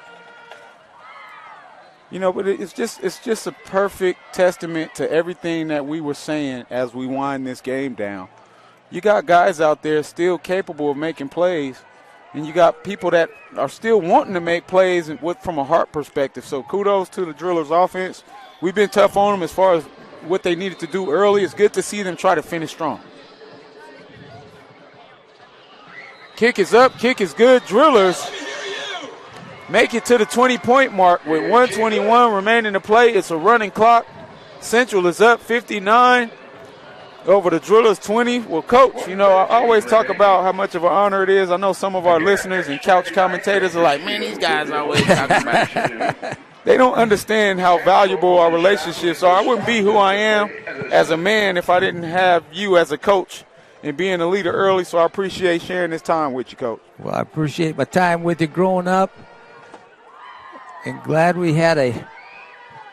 Speaker 2: You know, but it's just a perfect testament to everything that we were saying as we wind this game down. You got guys out there still capable of making plays, and you got people that are still wanting to make plays from a heart perspective. So kudos to the drillers' offense. We've been tough on them as far as what they needed to do early. It's good to see them try to finish strong. Kick is up, kick is good. Drillers make it to the 20-point mark with 1:21 remaining to play. It's a running clock. Central is up 59 over the Drillers 20. Well, Coach, you know, I always talk about how much of an honor it is. I know some of our listeners and couch commentators are like, man, these guys always talking about it. They don't understand how valuable our relationships are. I wouldn't be who I am as a man if I didn't have you as a coach and being a leader early, so I appreciate sharing this time with you, Coach.
Speaker 3: Well, I appreciate my time with you growing up, and glad we had a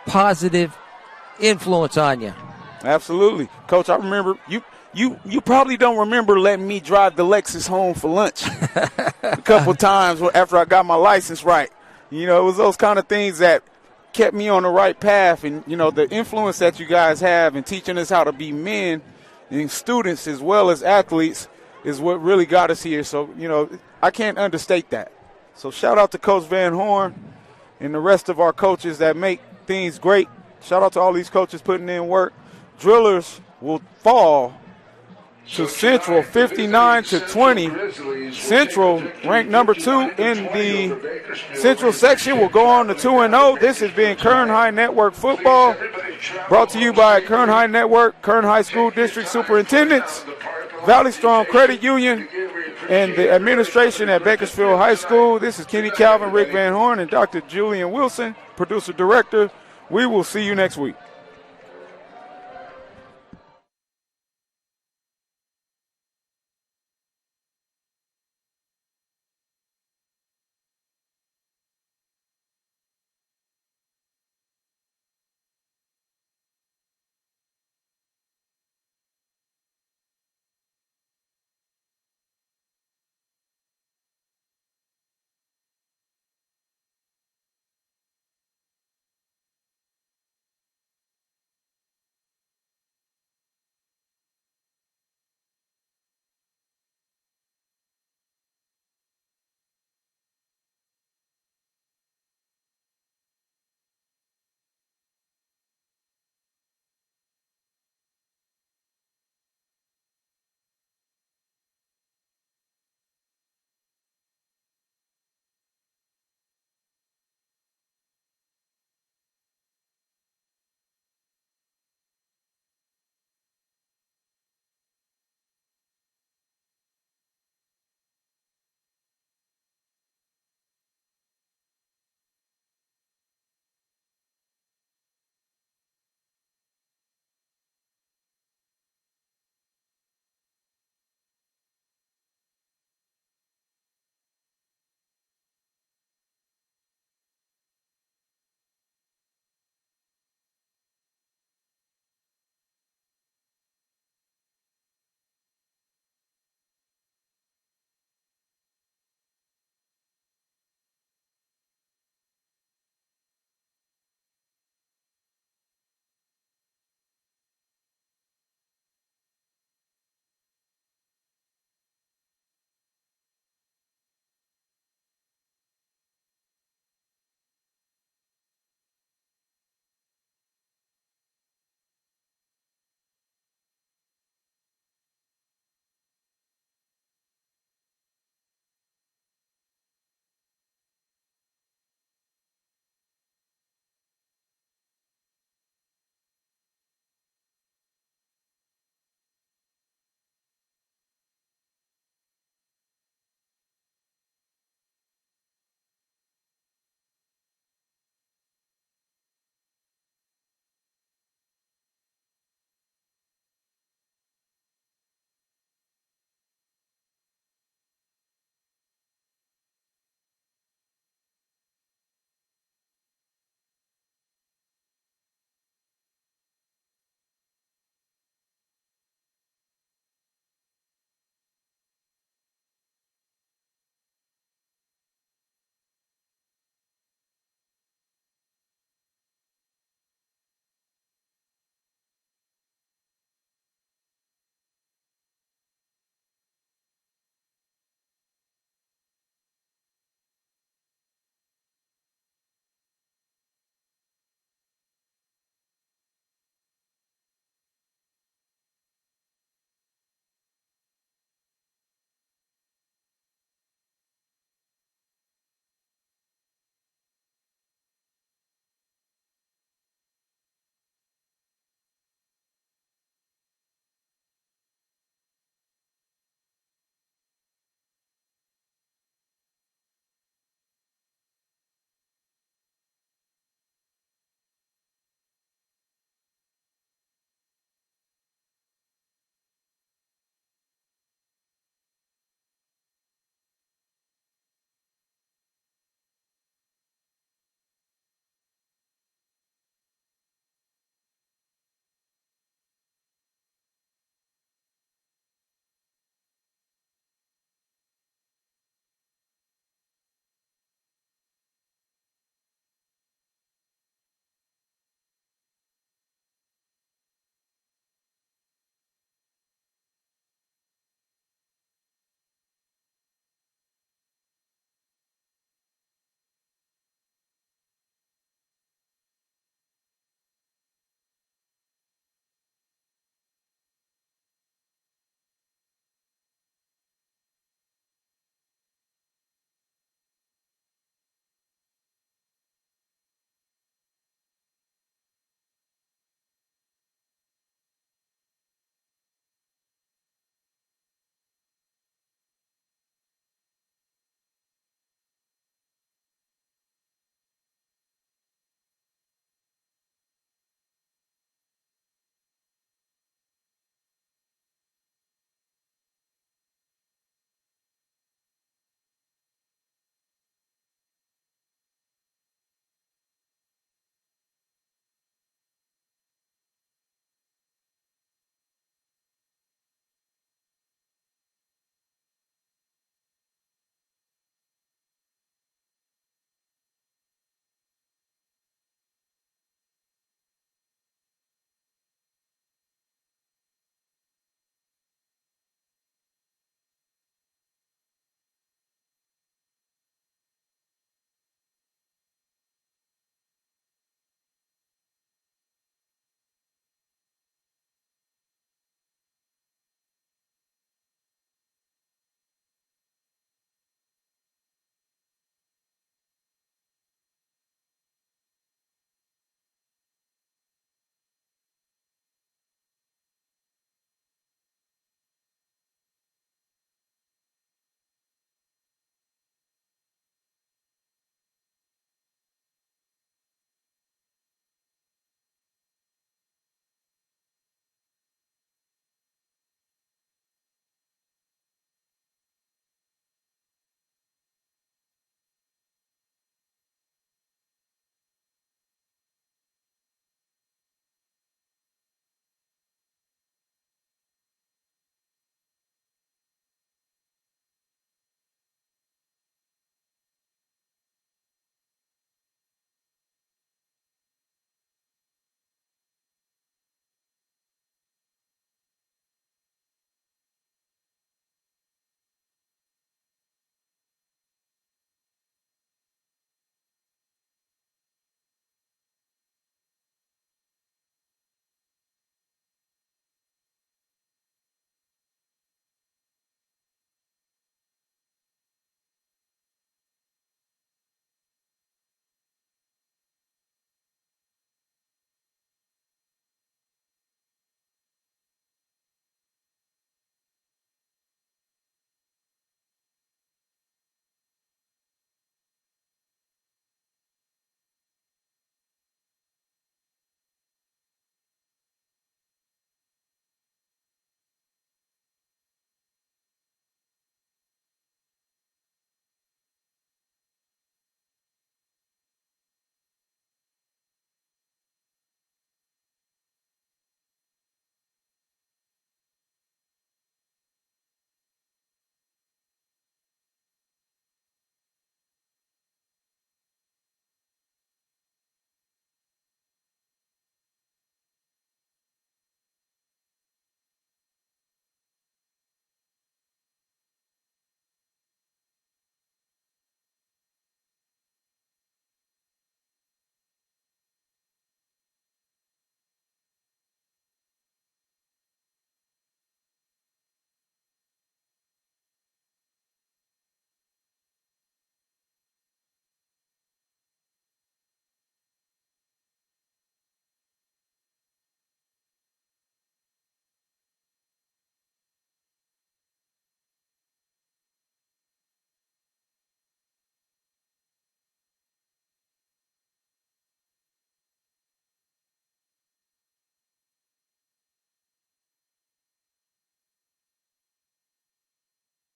Speaker 3: positive influence on you.
Speaker 2: Absolutely. Coach, I remember you probably don't remember letting me drive the Lexus home for lunch a couple times after I got my license right. You know, it was those kind of things that kept me on the right path, and, you know, the influence that you guys have in teaching us how to be men and students as well as athletes is what really got us here. So, you know, I can't understate that. So shout out to Coach Van Horn and the rest of our coaches that make things great. Shout out to all these coaches putting in work. Drillers will fall to Central 59-20. Central, ranked number 2 in the Central section, will go on to 2-0. This has been Kern High Network Football, brought to you by Kern High Network, Kern High School District Superintendents, Valley Strong Credit Union, and the administration at Bakersfield High School. This is Kenny Calvin, Rick Van Horn, and Dr. Julian Wilson, producer-director. We will see you next week.